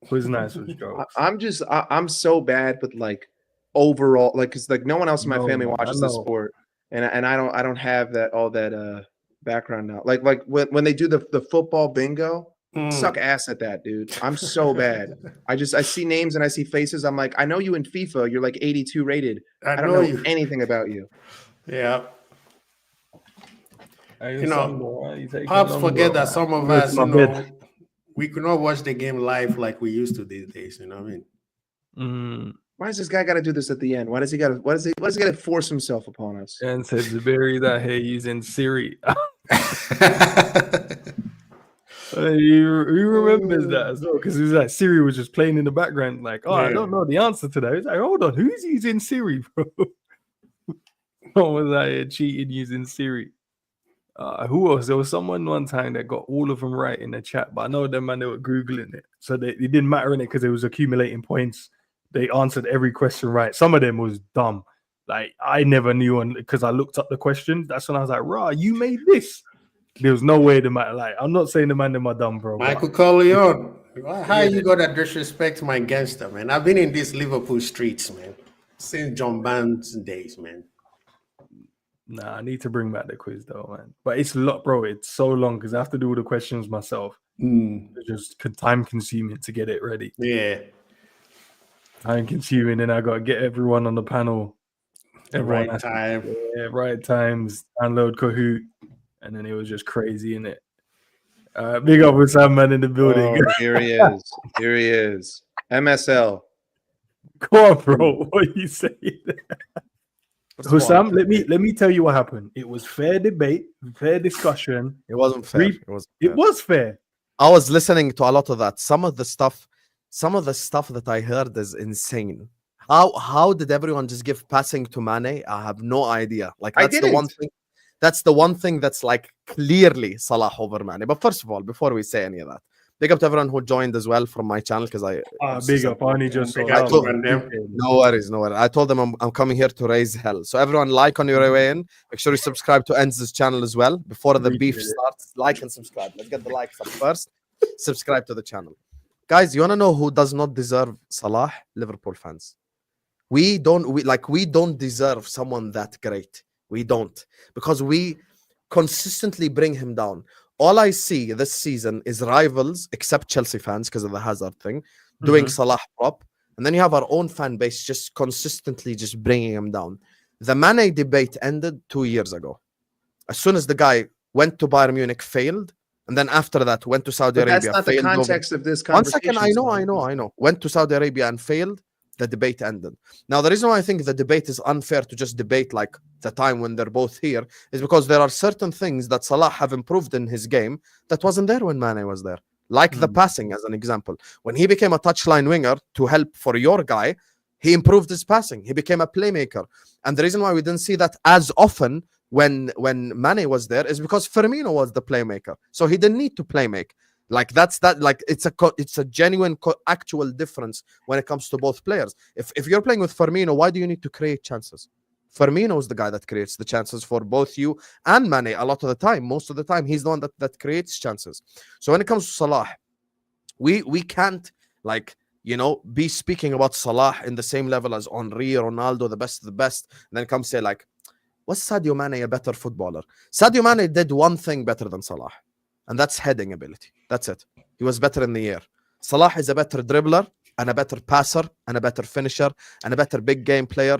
Quiz nights was jokes. I'm so bad with like overall, like, because like no one else in my No, family man, I watches this know. sport, and I don't have that background now. Like when they do the football bingo, suck ass at that, dude. I'm so bad. I see names and I see faces. I'm like, I know you in FIFA. You're like 82 rated. I don't know anything about you. Yeah. You know, Pops forget that some of us, we could not watch the game live like we used to these days. You know what I mean? Why does this guy got to do this at the end? Why does he got to force himself upon us? And said Zaberi that here using Siri. He remembers that as well because it was like Siri was just playing in the background, like, oh, I don't know the answer to that. He's like, hold on, who's using Siri, bro? What was I cheating using Siri? Who else? There was someone one time that got all of them right in the chat, but I know them man, they were googling it, so it didn't matter in it because it was accumulating points. They answered every question right. Some of them was dumb. Like I never knew because I looked up the question. That's when I was like, "Rah, you made this." There was no way the man. Like I'm not saying the man them are dumb, bro. Michael Corleone, how you gonna disrespect my gangster, man? I've been in these Liverpool streets, man, since John Barnes' days, man. Nah, I need to bring back the quiz though, man. But it's a lot, bro. It's so long because I have to do all the questions myself. It's just time consuming to get it ready. Yeah. Time consuming, and I got to get everyone on the panel. Everyone Right time. Right times, download Kahoot, and then it was just crazy, innit? Big up with Sam Man in the building. Oh, here he is. Here he is. MSL. Come on, bro. What are you saying? Husam, let me tell you what happened. It was fair debate, fair discussion. It wasn't fair. It was fair. I was listening to a lot of that. Some of the stuff that I heard is insane. How did everyone just give passing to Mane? I have no idea. Like that's the one thing. That's the one thing that's like clearly Salah over Mane. But first of all, before we say any of that, big up to everyone who joined as well from my channel because big up. I only just saw no worries. I told them I'm coming here to raise hell. So everyone like on your way in. Make sure you subscribe to Enz's channel as well. Before the beef starts, like and subscribe. Let's get the likes up first. Subscribe to the channel. Guys, you want to know who does not deserve Salah? Liverpool fans. We don't deserve someone that great. We don't, because we consistently bring him down. All I see this season is rivals, except Chelsea fans because of the Hazard thing, doing Salah prop. And then you have our own fan base just consistently just bringing him down. The Mane debate ended 2 years ago. As soon as the guy went to Bayern Munich, failed. And then after that, went to Saudi Arabia. That's not the context of this conversation. 1 second, I know. Went to Saudi Arabia and failed. The debate ended. Now, the reason why I think the debate is unfair to just debate like the time when they're both here is because there are certain things that Salah have improved in his game that wasn't there when Mane was there. Like the passing, as an example. When he became a touchline winger to help for your guy, he improved his passing. He became a playmaker. And the reason why we didn't see that as often when Mane was there is because Firmino was the playmaker. So he didn't need to playmake. Like it's a genuine actual difference when it comes to both players. If you're playing with Firmino, why do you need to create chances? Firmino is the guy that creates the chances for both you and Mane a lot of the time. Most of the time, he's the one that creates chances. So when it comes to Salah, we can't be speaking about Salah in the same level as Henry, Ronaldo, the best of the best, and then come say like, was Sadio Mane a better footballer? Sadio Mane did one thing better than Salah. And that's heading ability. That's it. He was better in the air. Salah is a better dribbler and a better passer and a better finisher and a better big game player.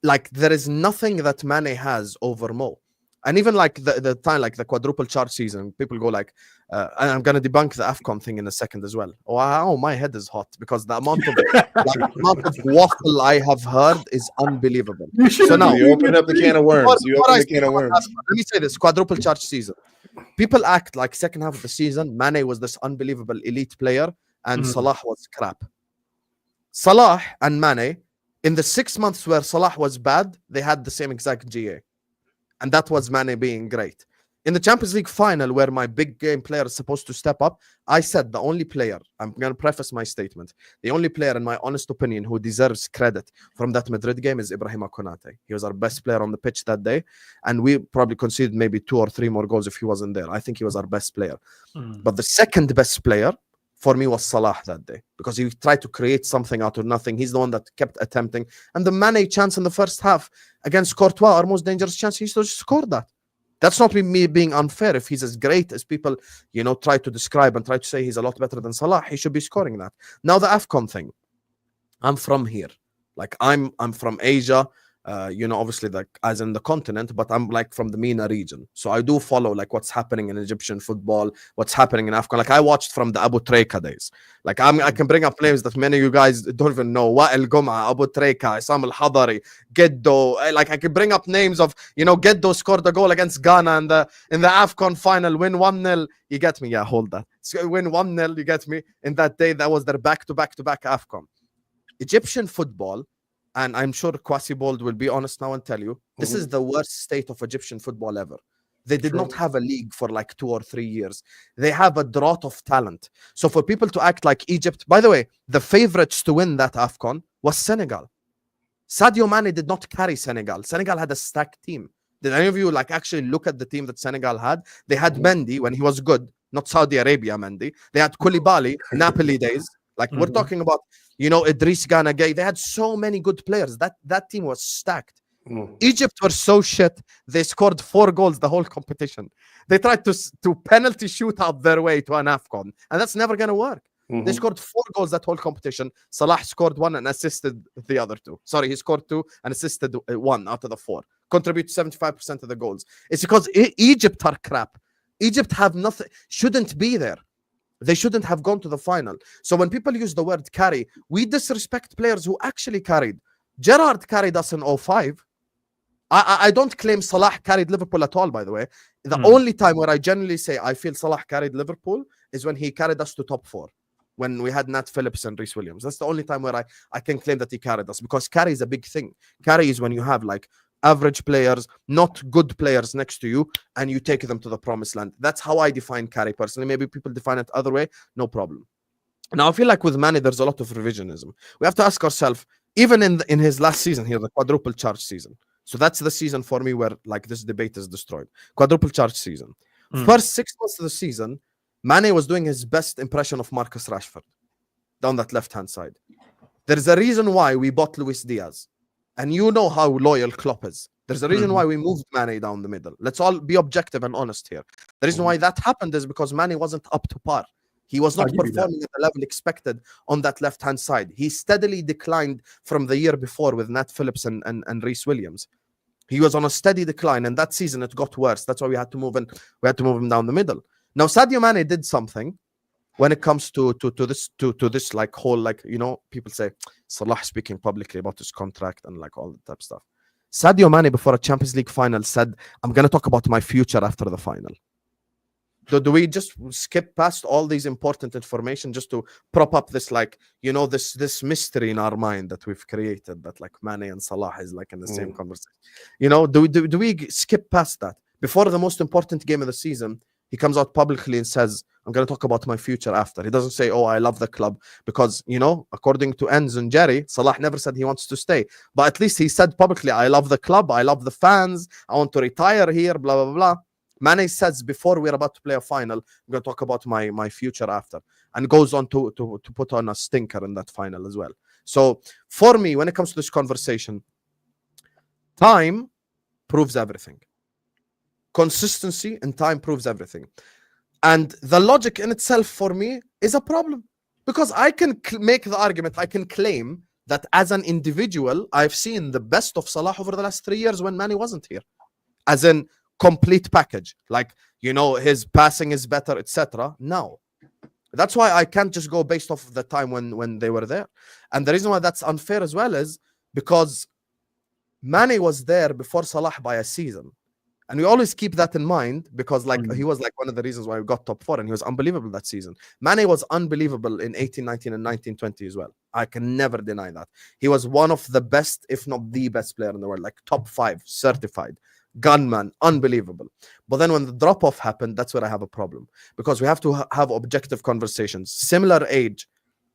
Like there is nothing that Mane has over Mo. And even like the time, like the quadruple chart season, people go like, And I'm gonna debunk the AFCON thing in a second as well. Wow, my head is hot because the amount of waffle I have heard is unbelievable. So now you open up the can of worms. You Before open I the can of speak about worms. AFCON, let me say this: quadruple charge season. People act like second half of the season, Mane was this unbelievable elite player, and Salah was crap. Salah and Mane, in the 6 months where Salah was bad, they had the same exact GA, and that was Mane being great. In the Champions League final, where my big game player is supposed to step up, I said the only player, I'm going to preface my statement, the only player, in my honest opinion, who deserves credit from that Madrid game is Ibrahima Konate. He was our best player on the pitch that day, and we probably conceded maybe 2 or 3 more goals if he wasn't there. I think he was our best player. But the second best player for me was Salah that day, because he tried to create something out of nothing. He's the one that kept attempting. And the Mane chance in the first half against Courtois, our most dangerous chance, he still scored that. That's not me being unfair. If he's as great as people, try to describe and try to say he's a lot better than Salah, he should be scoring that. Now the AFCON thing, I'm from here. Like I'm from Asia, obviously like as in the continent, but I'm like from the MENA region. So I do follow like what's happening in Egyptian football, what's happening in AFCON. Like I watched from the Abu Treka days. Like I can bring up names that many of you guys don't even know. Wa'el Gum'a, Abu Treka, Isam Al-Hadari, Geddo. Like I can bring up names of, Geddo scored a goal against Ghana in the AFCON final, win 1-0. You get me? Yeah, hold that. So win 1-0, you get me? In that day, that was their back-to-back AFCON. Egyptian football, and I'm sure Kwasi Bold will be honest now and tell you, this is the worst state of Egyptian football ever. They did not have a league for like 2 or 3 years. They have a drought of talent. So for people to act like Egypt, by the way, the favorites to win that AFCON was Senegal. Sadio Mane did not carry Senegal. Senegal had a stacked team. Did any of you like actually look at the team that Senegal had? They had Mendy when he was good, not Saudi Arabia Mendy. They had Koulibaly, Napoli days. Like we're talking about, Idris Gana Gay. They had so many good players. That team was stacked. Egypt were so shit. They scored 4 goals the whole competition. They tried to penalty shoot out their way to an AFCON, and that's never going to work. They scored 4 goals that whole competition. Salah scored 1 and assisted the other 2. Sorry, he scored 2 and assisted 1 out of the 4. Contribute 75% of the goals. It's because Egypt are crap. Egypt have nothing. Shouldn't be there. They shouldn't have gone to the final. So when people use the word carry, we disrespect players who actually carried. Gerrard carried us in 05. I don't claim Salah carried Liverpool at all, by the way. The only time where I generally say I feel Salah carried Liverpool is when he carried us to top 4. When we had Nat Phillips and Reece Williams. That's the only time where I can claim that he carried us, because carry is a big thing. Carry is when you have like average players, not good players next to you, and you take them to the promised land. That's how I define carry personally. Maybe people define it other way, no problem. Now I feel like with Mane, there's a lot of revisionism. We have to ask ourselves, even in his last season here, the quadruple charge season. So that's the season for me where like this debate is destroyed. Quadruple charge season. First 6 months of the season, Mane was doing his best impression of Marcus Rashford down that left-hand side. There's a reason why we bought Luis Diaz. And you know how loyal Klopp is. There's a reason why we moved Mane down the middle. Let's all be objective and honest here. The reason why that happened is because Mane wasn't up to par. He was not performing at the level expected on that left-hand side. He steadily declined from the year before with Nat Phillips and Reece Williams. He was on a steady decline, and that season it got worse. That's why we had to move him down the middle. Now Sadio Mane did something when it comes to this like whole, like, people say Salah speaking publicly about his contract and like all that type of stuff. Sadio Mane before a Champions League final said, I'm going to talk about my future after the final. Do we just skip past all these important information just to prop up this, like, this mystery in our mind that we've created, that like Mane and Salah is like in the same conversation? Do we skip past that? Before the most important game of the season, he comes out publicly and says, I'm going to talk about my future after. He doesn't say, I love the club, because, according to Enz and Jerry, Salah never said he wants to stay. But at least he said publicly, I love the club, I love the fans, I want to retire here, blah, blah, blah. Mane says, before we're about to play a final, I'm going to talk about my future after. And goes on to put on a stinker in that final as well. So for me, when it comes to this conversation, time proves everything. Consistency and time proves everything. And the logic in itself for me is a problem, because I can make the argument, I can claim that as an individual, I've seen the best of Salah over the last 3 years when Mane wasn't here. As in, complete package. Like, you know, his passing is better, etc. No. That's why I can't just go based off the time when they were there. And the reason why that's unfair as well is because Mane was there before Salah by a season. And we always keep that in mind because like he was like one of the reasons why we got top 4 and he was unbelievable that season. Mane was unbelievable in 18-19 and 19-20 as well. I can never deny that. He was one of the best, if not the best player in the world, like top 5 certified. Gunman, unbelievable. But then when the drop-off happened, that's where I have a problem. Because we have to have objective conversations. Similar age,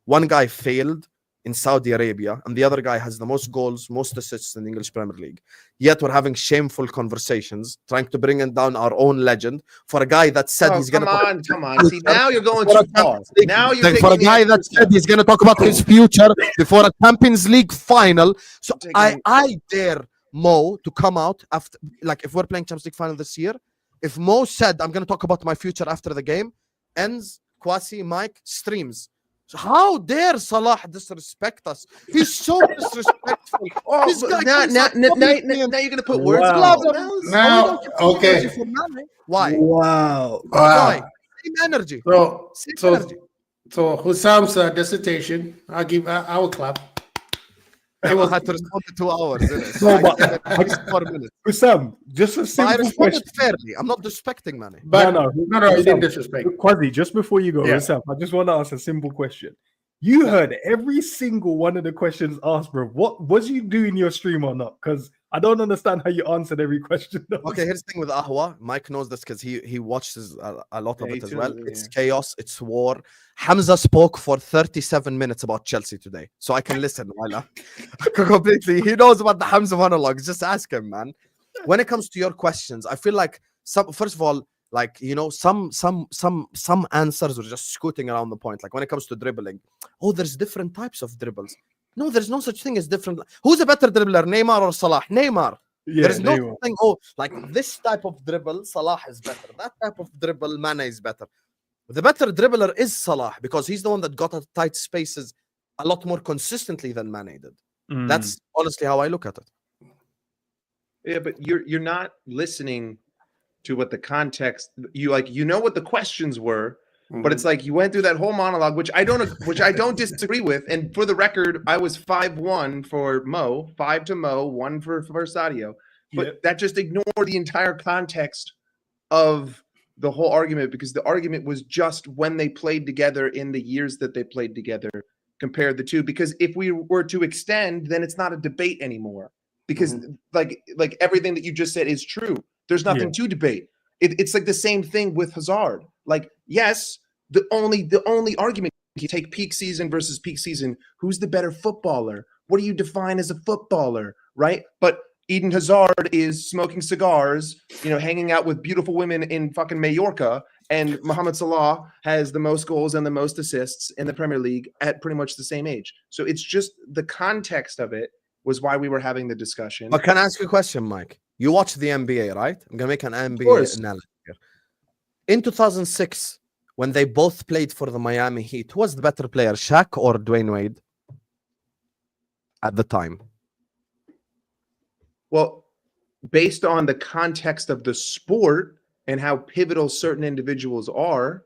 one guy failed in Saudi Arabia, and the other guy has the most goals, most assists in the English Premier League. Yet we're having shameful conversations, trying to bring in down our own legend for a guy that said he's going to... Come on. See, now you're going too far. Now you're for a guy that said he's going to talk about his future before a Champions League final. So I dare Mo to come out after, like, if we're playing Champions League final this year, if Mo said, I'm going to talk about my future after the game, ends, Kwasi, Mike, streams. So how dare Salah disrespect us? He's so disrespectful. This guy now you're going to put words Wow. in his mouth? Now, okay. Why? Wow. Why? Same energy. Same energy. So Husam's dissertation, I will clap. I had to respond to 2 hours. Didn't No, it? but- I gave it 4 minutes. Hussam, just a But I simple responded question. fairly. I'm not disrespecting Mane. But No, you didn't disrespect. Quasi, just before you go, Yeah. Hussam, I just want to ask a simple question. You heard every single one of the questions asked, bro. What was you doing your stream or not? Because I don't understand how you answered every question. Okay, here's the thing with Ahwa. Mike knows this because he watches a lot of Yeah, it as he well. too, It's yeah. chaos. It's war. Hamza spoke for 37 minutes about Chelsea today, so I can listen. Wala. Completely. He knows about the Hamza monologues. Just ask him, man. When it comes to your questions, I feel like first of all, like, you know, some answers were just scooting around the point. Like when it comes to dribbling, oh, there's different types of dribbles. No, there's no such thing as different. Who's a better dribbler, Neymar or Salah? Neymar. Yeah, There's no they were. thing. Oh, like this type of dribble, Salah is better. That type of dribble, Mane is better. The better dribbler is Salah because he's the one that got at tight spaces a lot more consistently than Mane did. Mm. That's honestly how I look at it. Yeah, but you're not listening to what the context. You know what the questions were, but it's like you went through that whole monologue, which I don't disagree with. And for the record, I was 5-1 for Mo, 5 to Mo, 1 for Sadio. But Yep. that just ignored the entire context of the whole argument, because the argument was just when they played together in the years that they played together, compared the two. Because if we were to extend, then it's not a debate anymore. Because like everything that you just said is true. There's nothing to debate. It's like the same thing with Hazard. Like, yes, the only argument, you take peak season versus peak season. Who's the better footballer? What do you define as a footballer, right? But Eden Hazard is smoking cigars, hanging out with beautiful women in fucking Mallorca, and Mohamed Salah has the most goals and the most assists in the Premier League at pretty much the same age. So it's just the context of it was why we were having the discussion. But can I ask you a question, Mike? You watch the NBA, right? I'm gonna make an NBA analysis here. In 2006, when they both played for the Miami Heat, who was the better player, Shaq or Dwayne Wade? At the time. Well, based on the context of the sport and how pivotal certain individuals are,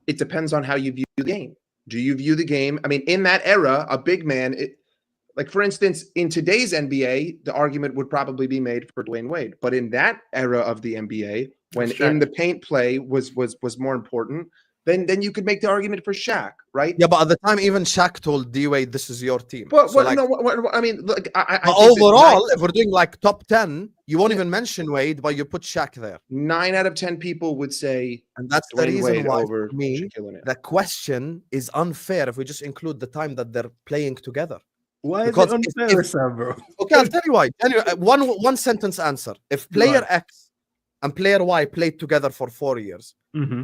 it depends on how you view the game. Do you view the game? I mean, in that era, a big man, like for instance, in today's NBA, the argument would probably be made for Dwayne Wade. But in that era of the NBA, when in the paint play was more important, then you could make the argument for Shaq, right? Yeah, but at the time, even Shaq told D Wade, "This is your team." But So, like, I mean, look, I but think that overall, if we're doing like top 10, you won't even mention Wade, but you put Shaq there. 9 out of 10 people would say, and that's the Dwayne reason Wade why, over for me, Shaquille O'Neal. the question is unfair if we just include the time that they're playing together. Why is Because it unfair, Sam, bro? Okay, I'll tell you why. Anyway, one sentence answer. If player X and player Y played together for 4 years,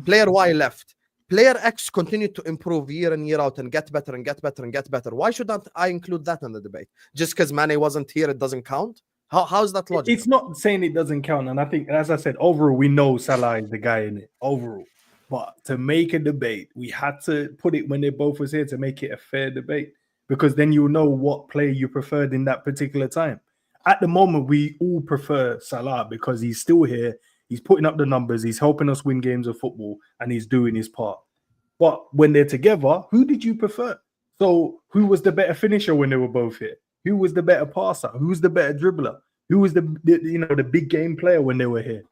player Y left, player X continued to improve year in, year out and get better and get better and get better. Why shouldn't I include that in the debate? Just because Mane wasn't here, it doesn't count? How's that logical? It's not saying it doesn't count. And I think, as I said, overall, we know Salah is the guy in it, overall. But to make a debate, we had to put it when they both was here to make it a fair debate. Because then you'll know what player you preferred in that particular time. At the moment, we all prefer Salah because he's still here. He's putting up the numbers. He's helping us win games of football, and he's doing his part. But when they're together, who did you prefer? So who was the better finisher when they were both here? Who was the better passer? Who was the better dribbler? Who was the big game player when they were here?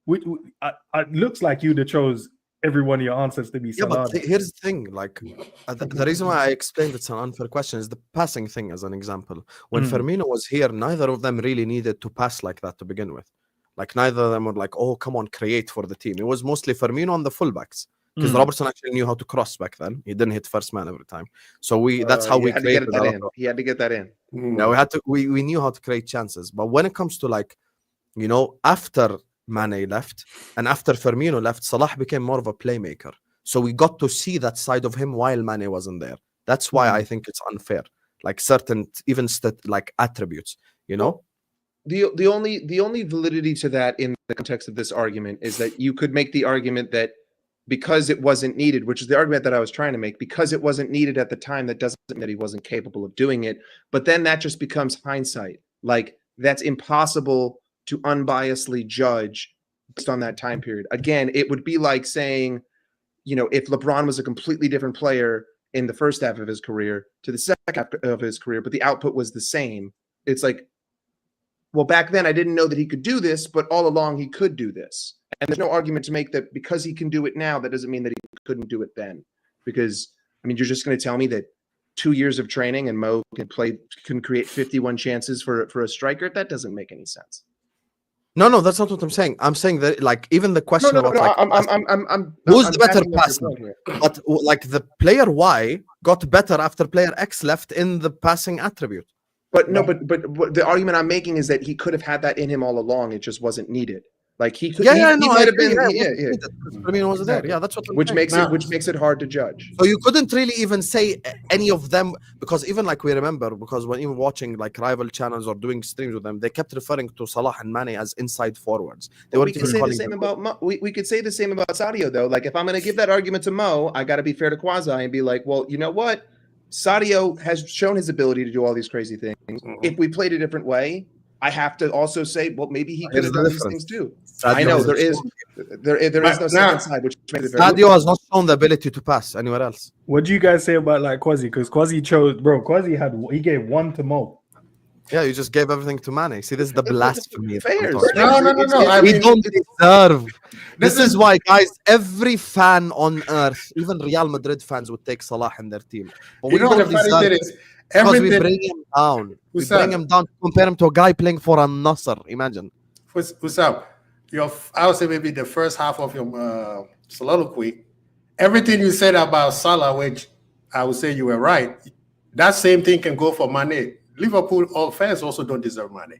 It looks like you'd have chose every one of your answers to be Salah. But here's the thing, like the reason why I explained it's an unfair question is the passing thing as an example. When Firmino was here, neither of them really needed to pass like that to begin with. Like neither of them were like, oh, come on, create for the team. It was mostly Firmino on the fullbacks. Because Robertson actually knew how to cross back then. He didn't hit first man every time. So that's how we created that in. He had to get that in. Yeah, we knew how to create chances. But when it comes to after Mane left and after Firmino left, Salah became more of a playmaker. So we got to see that side of him while Mane wasn't there. That's why I think it's unfair. Like certain attributes, The only validity to that in the context of this argument is that you could make the argument that because it wasn't needed, which is the argument that I was trying to make, because it wasn't needed at the time, that doesn't mean that he wasn't capable of doing it. But then that just becomes hindsight. Like that's impossible to unbiasedly judge based on that time period. Again, it would be like saying, if LeBron was a completely different player in the first half of his career to the second half of his career, but the output was the same. It's like, well, back then I didn't know that he could do this, but all along he could do this. And there's no argument to make that because he can do it now, that doesn't mean that he couldn't do it then. Because, you're just going to tell me that 2 years of training and Mo can create 51 chances for a striker? That doesn't make any sense. No, that's not what I'm saying. I'm saying that even the question who's the better passer? But the player Y got better after player X left in the passing attribute. But the argument I'm making is that he could have had that in him all along. It just wasn't needed. Like he could, he might have been. Firmino was there. Yeah, that's what. Which makes it hard to judge. So you couldn't really even say any of them because even we remember when even watching rival channels or doing streams with them, they kept referring to Salah and Mane as inside forwards. We could say the same about Mo. We could say the same about Sadio though. Like if I'm going to give that argument to Mo, I got to be fair to Quasi and be like, well, you know what? Sadio has shown his ability to do all these crazy things. If we played a different way, I have to also say, well, maybe he could have done these things too. I know there is no second side, which makes it very Sadio has not shown the ability to pass anywhere else. What do you guys say about Quasi? Because Quasi he gave one to Mo. Yeah, you just gave everything to Mane. See, this is the blasphemy. No. We don't deserve. This is why, guys, every fan on earth, even Real Madrid fans, would take Salah in their team. But we don't deserve it because we bring him down. We bring him down to compare him to a guy playing for Al Nassr. Imagine. HUSAM, I would say maybe the first half of your soliloquy, everything you said about Salah, which I would say you were right, that same thing can go for Mane. Liverpool all fans also don't deserve Mane.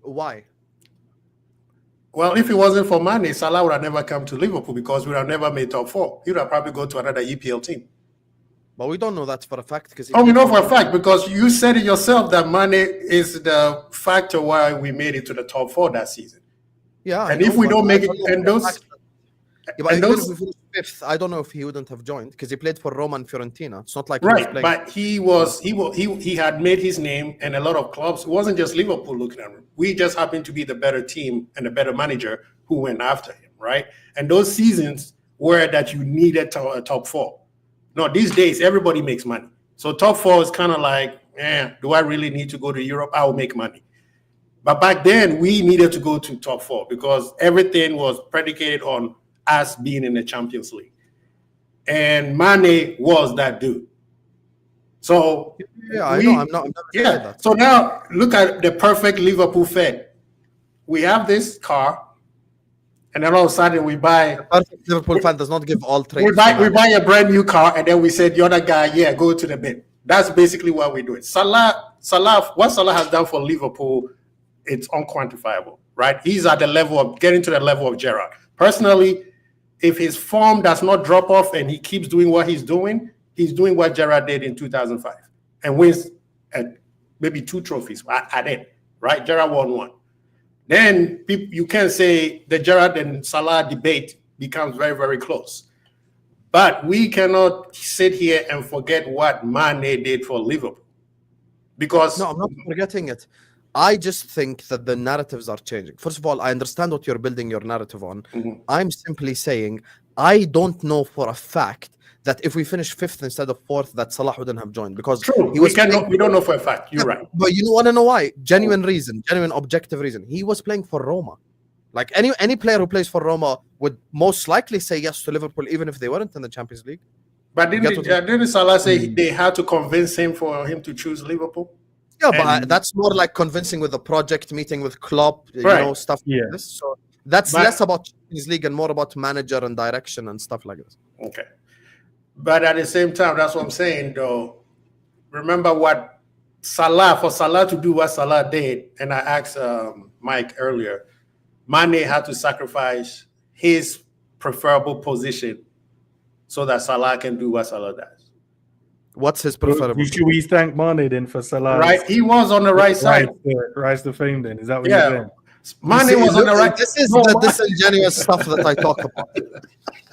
Why? Well, if it wasn't for Mane, Salah would have never come to Liverpool because we would have never made top four. He would have probably gone to another EPL team. But we don't know that for a fact. We know for a fact because you said it yourself that Mane is the factor why we made it to the top four that season. Yeah. And if we don't make it, and those... Fifth, I don't know if he wouldn't have joined because he played for Roma and Fiorentina. It's not like but he had made his name and a lot of clubs. It wasn't just Liverpool looking at him. We just happened to be the better team and the better manager who went after him, right? And those seasons were that you needed a top four. No, these days everybody makes money, so top four is kind of like, do I really need to go to Europe? I will make money. But back then we needed to go to top four because everything was predicated on us being in the Champions League. And Mane was that dude. So I know. I'm not that. So now look at the perfect Liverpool fan. We have this car, and then all of a sudden we buy. A perfect Liverpool fan does not give all trades. We buy a brand new car, and then we said the other guy, go to the bin. That's basically what we do. Salah, what Salah has done for Liverpool, it's unquantifiable, right? He's at the level of getting to the level of Gerrard. Personally, if his form does not drop off and he keeps doing what he's doing what Gerrard did in 2005 and wins maybe 2 trophies at it, right? Gerrard won 1. Then you can say the Gerrard and Salah debate becomes very, very close. But we cannot sit here and forget what Mane did for Liverpool. Because no, I'm not forgetting it. I just think that the narratives are changing. First of all, I understand what you're building your narrative on. I'm simply saying I don't know for a fact that if we finish 5th instead of 4th, that Salah wouldn't have joined because True. he was We don't know for a fact. You're right. But you want to know why? Genuine reason, genuine objective reason. He was playing for Roma. Like any player who plays for Roma would most likely say yes to Liverpool, even if they weren't in the Champions League. But didn't Salah say they had to convince him for him to choose Liverpool? Yeah, but that's more like convincing with the project, meeting with Klopp, you know, stuff like this. So that's less about Champions League and more about manager and direction and stuff like this. Okay. But at the same time, that's what I'm saying, though. Remember what for Salah to do what Salah did, and I asked Mike earlier, Mane had to sacrifice his preferable position so that Salah can do what Salah does. What's his preferable? Should we thank Mane then for Salah? Right, he was on the right side. Rise to fame then. Is that what you're saying? Mane was on the right. This is the disingenuous stuff that I talk about.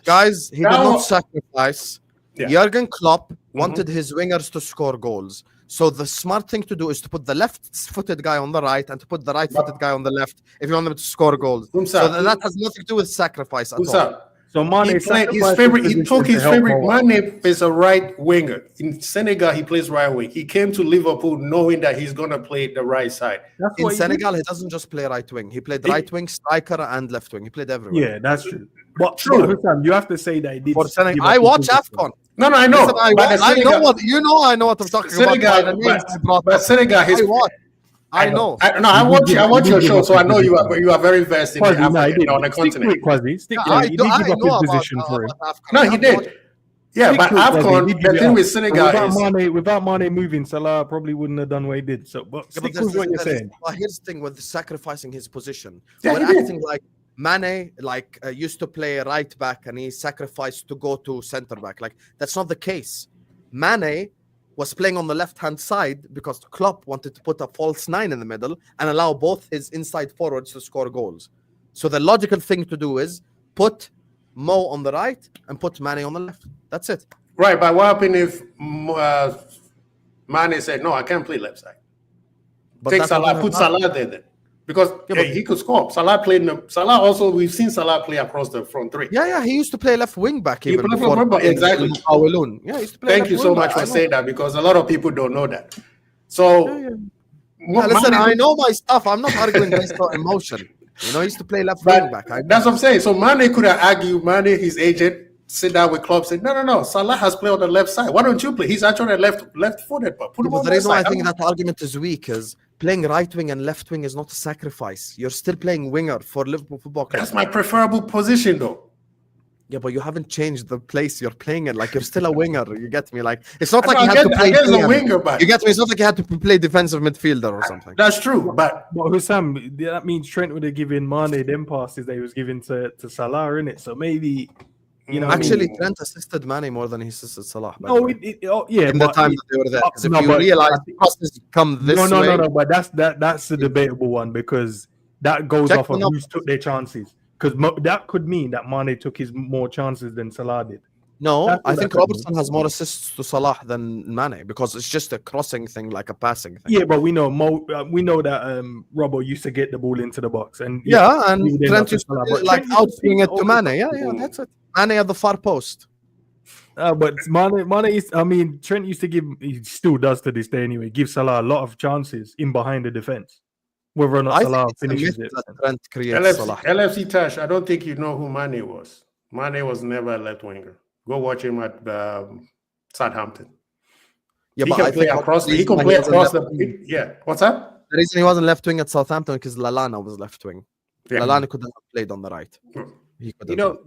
Guys, he did not sacrifice. Jurgen Klopp wanted his wingers to score goals. So the smart thing to do is to put the left-footed guy on the right and to put the right-footed guy on the left if you want them to score goals. So that has nothing to do with sacrifice at all. So Mane he took his favorite. Mane is a right winger. In Senegal, he plays right wing. He came to Liverpool knowing that he's going to play the right side. In Senegal, he doesn't just play right wing. He played right wing, striker, and left wing. He played everywhere. Yeah, that's true. But Hussam, you have to say that he did. For Senegal, I watch AFCON. No, I know. Listen, I know what you know. I know what I'm talking about. But Senegal, I know. I watch your show, so I know you are very versed in Africa on the continent. He did give up his position for him. No, he did. Yeah, but AFCON, the thing with Senegal is without Mane moving, Salah probably wouldn't have done what he did. So, but stick with what you're saying. Here's the thing with sacrificing his position. We're acting like Mane used to play right back and he sacrificed to go to center back. Like that's not the case. Mane was playing on the left-hand side because Klopp wanted to put a false 9 in the middle and allow both his inside forwards to score goals. So the logical thing to do is put Mo on the right and put Mane on the left. That's it. Right, but what happened if Mane said, no, I can't play left side? But take Salah, put Salah there then. Because he could score. Salah also, we've seen Salah play across the front three. Yeah, he used to play left wing back even before. Exactly. Yeah, he used to play Thank you so much for saying that because a lot of people don't know that. So, listen, I know my stuff. I'm not arguing based on emotion. You know, he used to play left wing back. That's what I'm saying. So Mane could have argued, Mane, his agent, sit down with Klopp, say, no, Salah has played on the left side. Why don't you play? He's actually left-footed, but put him on the reason why I think that argument is weak is playing right wing and left wing is not a sacrifice. You're still playing winger for Liverpool Football Club. That's my preferable position, though. Yeah, but you haven't changed the place you're playing in. Like you're still a winger. You get me? Like it's not like you had to play. A winger, but you get me? It's not like you had to play defensive midfielder or something. That's true, but Hussam, that means Trent would have given Mane them passes that he was giving to Salah, innit? So maybe. You know, actually, Trent assisted Mane more than he assisted Salah. No, in the time that they were there. If you realize crosses come this way. No, but that's the debatable one because that goes off of who's took their chances. Because that could mean that Mane took his more chances than Salah did. No, I think Robertson has more assists to Salah than Mane because it's just a crossing thing, like a passing thing. Yeah, but we know that Robbo used to get the ball into the box, and and Trent used to like outswing it to Mane. Yeah, that's it. Mane at the far post. But Mane is, I mean, Trent used to he still does to this day anyway, give Salah a lot of chances in behind the defense. Whether or not Salah finishes it. Trent creates Salah. LFC Tash, I don't think you know who Mane was. Mane was never a left winger. Go watch him at Southampton. Yeah, he can play across the. Yeah, what's that? The reason he wasn't left wing at Southampton because Lallana was left wing. Yeah. Lallana couldn't have played on the right.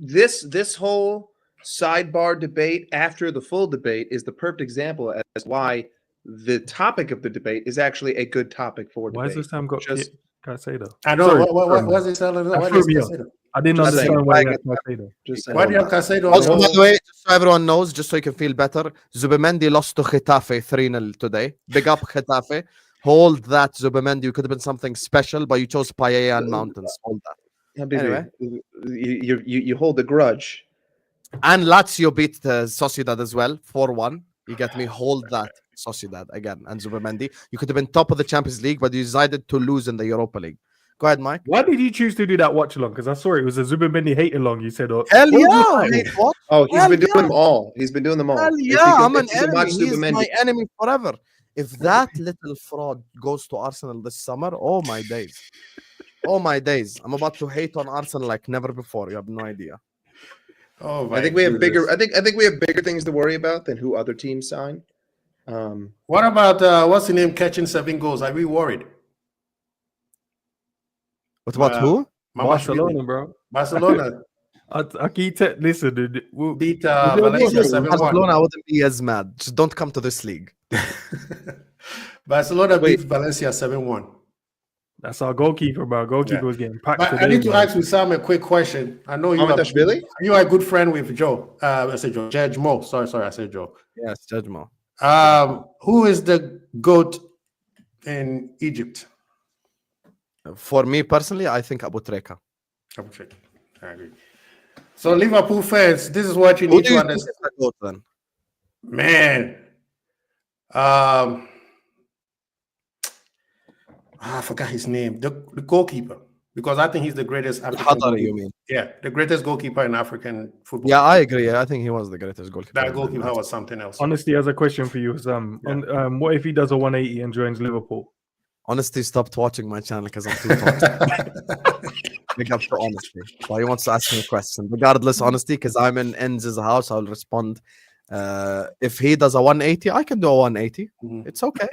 This whole sidebar debate after the full debate is the perfect example as why the topic of the debate is actually a good topic for debate. Why has this time got Caicedo? I know. What's it selling? I didn't understand why you had Caicedo. Why do you have Caicedo? Also, by the way, just so everyone knows, just so you can feel better, Zubimendi lost to Getafe 3-0 today. Big up Getafe. Hold that, Zubimendi. You could have been something special, but you chose Paella and Mountains. Hold that. Anyway, you hold a grudge. And Lazio beat Sociedad as well, 4-1. You get me? Hold that Sociedad again and Zubimendi. You could have been top of the Champions League, but you decided to lose in the Europa League. Go ahead, Mike. Why did you choose to do that watch along? Because I saw it was a Zubimendi hate along. You said, "Oh, Hell what was yeah! the I title? hate what? Oh, he's Hell been doing yeah. them all. He's been doing them all. Hell It's yeah, because- I'm an it's because of enemy. Max He's Zubimendi. my enemy forever. If that little fraud goes to Arsenal this summer, oh my days. Oh my days. I'm about to hate on Arsenal like never before. You have no idea. Oh my I think we have goodness. bigger. I think we have bigger things to worry about than who other teams sign. What about what's the name catching 7 goals? Are we worried? What about who? Barcelona, bro. Barcelona I keep listen, dude. beat We'll Valencia do it. 7-1. Barcelona, I wouldn't be as mad. Just don't come to this league. Barcelona Wait. beat Valencia 7-1. That's our goalkeeper, bro. Goalkeeper Yeah. was getting packed. But I today, need to man. ask Sam a quick question. I know you Amintashvili? are a good friend with Joe. I said Joe. Judge Mo. Sorry, I said Joe. Yes, Judge Mo. Who is the GOAT in Egypt? For me personally, I think Abu Treka. Double check. I agree. So Liverpool fans, this is what you Who need do to you think understand. is the GOAT then? Man. I forgot his name. The goalkeeper. Because I think he's the greatest African Hadari, goalkeeper. you mean? Yeah, the greatest goalkeeper in African football. Yeah, I agree. I think he was the greatest goalkeeper. That goalkeeper was something else. Honestly, as a question for you, Sam, what if he does a 180 and joins Liverpool? Honestly, stopped watching my channel because I'm too toxic. Big up to Honesty. So he wants to ask me a question. Regardless, Honesty, because I'm in Enz's house, I'll respond. If he does a 180, I can do a 180. It's okay.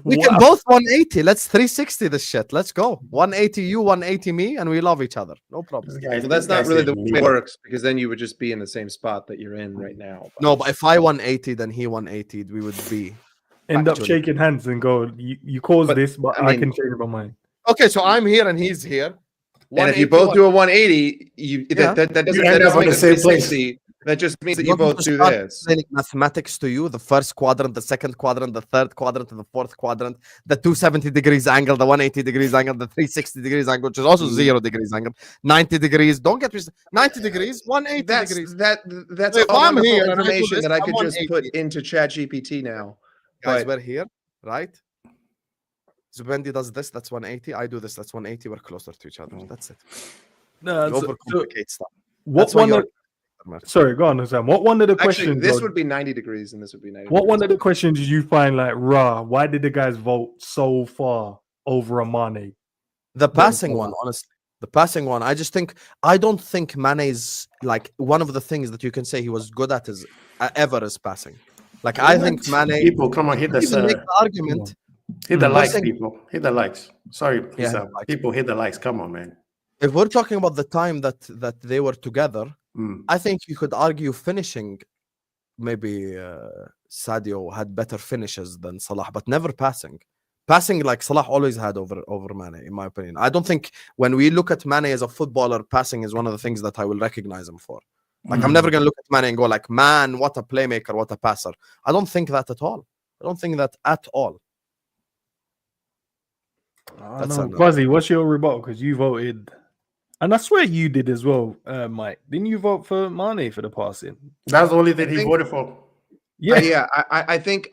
We can both 180. Let's 360 this shit. Let's go. 180 you, 180 me, and we love each other. No problem. Well, that's not really the way it works, because then you would just be in the same spot that you're in right now. No, but if I 180, then he 180, we would be. End up Actually. shaking hands and go, you caused But, this, but I I mean- can change my mind. Okay, so I'm here and he's here. And if you both do a 180, that doesn't, that end doesn't up in make the it same place. 360. That just means that you want me both to do start this. explaining mathematics to you, the first quadrant, the second quadrant, the third quadrant, and the fourth quadrant, the 270 degrees angle, the 180 degrees angle, the 360 degrees angle, which is also 0 degrees angle, 90 degrees. Don't get me 90 degrees, 180 degrees. That's If all I'm wonderful here and I do information this, that I I'm could just 180. put into ChatGPT now. Guys, But we're here, right? Zubendi does this, that's 180. I do this, that's 180. We're closer to each other. That's it. No, You overcomplicate stuff. what That's why one? you're. Sorry, go on, Sam. What one of the actually, questions? this though, would be 90 degrees and this would be 90 what degrees. one of the questions did you find like raw? Why did the guys vote so far over a Mane? The passing one, honestly. The passing one. I don't think Mane is like one of the things that you can say he was good at is ever is passing. Like I think Mane. People, come on, hit the Even make the argument. hit the likes, Passing- people. Hit the likes. Sorry, Yeah, Sam. likes. People hit the likes. Come on, man. If we're talking about the time that they were together, Mm. I think you could argue finishing. Maybe Sadio had better finishes than Salah, but never passing. Passing like Salah always had over Mane, in my opinion. I don't think when we look at Mane as a footballer, passing is one of the things that I will recognize him for. Like I'm never gonna look at Mane and go like, man, what a playmaker, what a passer. I don't think that at all. I don't think that at all. That's No, a no. Quasi, what's your rebuttal? Because you voted, and I swear you did as well, Mike. Didn't you vote for Mane for the passing? That's the only thing I he think- voted for. Yeah, I think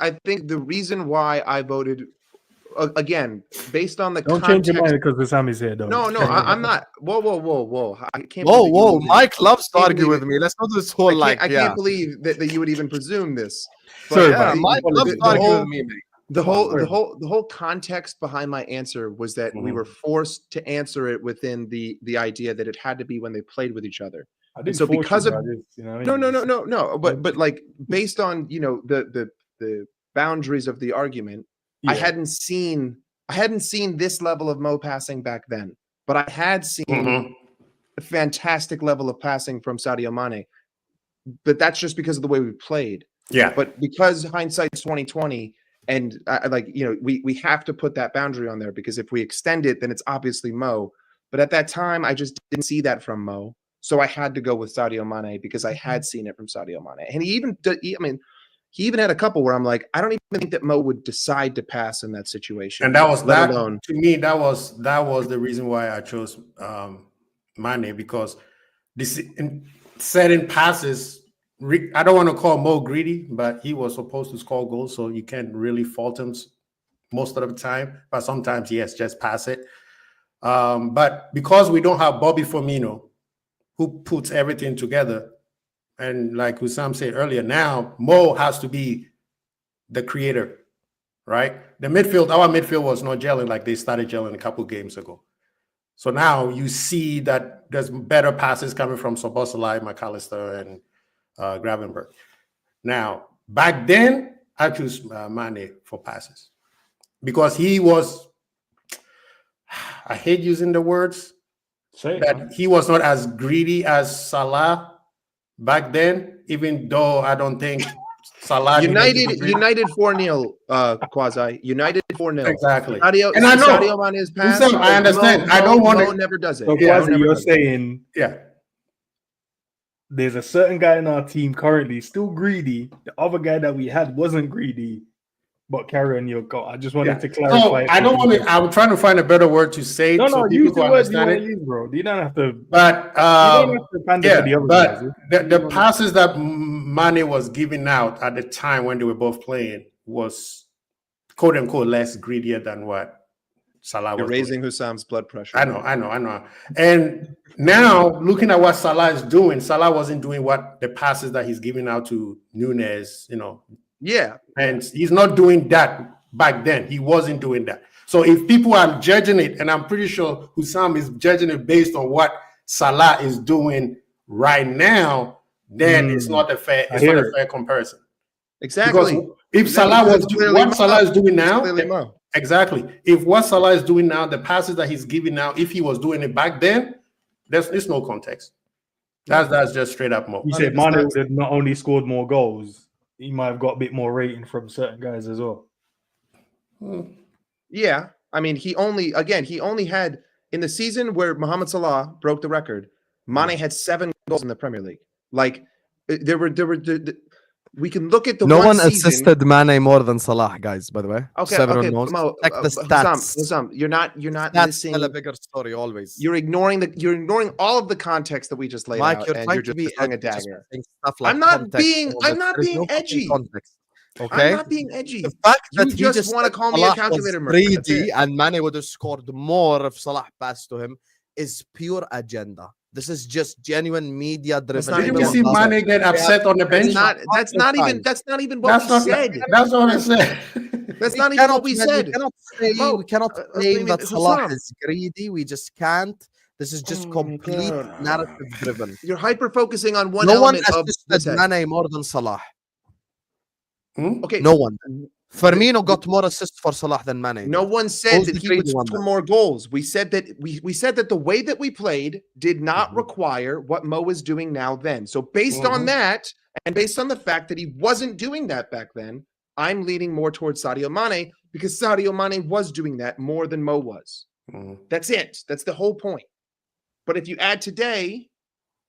the reason why I voted again based on the don't context. change your mind because the Sam is here, though. No, I'm not. Whoa! I can't. Whoa, believe you whoa! would- Mike loves to can't argue believe with me. Let's not do this whole I like. can't believe that you would even presume this. Sorry, Yeah, buddy. Mike loves to the argue whole- with me, mate. The Sorry. whole context behind my answer was that we were forced to answer it within the idea that it had to be when they played with each other. I didn't so force because you, of- bro. I just, you know what I mean? No. But like based on the boundaries of the argument, Yeah. I hadn't seen this level of Mo passing back then, but I had seen Mhm. a fantastic level of passing from Sadio Mane. But that's just because of the way we played. Yeah. But because hindsight's 2020, and we have to put that boundary on there because if we extend it, then it's obviously Mo. But at that time, I just didn't see that from Mo, so I had to go with Sadio Mane because I had seen it from Sadio Mane. And he even had a couple where I'm like, I don't even think that Mo would decide to pass in that situation. And that was let that alone. to me. That was the reason why I chose Mane, because this in setting passes I don't want to call Mo greedy, but he was supposed to score goals, so you can't really fault him most of the time. But sometimes, yes, just pass it. But because we don't have Bobby Firmino, who puts everything together, and like Husam said earlier, now Mo has to be the creator, right? Our midfield was not gelling like they started gelling a couple games ago. So now you see that there's better passes coming from Szoboszlai, McAllister, and Gravenberch. Now, back then, I choose Mane for passes because he was, I hate using the words, that he was not as greedy as Salah back then, even though I don't think Salah United 4-0, Quasi. United 4-0. Exactly. Sadio, and I know, Sadio Mane's pass. I understand. I don't want to. Never does it. So you're saying, yeah, there's a certain guy in our team currently still greedy. The other guy that we had wasn't greedy. But carry on your go. I just wanted to clarify. So I don't want to. I'm trying to find a better word to say. No, use the words you want to use, bro. You don't have to. But the guys. passes that Mane was giving out at the time when they were both playing was quote unquote less greedier than what Salah was. You're raising Husam's blood pressure. I know. And now looking at what Salah is doing, Salah wasn't doing what the passes that he's giving out to Nunes, Yeah. And he's not doing that back then. He wasn't doing that. So if people are judging it, and I'm pretty sure Husam is judging it based on what Salah is doing right now, then it's not a fair comparison. Exactly. Because if Salah was what Salah is doing now, exactly. If what Salah is doing now, the passes that he's giving now, if he was doing it back then, there's no context. That's just straight up Mo. You said Mane had not only scored more goals, he might have got a bit more rating from certain guys as well. Yeah. I mean, he only had in the season where Mohamed Salah broke the record, Mane had 7 goals in the Premier League. Like we can look at the no one season. assisted Mane more than Salah, guys, by the way. Okay, 7 goals. Check the stats. Hussam, you're not missing. Tell a bigger story always. You're ignoring all of the context that we just laid out, and you're just throwing a dagger. I'm not being edgy. Okay, I'm not being edgy. The fact that you just want to call me a calculator greedy and Mane would have scored more if Salah passed to him is pure agenda. This is just genuine media driven. Did you see Mane get upset on the bench? That's not even what we said. That's what I said. That's not even what we said. We cannot say that Salah is greedy. We just can't. This is just complete narrative driven. You're hyper focusing on one. No one assisted Mane more than Salah. Okay, no one. Firmino got more assists for Salah than Mane. No one said that he would score more goals. We said that we said that the way that we played did not require what Mo is doing now then. So based on that, and based on the fact that he wasn't doing that back then, I'm leaning more towards Sadio Mane because Sadio Mane was doing that more than Mo was. That's it. That's the whole point. But if you add today,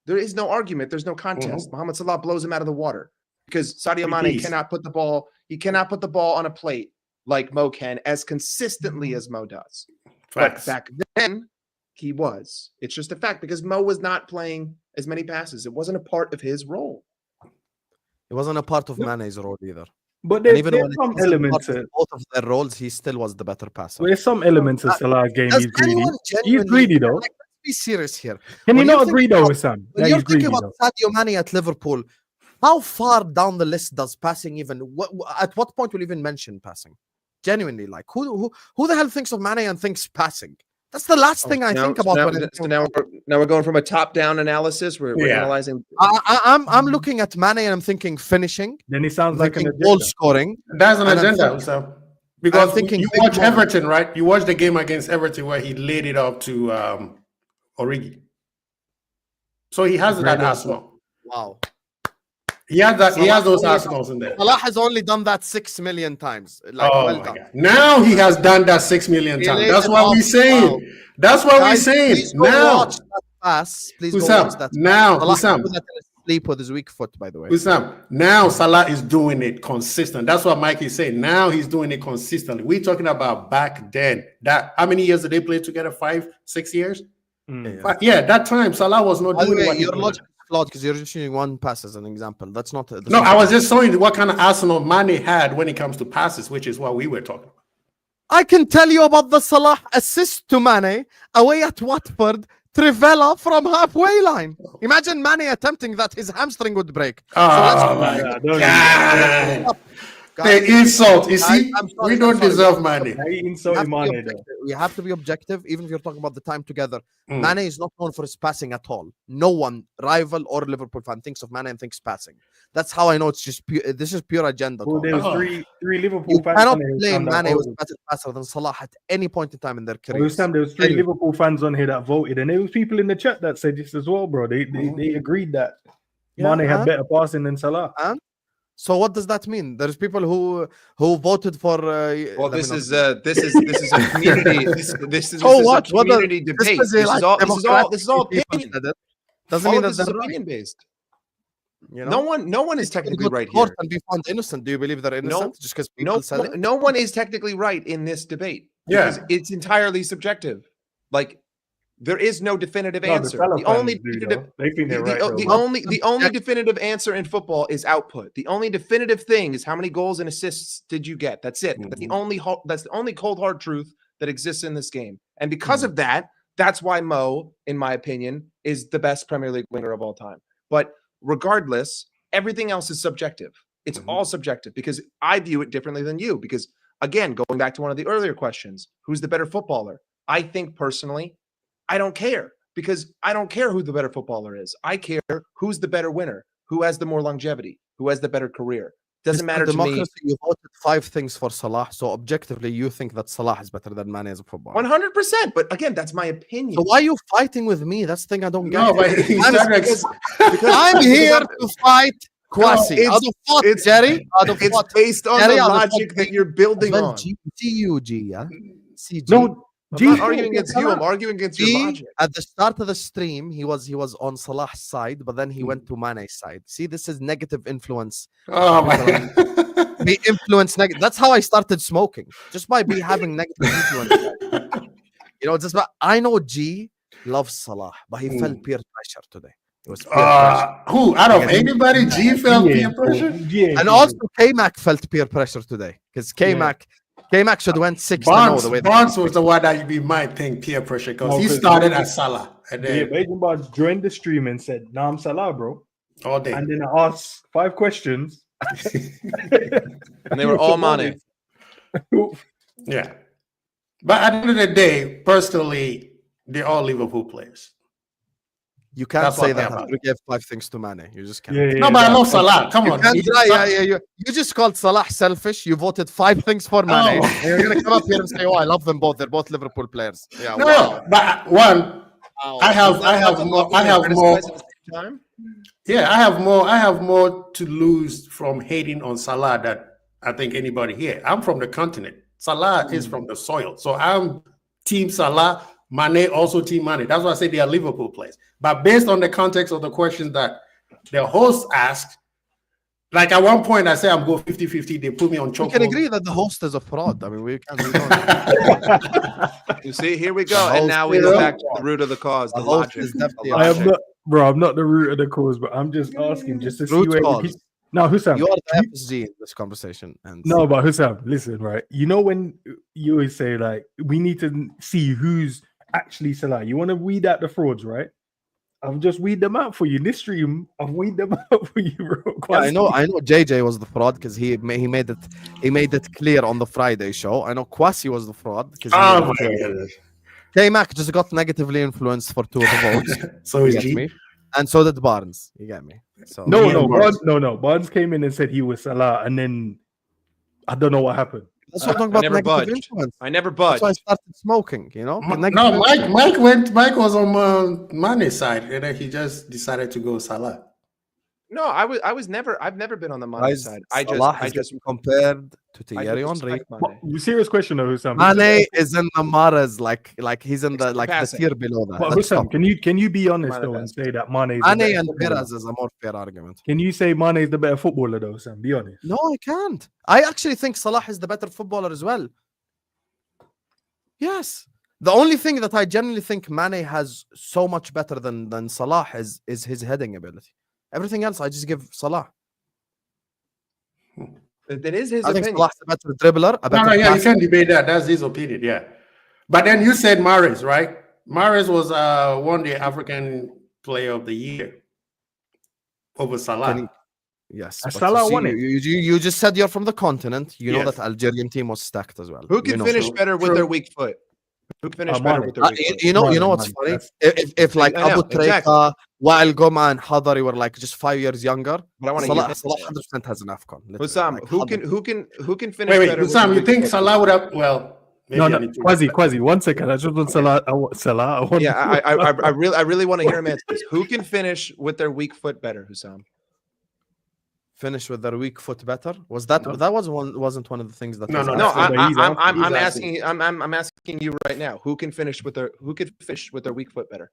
there is no argument. There's no contest. Mohamed Salah blows him out of the water because Sadio Mane cannot put the ball. He cannot put the ball on a plate like Mo can as consistently as Mo does. But back then, he was. It's just a fact because Mo was not playing as many passes. It wasn't a part of his role. It wasn't a part of Mane's role either. But there's some elements of both of their roles. He still was the better passer. There's some elements of Salah's game. He's greedy. He's greedy though. Let's be serious here. Can you not agree though, Sam? When you're thinking about Sadio Mane at Liverpool, how far down the list does passing even? At what point will you even mention passing? Genuinely, like who the hell thinks of Mane and thinks passing? That's the last thing I think about. Now we're going from a top-down analysis. We're analyzing. I'm looking at Mane and I'm thinking finishing. Then he sounds like an goal scoring. That's an agenda, so because you watch Everton, right? You watch the game against Everton where he laid it up to Origi. So he has that arsenal. Wow. He has that. He has those arsenals in there. Salah has only done that 6 million times. Like, well done. Now he has done that 6 million times. That's what we're saying. Wow. That's what we're saying. Now, watch that pass. Please go watch that. Now, Husam sleep with his weak foot, by the way. Husam, now Salah is doing it consistent. That's what Mike is saying. Now he's doing it consistently. We're talking about back then. That how many years did they play together? 5, 6 years? Yeah, that time Salah was not doing what your logic is flawed because you're just using one pass as an example. That's not. No, I was just showing you what kind of arsenal Mane had when it comes to passes, which is what we were talking about. I can tell you about the Salah assist to Mane away at Watford, Trivela from halfway line. Imagine Mane attempting that, his hamstring would break. Oh my God. The insult. You see, we don't deserve Mane. We have to be objective, even if you're talking about the time together. Mane is not known for his passing at all. No one, rival or Liverpool fan, thinks of Mane and thinks passing. That's how I know it's just pure. This is pure agenda. Well, there was three Liverpool you fans. cannot claim Mane was a better passer than Salah at any point in time in their career. There was three Liverpool fans on here that voted, and there was people in the chat that said this as well, bro. They agreed that Mane had better passing than Salah. So what does that mean? There's people who voted for. Well, this is a community. This is a community debate. This is all opinion. Doesn't mean that this is opinion based. You know? No one is technically right here. And be found innocent. Do you believe they're innocent? Just because people said it? No one is technically right in this debate. Because it's entirely subjective. Like there is no definitive answer. The only definitive answer in football is output. The only definitive thing is how many goals and assists did you get. That's it. That's the only cold hard truth that exists in this game. And because of that, that's why Mo, in my opinion, is the best Premier League winger of all time. But regardless, everything else is subjective. It's all subjective because I view it differently than you. Because again, going back to one of the earlier questions, who's the better footballer? I think personally, I don't care because I don't care who the better footballer is. I care who's the better winner, who has the more longevity, who has the better career. Doesn't matter to me. You voted 5 things for Salah, so objectively, you think that Salah is better than Mane as a footballer. 100%. But again, that's my opinion. So why are you fighting with me? That's the thing I don't get. No, but because I'm here to fight Kwasi. It's Jerry. It's based on the logic that you're building on. CUG, yeah. CG. No. I'm not arguing against you. I'm arguing against your logic. At the start of the stream, he was on Salah's side, but then he went to Mane's side. See, this is negative influence. Oh my God. Be influence negative. That's how I started smoking, just by having negative influence. You know, just I know G loves Salah, but he felt peer pressure today. It was peer pressure. Who out of anybody? G felt peer pressure, and also K-Mac felt peer pressure today because K-Mac should have went 6-0. Barnes was the one that you might think peer pressure because he started at Salah. And then Agent Barnes joined the stream and said, "Nah, I'm Salah, bro." All day. And then I asked 5 questions. And they were all Mane. Yeah. But at the end of the day, personally, they're all Liverpool players. You can't say that after you gave 5 things to Mane. You just can't. No, but I love Salah. Come on. You just called Salah selfish. You voted 5 things for Mane. And you're going to come up here and say, "Oh, I love them both. They're both Liverpool players." Yeah. No, but one, I have more. Yeah, I have more to lose from hating on Salah than I think anybody here. I'm from the continent. Salah is from the soil. So I'm team Salah. Mane also team Mane. That's why I say they are Liverpool players. But based on the context of the questions that the host asked, like at one point I say I'm going 50-50. They put me on choke. We can agree that the host is a fraud. I mean, we can. You see, here we go. And now we go back to the root of the cause. The logic. I am not, bro. I'm not the root of the cause, but I'm just asking just to see where. No, Husam, you are the FSG in this conversation. And no, but Husam, listen, right? You know when you always say like we need to see who's actually Salah. You want to weed out the frauds, right? I've just weed them out for you. This stream, I've weed them out for you, bro. Yeah, I know JJ was the fraud because he made it clear on the Friday show. I know Kwasi was the fraud because K-Mac just got negatively influenced for 2 of the votes. So is G. Me. And so did Barnes. You get me? So No. Barnes came in and said he was Salah, and then I don't know what happened. That's what I'm talking about. Negative influence. I never budged. That's why I started smoking. You know. No, Mike was on Mane's side, and then he just decided to go Salah. No, I've never been on the Mane side. I just compared to Thierry Henry. Serious question though, Husam. Mane is in the Maras, like he's in the tier below that. But Husam, can you be honest though and say that Mane and Perez is a more fair argument? Can you say Mane is the better footballer though, Husam? Be honest. No, I can't. I actually think Salah is the better footballer as well. Yes. The only thing that I generally think Mane has so much better than Salah is his heading ability. Everything else, I just give Salah. That is his I think opinion. Salah's a better dribbler. A No, better yeah, you passer. can't debate that. That's his opinion, yeah. But then you said Mahrez, right? Mahrez was won the African Player of the Year over Salah. Yes, And but Salah you see, won it. You just said you're from the continent. You know Yes. that Algerian team was stacked as well. Who You can know. finish True, better with true. their weak foot? Who can finish better Mane. with their weak foot? You know what's Mane, funny? that's- If like I know, Abu Treka, exactly. Wael Goma, and Hadari were like just 5 years younger, But I want to Salah hear 100% has an AFCON. literally. Hussam. Like, Who can finish Wait, better? with Hussam, their you weak think foot? Salah would have? Well, maybe I No, need to- Quasi, 1 second. I just want Salah. I want Salah. I want Yeah, I really want to hear him answer this. Who can finish with their weak foot better, Hussam? finish with their weak foot better. Was that wasn't one of the things that? No, was no, No, asked? that's what I'm he's asking. I'm asking you right now. Who can finish with their weak foot better?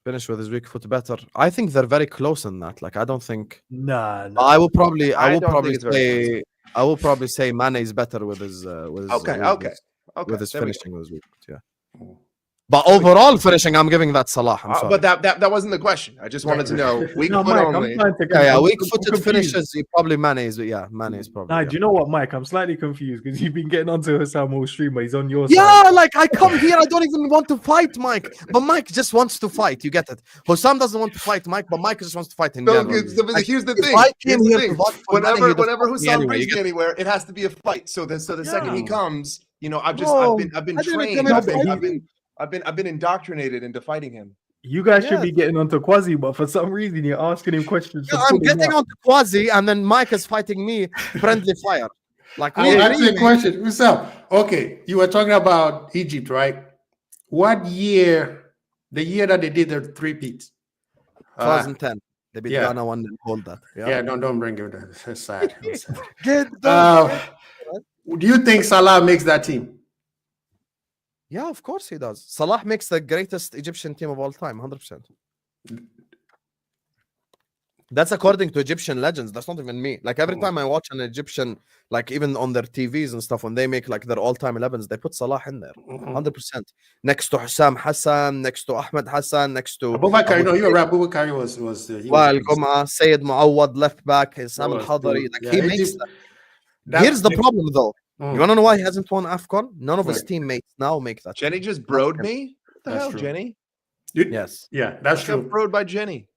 Finish with his weak foot better. I think they're very close in that. Like I don't think. Nah. I will probably. I I will don't probably think it's very say. I will probably say Mane is better with his. With his Okay, with okay, his, okay. with his there we go. finishing with his weak foot. Yeah. But overall finishing, I'm giving that Salah. I'm sorry. But that wasn't the question. I just wanted to know weak No, foot Mike, only. I'm trying to Yeah, I'm weak-footed confused. finishes. Probably Mane is. Yeah, Mane is probably. Nah, yeah. do you know what, Mike? I'm slightly confused because you've been getting onto Hussam all stream, but he's on your Yeah, side. like I come here, I don't even want to fight Mike, but Mike just wants to fight. You get it? Hussam doesn't want to fight Mike, but Mike just wants to fight in No, general. because here's the if thing. I Here's came the here thing. to vote for Mane, Whenever he'd have Hussam fought me anyway, brings you me get- anywhere, it has to be a fight. So the second he Yeah. comes, you know, I've No, been I didn't trained. come in I've been indoctrinated into fighting him. You guys should Yes. be getting onto Quasi, but for some reason you're asking him questions. to Yeah, I'm pull him getting up. on to Quasi, and then Mike is fighting me. Friendly fire. Like I me, will ask you a really. question. What's up? Okay, you were talking about Egypt, right? What year? The year that they did their three-peats? 2010. They beat yeah. Ghana one and hold that. Yeah, don't bring it. That's sad. That's sad. Get done. Do you think Salah makes that team? Yeah, of course he does. Salah makes the greatest Egyptian team of all time, 100%. That's according to Egyptian legends. That's not even me. Like every time I watch an Egyptian, like even on their TVs and stuff, when they make like their all-time 11s, they put Salah in there, 100%. Next to Hussam Hassan, next to Ahmed Hassan, next to Abubakar, no, you're right. Abubakar was he was- Wael Goma, Sayed Muawad, left back, Sam Al was Hadari. good. Like Yeah, he Egypt- makes that. that- Here's the problem though. Mm. You want to know why he hasn't won AFCON? None of his Right. teammates now make that. Jenny just broed me. What the That's hell, true. Jenny? Yes. Yeah, that's I got true. broed by Jenny.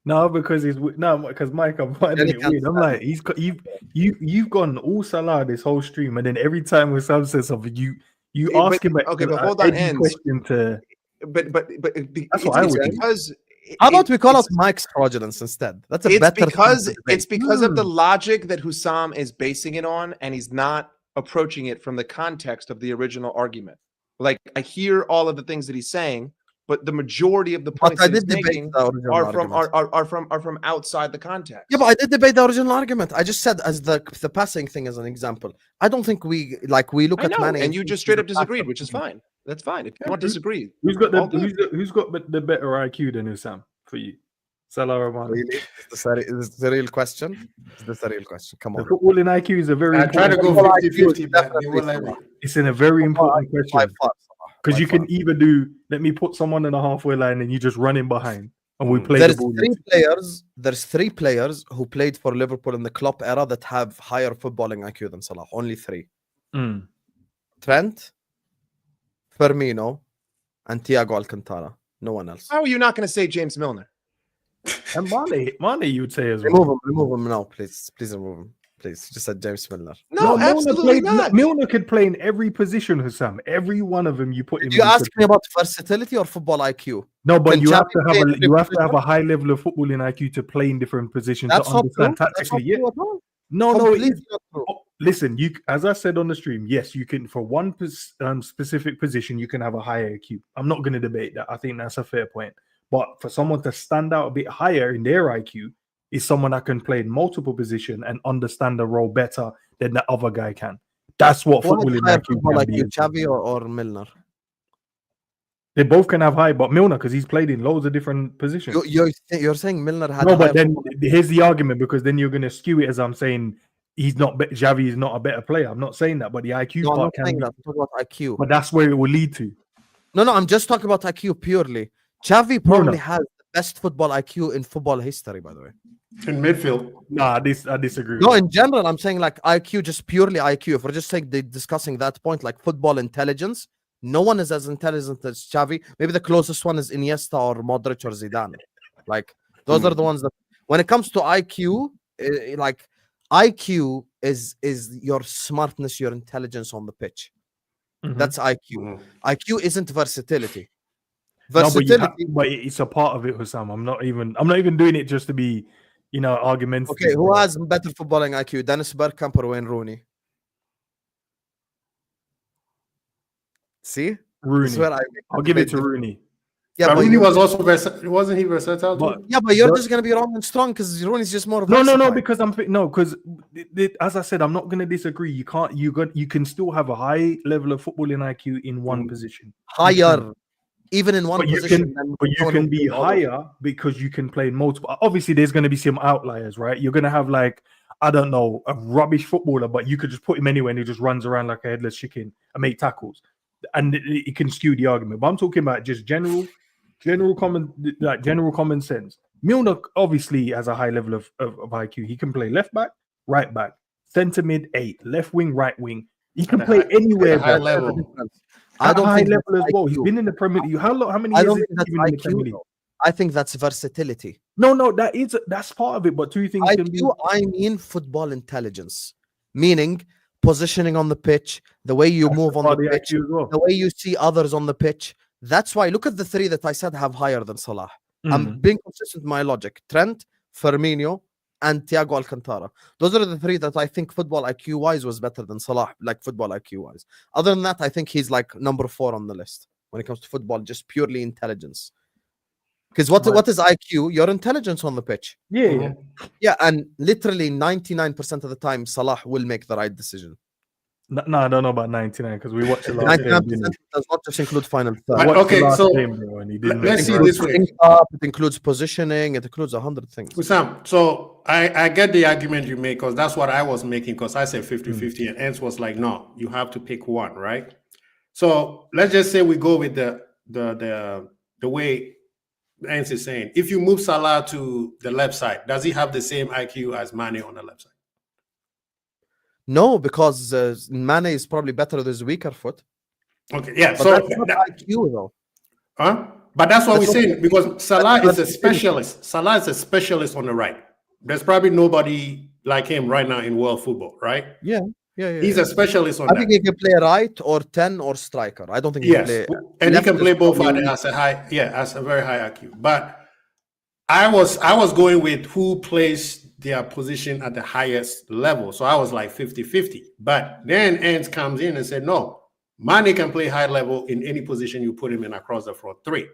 No, because because Mike, I'm finding Jenny it weird. can't I'm like, you've gone all Salah this whole stream, and then every time Hussam says something, you Yeah, ask but- him okay, but an hold on, edgy Ends. question to. But That's what I would do. because How about we call it's- out Mike's fraudulence instead? That's a it's better. thing because to debate. it's because of the logic that Hussam is basing it on, and he's not approaching it from the context of the original argument. Like I hear all of the things that he's saying, but the majority of the But points I that he's did debate making the original are from argument. are from outside the context. Yeah, but I did debate the original argument. I just said as the passing thing as an example. I don't think we look I at know, Mane and you think just he's straight a up disagreed, passer. which is fine. That's fine. If you Yeah, want to disagree, Who's got all good. who's got the better IQ than Hussam for you? Salah or Mane? Really? Is this a real question? Is this a real question? Come The on. footballing IQ is a very I try to important go Football 50-50, IQ, but they definitely won't let me. Salah. It's in a very important By question far, because by you far. can either do let me put someone in a halfway line and you just run in behind and we play There's the ball. three players who played for Liverpool in the Klopp era that have higher footballing IQ than Salah. Only three: Mm. Trent, Firmino, and Thiago Alcantara. No one else. How are you not going to say James Milner? And Mane, you would say as well. Remove him now, please. Please remove him. Please. Just said James Milner. No, Milner absolutely not. Milner could play in every position, Hussam. Every one of them you put him. Do you in ask could- me about versatility or football IQ? No, but Can you have Xavi to play have in a you have to have different a high level of footballing IQ to play in different positions That's to not true. understand That's not tactically. Yeah. true at all. No, it Completely is. not true. Oh, listen, you as I said on the stream, yes, you can for one specific position you can have a higher IQ. I'm not going to debate that. I think that's a fair point. But for someone to stand out a bit higher in their IQ is someone that can play in multiple positions and understand the role better than the other guy can. That's what Who has footballing higher IQ football can IQ, be. Xavi or Milner? They both can have high, but Milner because he's played in loads of different positions. You're saying Milner had No, higher but then football- here's the argument because then you're going to skew it as I'm saying he's not. Xavi is not a better player. I'm not saying that, but the IQ No, I'm part not can saying be. that. I'm talking about IQ. But that's where it will lead to. No, I'm just talking about IQ purely. Xavi No, probably no. has the best football IQ in football history, by the way. In midfield. Nah, I disagree. No, with in general, I'm saying like IQ, just purely IQ. If we're just discussing that point, like football intelligence, no one is as intelligent as Xavi. Maybe the closest one is Iniesta or Modric or Zidane. Like those are the ones that, when it comes to IQ, like IQ is your smartness, your intelligence on the pitch. Mhm. That's IQ. IQ isn't versatility. No, Versatility. but it's a part of it, Hussam. I'm not even doing it just to be, argumentative. Okay, who bro. has better footballing IQ, Dennis Bergkamp or Wayne Rooney? See, Rooney? This is where I'll give it to Rooney. Yeah, But but Rooney was also wasn't he versatile But too? yeah, but you're but- just gonna be wrong and strong because Rooney's just more No, versatile. because as I said, I'm not going to disagree. You can still have a high level of footballing IQ in one position. Higher, even in one But you position. can be higher because you can play in multiple. Obviously, there's going to be some outliers, right? You're going to have like, I don't know, a rubbish footballer, but you could just put him anywhere and he just runs around like a headless chicken and make tackles, and it can skew the argument. But I'm talking about just general common sense. Milner obviously has a high level of IQ. He can play left back, right back, centre mid, 8, left wing, right wing. He can play anywhere. high bro. level. I don't high think level as well. IQ. He's been in the Premier League. How many I years don't has think that's he been in the Premier IQ. League? Though. I think that's versatility. No, that's part of it. But two things can be. IQ, I mean football intelligence, meaning positioning on the pitch, the way you move on part the of the pitch, IQ as well. the way you see others on the pitch. That's why look at the three that I said have higher than Salah. I'm being consistent with my logic. Trent, Firmino, and Thiago Alcantara. Those are the three that I think football IQ wise was better than Salah, like football IQ wise. Other than that, I think he's like number 4 on the list when it comes to football, just purely intelligence. Because what is IQ? Your intelligence on the pitch. Yeah. Yeah, and literally 99% of the time, Salah will make the right decision. No, I don't know about 99 because we watched the last 99% game. does not just include final But third. Watched the okay, last so game, bro, and he didn't let's make see it. this way. It includes positioning. It includes 100 things. Sam, so I get the argument you make because that's what I was making because I said 50-50 and Ents was like, no, you have to pick one, right? So let's just say we go with the way Ents is saying. If you move Salah to the left side, does he have the same IQ as Mane on the left side? No, because Mane is probably better with his weaker foot. Okay, yeah. But So that's not IQ though. But that's what That's we're not- saying because Salah is a that's- specialist. Salah is a specialist on the right. There's probably nobody like him right now in world football, right? Yeah. He's a specialist on I that. think he can play right or 10 or striker. I don't think he can Yes, play. and he left can is play both probably- as a very high IQ. But I was going with who plays their position at the highest level. So I was like 50-50. But then Ants comes in and said, no, Mane can play high level in any position you put him in across the front three.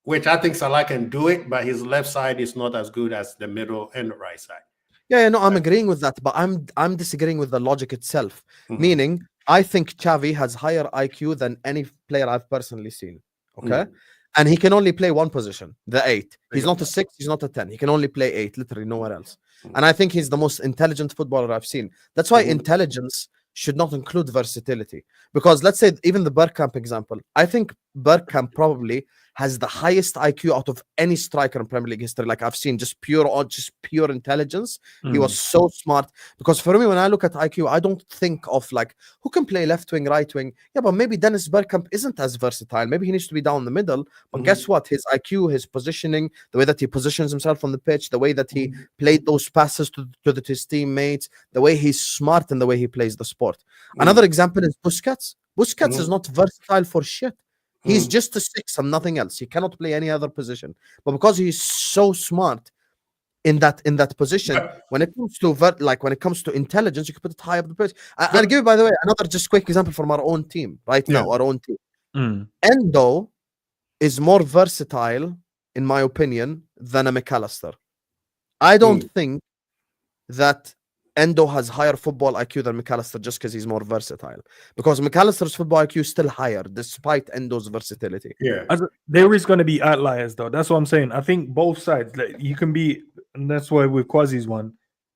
Which I think Salah can do it, but his left side is not as good as the middle and the right side. Yeah, no, I'm agreeing with that, but I'm disagreeing with the logic itself. Meaning, I think Xavi has higher IQ than any player I've personally seen. Okay, and he can only play one position, the 8. He's not a 6. He's not a 10. He can only play 8, literally nowhere else. And I think he's the most intelligent footballer I've seen. That's why intelligence should not include versatility. Because let's say even the Bergkamp example, I think Bergkamp probably has the highest IQ out of any striker in Premier League history. Like I've seen, just pure intelligence. He was so smart. Because for me, when I look at IQ, I don't think of like who can play left wing, right wing. Yeah, but maybe Dennis Bergkamp isn't as versatile. Maybe he needs to be down the middle. But guess what? His IQ, his positioning, the way that he positions himself on the pitch, the way that he played those passes to his teammates, the way he's smart and the way he plays the sport. Another example is Busquets. Busquets is not versatile for shit. He's just a 6 and nothing else. He cannot play any other position. But because he's so smart in that position, when it comes to when it comes to intelligence, you can put it high up the pitch. I'll give you, by the way, another just quick example from our own team right now. Our own team. Endo is more versatile, in my opinion, than a McAllister. I don't think that Endo has higher football IQ than McAllister just because he's more versatile. Because McAllister's football IQ is still higher despite Endo's versatility. Yeah. There is going to be outliers, though. That's what I'm saying. I think both sides, like, you can be, and that's why with Quasi's one,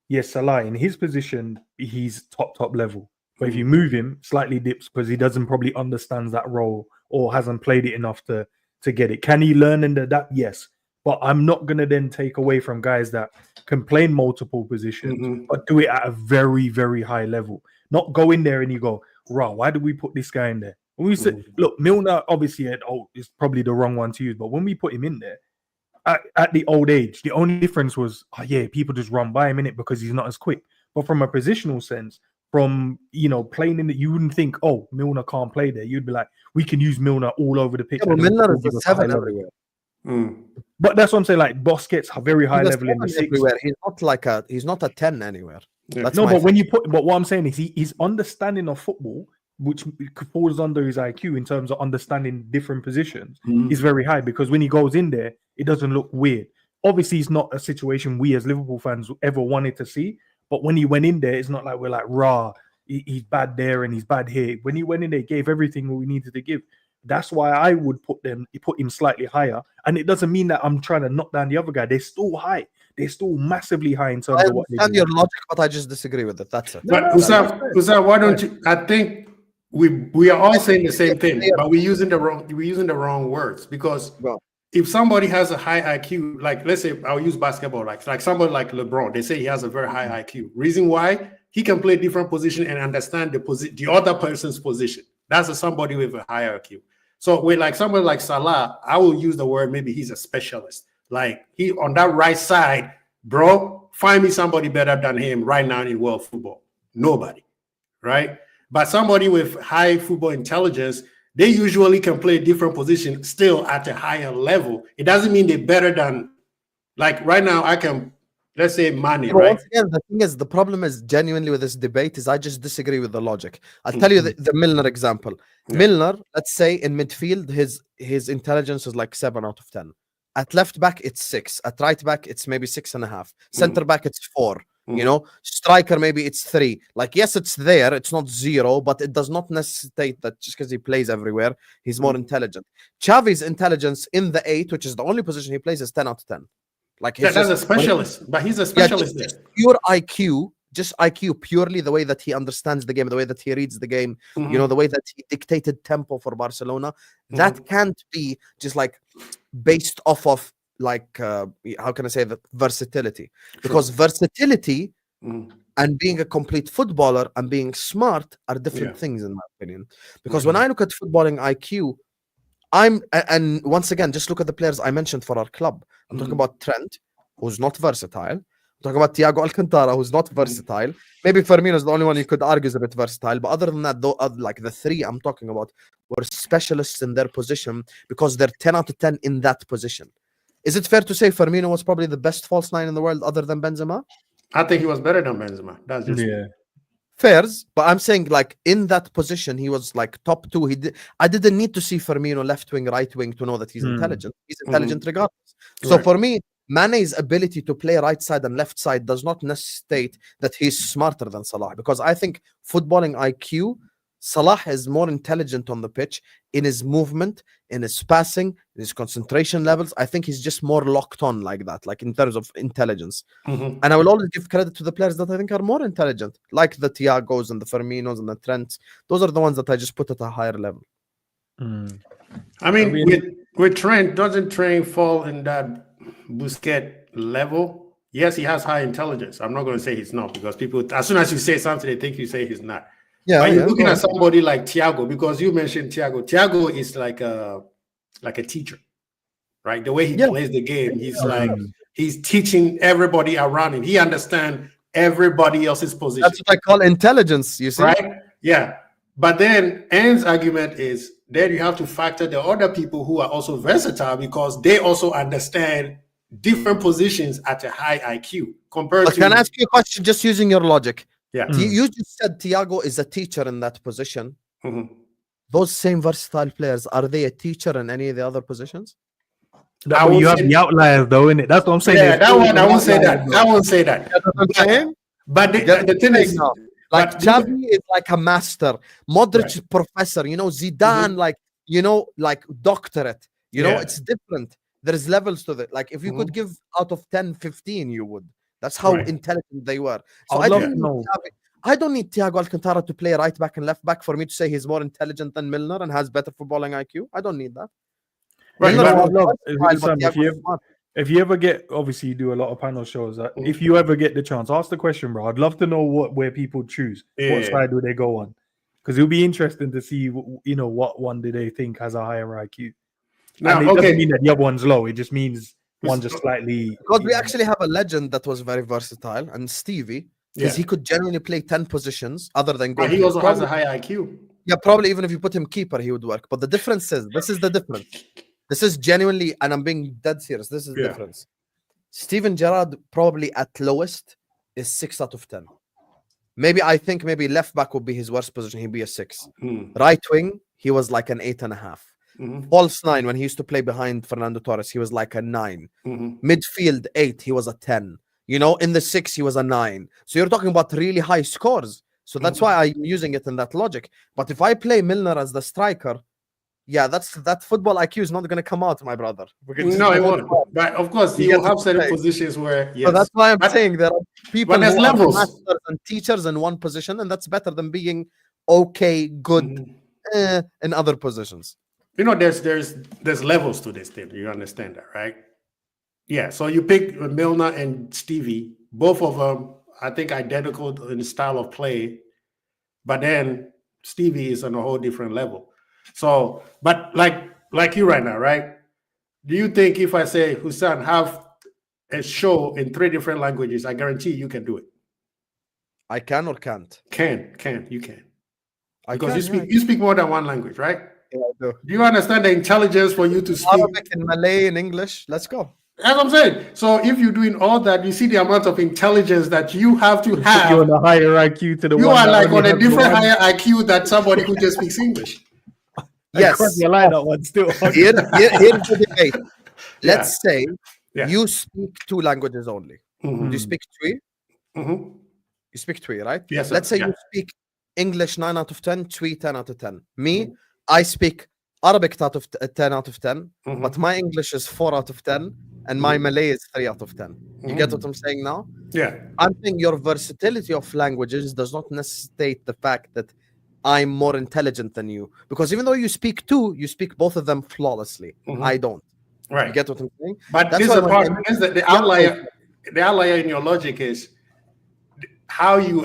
yes, Salah in his position, he's top level. But if you move him, slightly dips because he doesn't probably understands that role or hasn't played it enough to get it. Can he learn and adapt? Yes. But I'm not gonna then take away from guys that can play in multiple positions, but do it at a very, very high level. Not go in there and you go, "Raw, why did we put this guy in there?" When we said, look, Milner obviously is probably the wrong one to use, but when we put him in there at the old age, the only difference was, people just run by him in it because he's not as quick. But from a positional sense, from playing in that, you wouldn't think, oh, Milner can't play there. You'd be like, we can use Milner all over the pitch. Yeah, Milner is a 7 everywhere. But that's what I'm saying. Like Busquets, a very high level in the 6. Everywhere. He's not a 10 anywhere. That's but when you but what I'm saying is his understanding of football, which falls under his IQ in terms of understanding different positions, is very high, because when he goes in there, it doesn't look weird. Obviously, it's not a situation we as Liverpool fans ever wanted to see. But when he went in there, it's not like we're like, rah, he's bad there and he's bad here. When he went in there, he gave everything we needed to give. That's why I would put him slightly higher. And it doesn't mean that I'm trying to knock down the other guy. They're still high. They're still massively high in terms of what they do. I understand your logic, but I just disagree with it. That's it. But Husam, why don't you? I think we are all saying the same thing, but we're using the wrong words, because if somebody has a high IQ, like let's say I'll use basketball, like somebody like LeBron, they say he has a very high IQ. Reason why? He can play different position and understand the other person's position. That's somebody with a higher IQ. So with like somebody like Salah, I will use the word, maybe he's a specialist. Like he on that right side, bro, find me somebody better than him right now in world football. Nobody, right? But somebody with high football intelligence, they usually can play different positions still at a higher level. It doesn't mean they're better than, like right now, I can, let's say Mane, right? Again, the thing is, the problem is genuinely with this debate is I just disagree with the logic. I'll tell you the Milner example. Milner, let's say in midfield, his intelligence is like 7 out of 10. At left back, it's 6. At right back, it's maybe 6.5. Center back, it's 4. You know, striker, maybe it's 3. Like, yes, it's there. It's not 0, but it does not necessitate that just because he plays everywhere, he's more intelligent. Xavi's intelligence in the 8, which is the only position he plays, is 10 out of 10. Like, that's a specialist, but he's a specialist. Just pure IQ, just IQ, purely the way that he understands the game, the way that he reads the game, you know, the way that he dictated tempo for Barcelona. That can't be just like based off of like how can I say that, versatility, because versatility and being a complete footballer and being smart are different things, in my opinion. Because when I look at footballing IQ, and once again, just look at the players I mentioned for our club. I'm talking about Trent, who's not versatile. I'm talking about Thiago Alcantara, who's not versatile. Maybe Firmino is the only one you could argue is a bit versatile, but other than that, though, like the 3 I'm talking about were specialists in their position because they're 10 out of 10 in that position. Is it fair to say Firmino was probably the best false 9 in the world other than Benzema? I think he was better than Benzema. That's just Fairs, but I'm saying like in that position, he was like top 2. I didn't need to see Firmino left wing, right wing to know that he's intelligent. He's intelligent regardless. So for me, Mane's ability to play right side and left side does not necessitate that he's smarter than Salah, because I think footballing IQ, Salah is more intelligent on the pitch in his movement, in his passing, in his concentration levels. I think he's just more locked on like that, like in terms of intelligence. And I will always give credit to the players that I think are more intelligent, like the Thiagos and the Firminos and the Trents. Those are the ones that I just put at a higher level. I mean, with Trent, doesn't Trent fall in that Busquets level? Yes, he has high intelligence. I'm not going to say he's not, because people, as soon as you say something, they think you say he's not. Yeah, but you're looking at somebody like Thiago, because you mentioned Thiago. Thiago is like a teacher, right? The way he plays the game, he's like he's teaching everybody around him. He understands everybody else's position. That's what I call intelligence, you see? Right? Yeah. But then Anne's argument is then you have to factor the other people who are also versatile, because they also understand different positions at a high IQ compared to. Can I ask you a question just using your logic? Yeah. You just said Thiago is a teacher in that position. Those same versatile players, are they a teacher in any of the other positions? You have the outliers, though, innit? That's what I'm saying. Yeah, that one, I won't say that. I won't say that. That's what I'm saying? But the thing is, like Xavi is like a master, Modric professor, you know, Zidane, like, you know, like doctorate, you know, it's different. There's levels to it. Like if you could give out of 10, 15, you would. That's how Right. intelligent they were. So I'd I love don't to need know. I don't need Thiago Alcantara to play right back and left back for me to say he's more intelligent than Milner and has better footballing IQ. I don't need that. Right, Milner but- was I'd love, versatile, but Sam, Thiago was smart. if you ever get, obviously you do a lot of panel shows. Mhm. If you ever get the chance, ask the question, bro. I'd love to know where people choose. Yeah. What side do they go on? Because it'll be interesting to see, what one do they think has a higher IQ. Now, And it doesn't okay. mean that the other one's low. It just means one just slightly. Because we actually have a legend that was very versatile, and Stevie, because he could genuinely play 10 positions other than But goalkeeper. he also has Probably- a high IQ. Yeah, probably even if you put him keeper, he would work. But the difference is, this is the difference. This is genuinely, and I'm being dead serious. This is the Yeah. difference. Steven Gerrard probably at lowest is 6 out of 10. I think maybe left back would be his worst position. He'd be a 6. Right wing, he was like an 8.5. False 9 when he used to play behind Fernando Torres, he was like a 9. Midfield 8, he was a 10. In the 6, he was a 9. So you're talking about really high scores. So that's why I'm using it in that logic. But if I play Milner as the striker, yeah, that football IQ is not going to come out, my brother. No, it won't. But of course, You you get will have what I'm certain saying. positions where, yes. So that's why I'm But- saying there are people but there's who levels. are masters and teachers in one position, and that's better than being okay, good in other positions. There's levels to this thing. You understand that, right? Yeah. So you pick Milner and Stevie, both of them, I think, identical in the style of play, but then Stevie is on a whole different level. So, but like you right now, right? Do you think if I say, Husam, have a show in 3 different languages, I guarantee you can do it? I can or can't. You can. I Because can, you speak more than one language, right? yeah, I do. Do you understand the intelligence for you to speak? Arabic and Malay and English. Let's go. That's what I'm saying. So if you're doing all that, you see the amount of intelligence that you have to You're have. on a higher IQ to the You one are that like only on a has the different one. higher IQ than somebody who just speaks English. Yes. You like that one still. Here's the debate. Let's say Yeah. you speak 2 languages only. Mhm. Do you speak 3? Mhm. You speak 3, right? Yes, sir. Let's say Yeah. you speak English 9 out of 10, Twi 10 out of 10. Me, I speak Arabic 10 out of 10, Mhm. but my English is 4 out of 10, and my Malay is 3 out of 10. You get what I'm saying now? Yeah. I'm saying your versatility of languages does not necessitate the fact that I'm more intelligent than you. Because even though you speak 2, you speak both of them flawlessly. Mhm. I don't. You Right. get what I'm saying? But That's this why is the when part. I- This is the outlier. The outlier in your logic is how you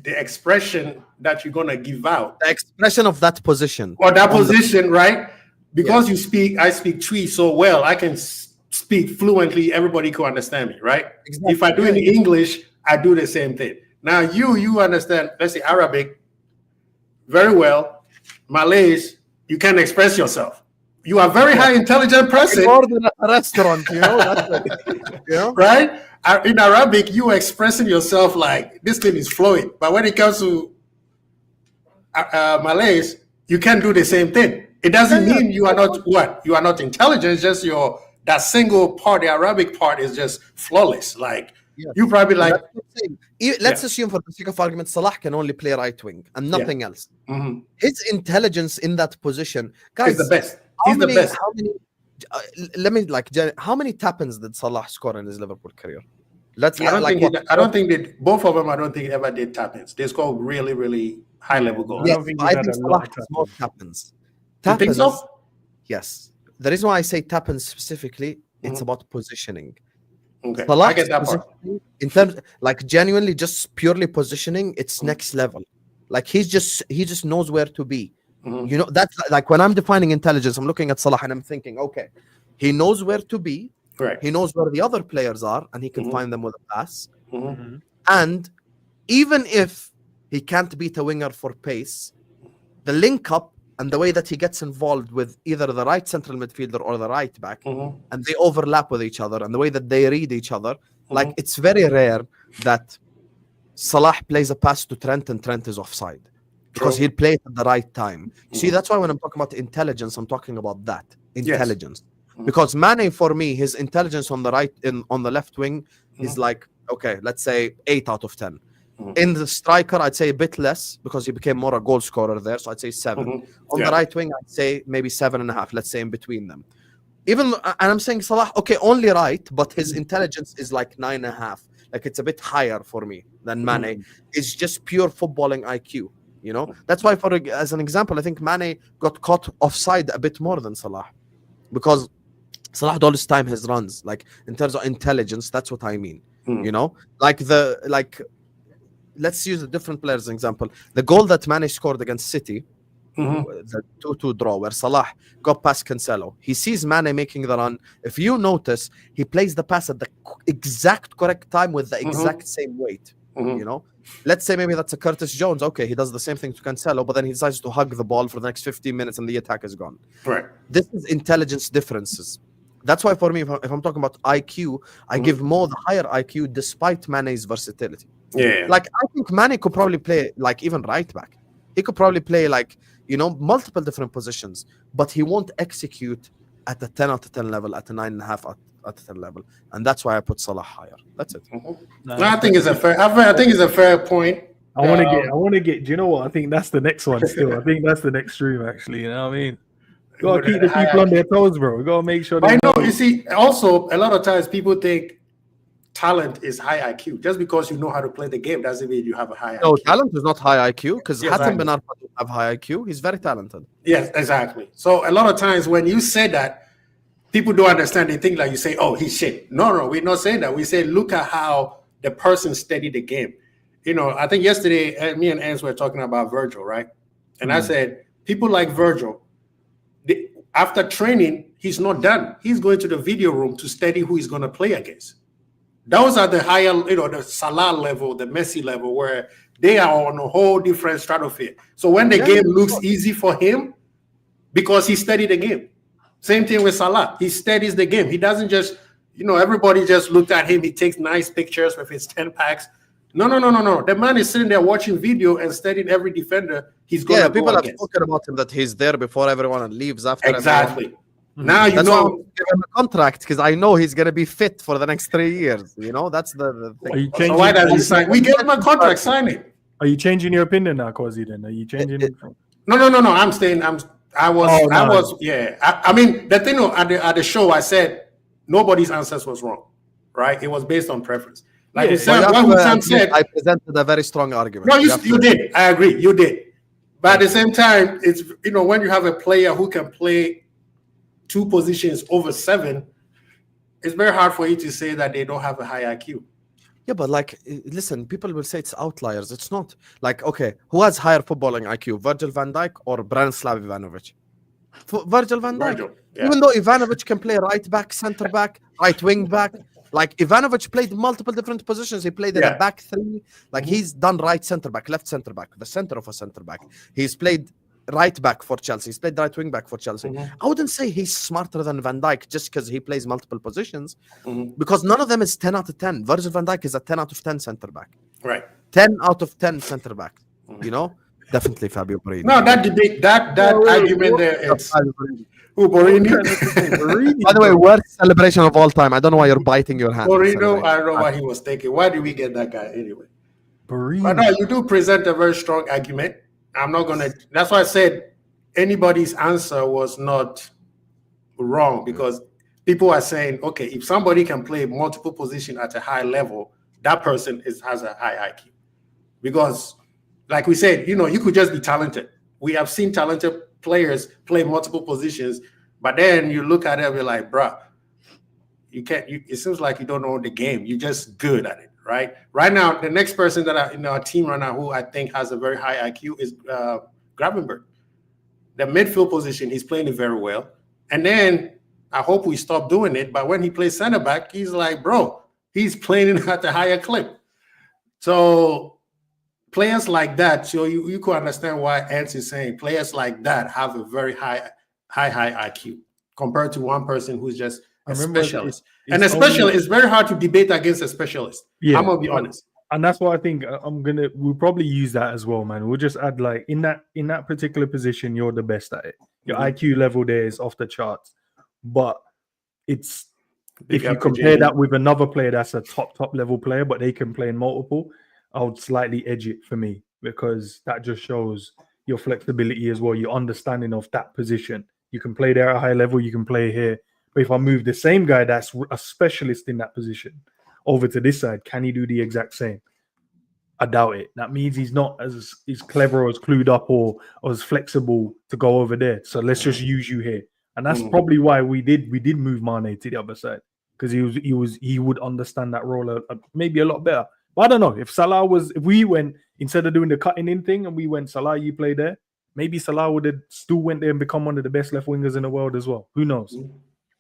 the expression that you're gonna give out The expression of that position. or that on the- position, right? Because I speak Twi so well, I can speak fluently. Everybody can understand me, right? Exactly. If I do it in English, I do the same thing. Now you understand, let's say Arabic very well. Malays, you can express yourself. You are a very high intelligent person, More than a restaurant, That's it. right? In Arabic, you are expressing yourself like this thing is flowing. But when it comes to Malays, you can do the same thing. It doesn't mean you are not what? You are not intelligent. It's just that single part, the Arabic part, is just flawless. Like you probably like. That's what I'm saying. Let's assume, for the sake of argument, Salah can only play right wing and nothing else. Mhm. His intelligence in that position, guys, He's the best. how He's the many- best. How many? How many tap-ins did Salah score in his Liverpool career? I don't think that both of them. I don't think ever did tap-ins. They scored really, really high-level goals. Yes, don't think but he I had think a Salah lot of has more tap-ins. You think so? Yes. The reason why I say tap-ins specifically, it's about positioning. Okay, I Salah's get that part. positioning, in terms, like genuinely just purely positioning, it's next level. Like he just knows where to be. Mhm. That's like when I'm defining intelligence, I'm looking at Salah and I'm thinking, okay, he knows where to be, Right. he knows where the other players are, and he can find them with a pass. Mhm. And even if he can't beat a winger for pace, the link up and the way that he gets involved with either the right central midfielder or the right back, Mhm. and they overlap with each other, and the way that they read each other, like it's very rare that Salah plays a pass to Trent and Trent is offside because he'll play it at the right time. See, that's why when I'm talking about intelligence, I'm talking about that intelligence. Because Mane, for me, his intelligence on the on the left wing is like, okay, let's say 8 out of 10. In the striker, I'd say a bit less because he became more a goal scorer there. So I'd say 7. On the right wing, I'd say maybe 7.5. Let's say in between them. And I'm saying Salah, okay, only right, but his intelligence is like 9.5. like it's a bit higher for me than Mane. It's just pure footballing IQ. You know, that's why, as an example, I think Mane got caught offside a bit more than Salah, because Salah all this time his runs, like in terms of intelligence, that's what I mean. You know, like let's use a different player's example. The goal that Mane scored against City, the 2-2 draw, where Salah got past Cancelo. He sees Mane making the run. If you notice, he plays the pass at the exact correct time with the exact same weight. You know, let's say maybe that's a Curtis Jones. Okay, he does the same thing to Cancelo, but then he decides to hug the ball for the next 15 minutes and the attack is gone. Right. This is intelligence differences. That's why for me, if I'm talking about IQ, I give more the higher IQ despite Mane's versatility. Yeah. Like, I think Mane could probably play like even right back. He could probably play like, you know, multiple different positions, but he won't execute at a 10 out of 10 level, at a 9.5 out of 10 level. And that's why I put Salah higher. That's it. No, I think it's a fair. I think it's a fair point. I want to get. Do you know what? I think that's the next one. Still, I think that's the next stream. Actually, you know what I mean. Gotta keep the people on their toes, bro. We gotta make sure. I know. You see, also a lot of times people think talent is high IQ. Just because you know how to play the game doesn't mean you have a high IQ. No, talent is not high IQ, because Yes, Hatem Ben Arfa doesn't have high IQ. He's very talented. Yes, exactly. So a lot of times when you say that, people don't understand. They think like you say, "Oh, he's shit." No, we're not saying that. We say, look at how the person studied the game. You know, I think yesterday me and Ans were talking about Virgil, right? And I said, people like Virgil, after training, he's not done. He's going to the video room to study who he's going to play against. Those are the higher, you know, the Salah level, the Messi level, where they are on a whole different stratosphere. So when the game looks easy for him, because he studied the game. Same thing with Salah. He studies the game. He doesn't just, you know, everybody just looked at him. He takes nice pictures with his 10 packs. No. The man is sitting there watching video and studying every defender he's going to go people against. have spoken about him that he's there before everyone and leaves after. Exactly. Now you That's why I'm know. giving him a contract, because I know he's going to be fit for the next 3 years. You know, that's the thing. Are you So changing? why does he sign? We gave him a contract. Sign it. Are you changing your opinion now, Kosi? Then are you changing it? No. I'm staying. I was. Yeah. I mean, the thing at the show, I said nobody's answers was wrong, right? It was based on preference. Like you said, what HUSAM said. I presented a very strong argument. No, you did. I agree. You did. But at the same time, it's, you know, when you have a player who can play 2 positions over 7, it's very hard for you to say that they don't have a high IQ. Yeah, but like, listen, people will say it's outliers. It's not. Like, okay, who has higher footballing IQ, Virgil van Dijk or Branislav Ivanovic? Virgil van Dijk. Virgil, yeah. Even though Ivanovic can play right back, center back, right wing back. Like, Ivanovic played multiple different positions. He played in the back 3. Like, he's done right center back, left center back, the center of a center back. He's played right back for Chelsea. He's played right wing back for Chelsea. I wouldn't say he's smarter than Van Dijk just because he plays multiple positions, because none of them is 10 out of 10. Virgil van Dijk is a 10 out of 10 center back. Right. 10 out of 10 center back. You know? Definitely Fabio Borini. No, that debate, that argument there, it's who, Borini? By the way, worst celebration of all time. I don't know why you're biting your hand. Borino, I don't know what he was thinking. Why did we get that guy anyway? But no, you do present a very strong argument. I'm not gonna. That's why I said anybody's answer was not wrong, because people are saying, okay, if somebody can play multiple positions at a high level, that person has a high IQ. Because, like we said, you know, you could just be talented. We have seen talented players play multiple positions, but then you look at it and you're like, bruh, you can't. It seems like you don't know the game. You're just good at it. Right now, the next person that in our team right now who I think has a very high IQ is Gravenberch. The midfield position, he's playing it very well. And then I hope we stop doing it. But when he plays center back, he's like, bro, he's playing it at a higher clip. So players like that, so you could understand why Ants is saying players like that have a very high IQ compared to one person who's just a specialist. And a specialist, it's very hard to debate against a specialist. Yeah, I'm gonna be honest. And that's why I think we'll probably use that as well, man. We'll just add, like, in that particular position, you're the best at it. Your IQ level there is off the charts. But it's, if you compare that with another player that's a top level player, but they can play in multiple, I would slightly edge it for me, because that just shows your flexibility as well, your understanding of that position. You can play there at a high level, you can play here. But if I move the same guy that's a specialist in that position, over to this side. Can he do the exact same? I doubt it. That means he's not as clever or as clued up or as flexible to go over there. So let's just use you here. And that's probably why we did move Mane to the other side, because he would understand that role maybe a lot better. But I don't know if we went, instead of doing the cutting in thing and we went Salah, you play there, maybe Salah would have still went there and become one of the best left wingers in the world as well. Who knows?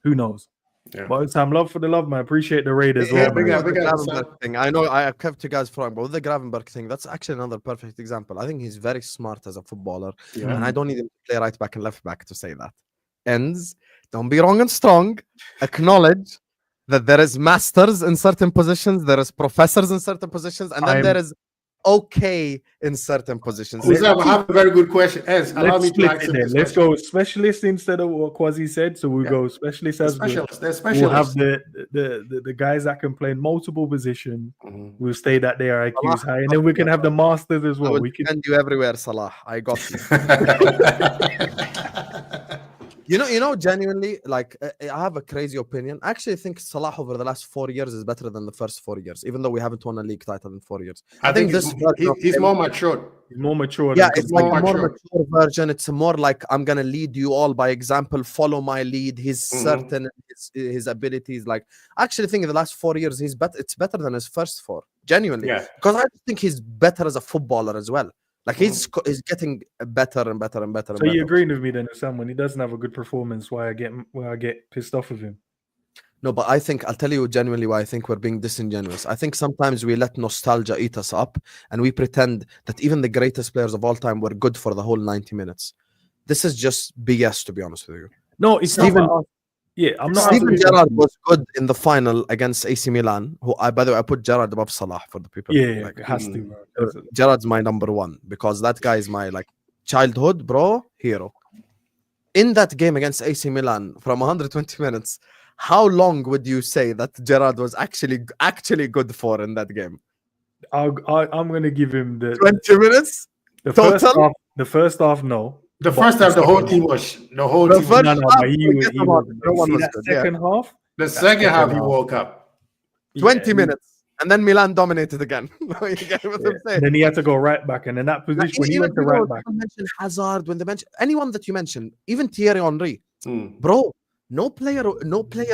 Who knows? Yeah. But Sam, love for the love, man. Appreciate the raid as well. big man. up, big up, Gravenberch thing. I know I kept you guys from, but with the Gravenberch thing, that's actually another perfect example. I think he's very smart as a footballer, and I don't need him to play right back and left back to say that. Ends, don't be wrong and strong. Acknowledge that there is masters in certain positions, there is professors in certain positions, and then there is okay in certain positions. I have a very good question. Ez, allow me to ask this Let's question. go specialist instead of what Quasi said. So we'll go specialist as good. They're We'll have specialists. the guys that can play in multiple positions. We'll stay that their IQ is high, and then we can have the masters as I well. will We can. send you everywhere, Salah. I got you. You know, genuinely, like I have a crazy opinion. I actually think Salah over the last 4 years is better than the first 4 years, even though we haven't won a league title in 4 years. I think he's more matured. He's more mature. Yeah, than it's like a more mature. mature version. It's more like I'm gonna lead you all by example. Follow my lead. He's certain his abilities. Like, I actually think in the last 4 years he's better. It's better than his first 4. Genuinely, Yeah. because I think he's better as a footballer as well. Like he's getting better and better and better. So you agreeing with me then, Sam? When he doesn't have a good performance, why I get pissed off with him? No, but I think I'll tell you genuinely why I think we're being disingenuous. I think sometimes we let nostalgia eat us up, and we pretend that even the greatest players of all time were good for the whole 90 minutes. This is just BS, to be honest with you. No, it's Steven, not. Yeah, I'm not. Steven Gerrard was good in the final against AC Milan. Who, by the way, I put Gerrard above Salah for the people. Yeah, like, it has to. Bro. Gerrard's my number one because that guy is my like childhood hero. In that game against AC Milan, from 120 minutes, how long would you say that Gerrard was actually good for in that game? I'm gonna give him the 20 minutes. the total? first half. The first half, no. The first half, the whole team was The No, first no, half, but he forget about it. No one see was that good, yeah. second half. The second half, he woke up. 20 minutes, and then Milan dominated again. You get what I'm saying? And then he had to go right back, and in that position, Like, when he went to right back, when mention Hazard, when they mention anyone that you mention, even Thierry Henry, Mm. bro, no player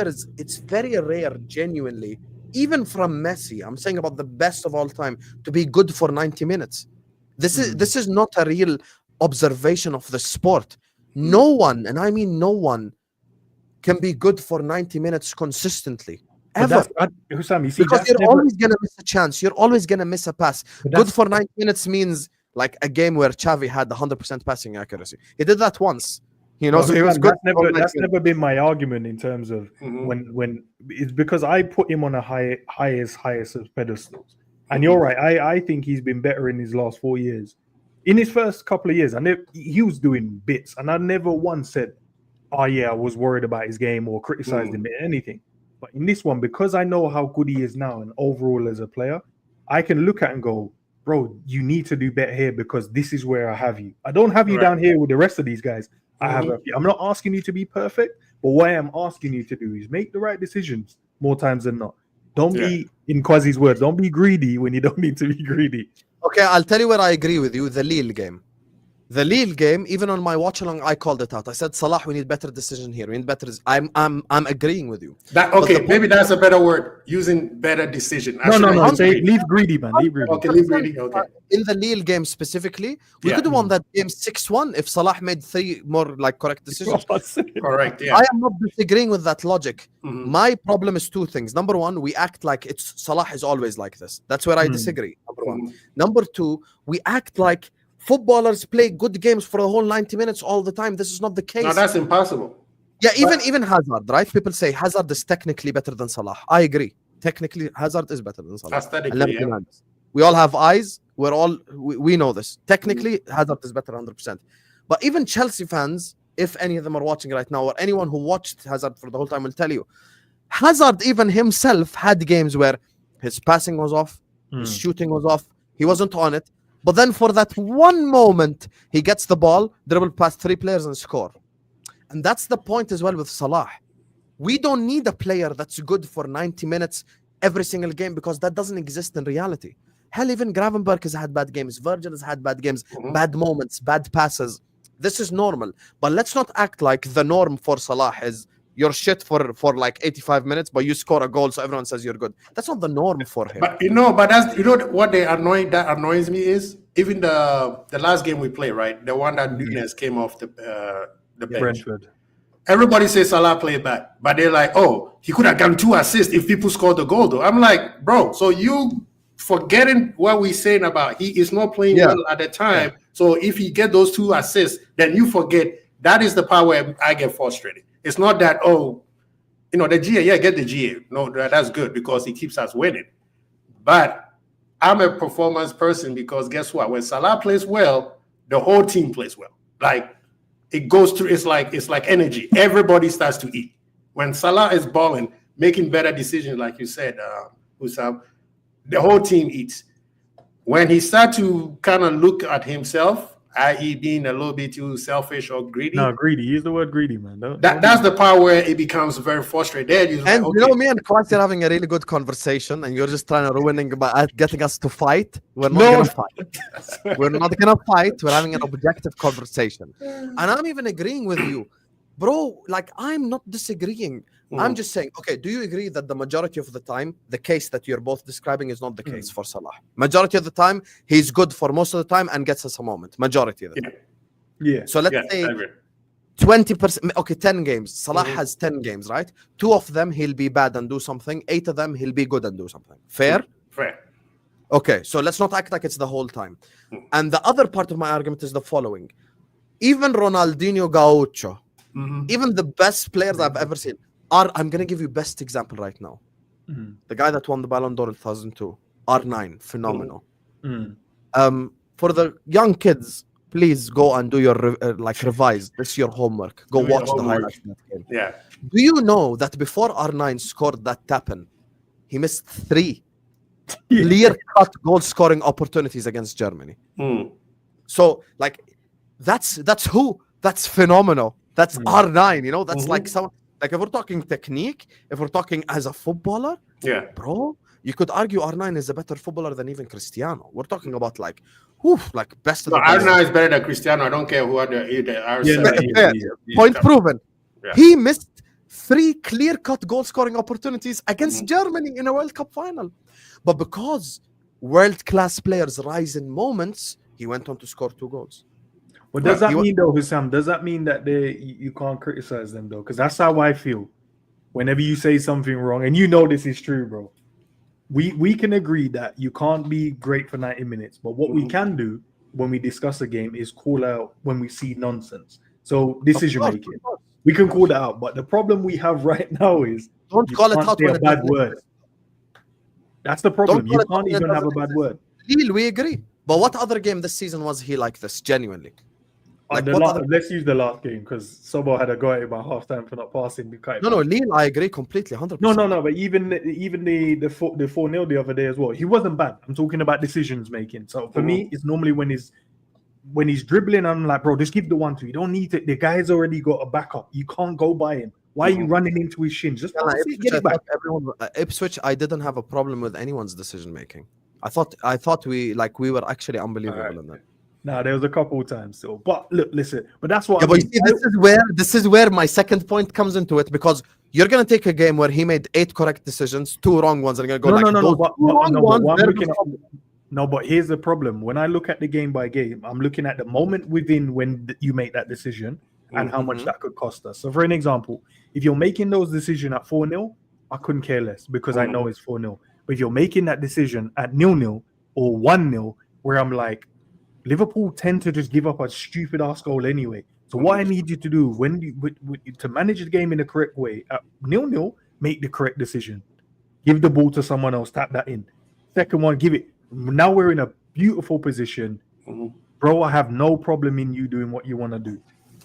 is. It's very rare, genuinely, even from Messi. I'm saying about the best of all time to be good for 90 minutes. This is not a real observation of the sport. No one, and I mean no one, can be good for 90 minutes consistently. Ever. Hussam, you see, Because that's you're never, always going to miss a chance. You're always going to miss a pass. but Good that's- for 90 minutes means like a game where Xavi had 100% passing accuracy. He did that once. You know, Well, so he was Hussam, good. That's never been my argument in terms of Mhm. when it's because I put him on a highest of pedestals. And you're right. I think he's been better in his last 4 years. In his first couple of years, he was doing bits, and I never once said, "Oh yeah, I was worried about his game" or criticized him or anything. But in this one, because I know how good he is now and overall as a player, I can look at and go, "Bro, you need to do better here because this is where I have you. I don't have you Right. down here with the rest of these guys. I'm not asking you to be perfect, but what I am asking you to do is make the right decisions more times than not. Don't be, in Quasi's words, don't be greedy when you don't need to be greedy." Okay, I'll tell you where I agree with you. The Lille game. The Lille game, even on my watch along, I called it out. I said, Salah, we need better decision here. We need better. I'm agreeing with you. That But okay? the Maybe that's a better word. Using better decision. I No, should no, have no. used Say, greedy. leave greedy, man. Leave greedy. Okay, leave greedy. Okay. In the Lille game specifically, we Yeah. could have won that game 6-1 if Salah made 3 more like correct decisions. Correct. Yeah. I am not disagreeing with that logic. Mhm. My problem is 2 things. Number one, we act like it's Salah is always like this. That's where I disagree. Number one. Mhm. Number 2, we act like footballers play good games for the whole 90 minutes all the time. This is not the case. No, that's impossible. Yeah, even Hazard, right? People say Hazard is technically better than Salah. I agree. Technically, Hazard is better than Salah. Aesthetically, And let me deny this. We all have eyes. We know this. Technically, Hazard is better 100%. But even Chelsea fans, if any of them are watching right now, or anyone who watched Hazard for the whole time will tell you, Hazard even himself had games where his passing was off, his shooting was off, he wasn't on it. But then for that one moment, he gets the ball, dribble past 3 players and score. And that's the point as well with Salah. We don't need a player that's good for 90 minutes every single game because that doesn't exist in reality. Hell, even Gravenberg has had bad games. Virgil has had bad games, bad moments, bad passes. This is normal. But let's not act like the norm for Salah is you're shit for like 85 minutes, but you score a goal, so everyone says you're good. That's not the norm for him. But that's what that annoys me is even the last game we played, right? The one that Nunes came off the bench. Brentford. Everybody says Salah played bad, but they're like, oh, he could have gotten 2 assists if people scored the goal, though. I'm like, bro, so you forgetting what we're saying about he is not playing well at the time. So if he get those 2 assists, then you forget. That is the part where I get frustrated. It's not that, the GA, get the GA. No, that's good because he keeps us winning. But I'm a performance person because guess what? When Salah plays well, the whole team plays well. Like it goes through, it's like energy. Everybody starts to eat. When Salah is balling, making better decisions, like you said, Husam, the whole team eats. When he starts to kind of look at himself, i.e. being a little bit too selfish or greedy. No, greedy. Use the word greedy, man. That's the part where it becomes very frustrating. And me and Kwasi are having a really good conversation, and you're just trying to ruining by getting us to fight. We're not gonna fight. We're not gonna fight. We're having an objective conversation, and I'm even agreeing with you, bro. Like I'm not disagreeing. I'm just saying, okay, do you agree that the majority of the time, the case that you're both describing is not the case for Salah? Majority of the time, he's good for most of the time and gets us a moment. Majority of the time. Yeah. So let's say 20%, okay, 10 games. Salah has 10 games, right? 2 of them, he'll be bad and do something. 8 of them, he'll be good and do something. Fair? Fair. Okay, so let's not act like it's the whole time. And the other part of my argument is the following. Even Ronaldinho Gaucho, even the best players I've ever seen, I'm going to give you best example right now. The guy that won the Ballon d'Or in 2002, R9, phenomenal. For the young kids, please go and do your revise. This is your homework. Go watch the highlights of that game. Yeah. Do you know that before R9 scored that tap-in, he missed 3 clear-cut goal-scoring opportunities against Germany? So, that's who? That's phenomenal. That's R9, That's like some... Like if we're talking technique, if we're talking as a footballer, bro, you could argue R9 is a better footballer than even Cristiano. We're talking about best of the best. R9 is better than Cristiano. I don't care who are the R7. Point proven. Yeah. He missed 3 clear-cut goal-scoring opportunities against Germany in a World Cup final. But because world-class players rise in moments, he went on to score 2 goals. What does that mean, though, Hussam? Does that mean that you can't criticize them, though? Because that's how I feel. Whenever you say something wrong, and this is true, bro. We can agree that you can't be great for 90 minutes. But what we can do when we discuss a game is call out when we see nonsense. So decision making. We can call that out. But the problem we have right now is don't call it out when a bad word. That's the problem. You can't even have a bad word. Lille, we agree. But what other game this season was he like this, genuinely? Let's use the last game because Sobo had a go at it by halftime for not passing. No, Lille, I agree completely, 100%. No, but even the 4-0 the other day as well, he wasn't bad. I'm talking about decisions making. So for me, it's normally when he's dribbling, I'm like, bro, just give the 1-2. You don't need to. The guy's already got a backup. You can't go by him. Why are you running into his shins? Just get it back. Ipswich, I didn't have a problem with anyone's decision making. I thought we were actually unbelievable in that. Nah, there was a couple of times still. But look, listen. But that's what. Yeah, but this is where my second point comes into it, because you're gonna take a game where he made 8 correct decisions, 2 wrong ones, and you're gonna go No, but here's the problem. When I look at the game by game, I'm looking at the moment within when you make that decision and how much that could cost us. So, for an example, if you're making those decisions at 4-0, I couldn't care less because I know it's 4-0. But if you're making that decision at 0-0 or 1-0, where I'm like, Liverpool tend to just give up a stupid ass goal anyway. So what I need you to do to manage the game in the correct way at 0-0, make the correct decision. Give the ball to someone else, tap that in. Second one, give it. Now we're in a beautiful position. Bro, I have no problem in you doing what you want to do.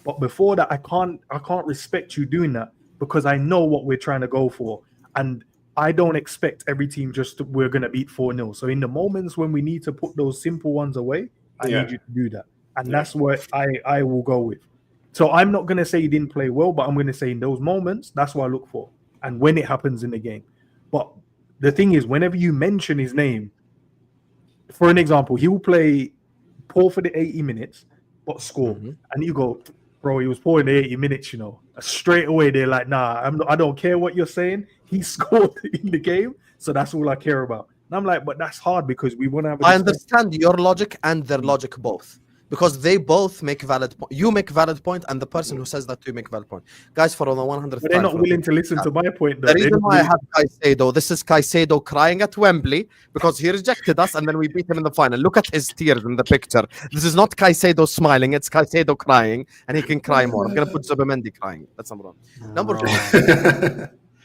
But before that, I can't respect you doing that because I know what we're trying to go for. And I don't expect every team we're going to beat 4-0. So in the moments when we need to put those simple ones away, I need you to do that. And that's what I will go with. So I'm not going to say he didn't play well, but I'm going to say in those moments, that's what I look for. And when it happens in the game. But the thing is, whenever you mention his name, for an example, he will play poor for the 80 minutes, but score. Mhm. And you go, bro, he was poor in the 80 minutes, you know. Straight away, they're like, nah, I don't care what you're saying. He scored in the game, so that's all I care about. And I'm like, but that's hard because we want to have a I discussion. understand your logic and their logic both, because they both make valid point. You make valid point, and the person who says that to you make valid point. Guys, for on the 100th But they're time, not willing to listen to my point, though. the They're reason not why I willing- have Caicedo, this is Caicedo crying at Wembley because he rejected us and then we beat him in the final. Look at his tears in the picture. This is not Caicedo smiling, it's Caicedo crying, and he can cry more. I'm going to put Zubimendi crying. That's number one. Number two,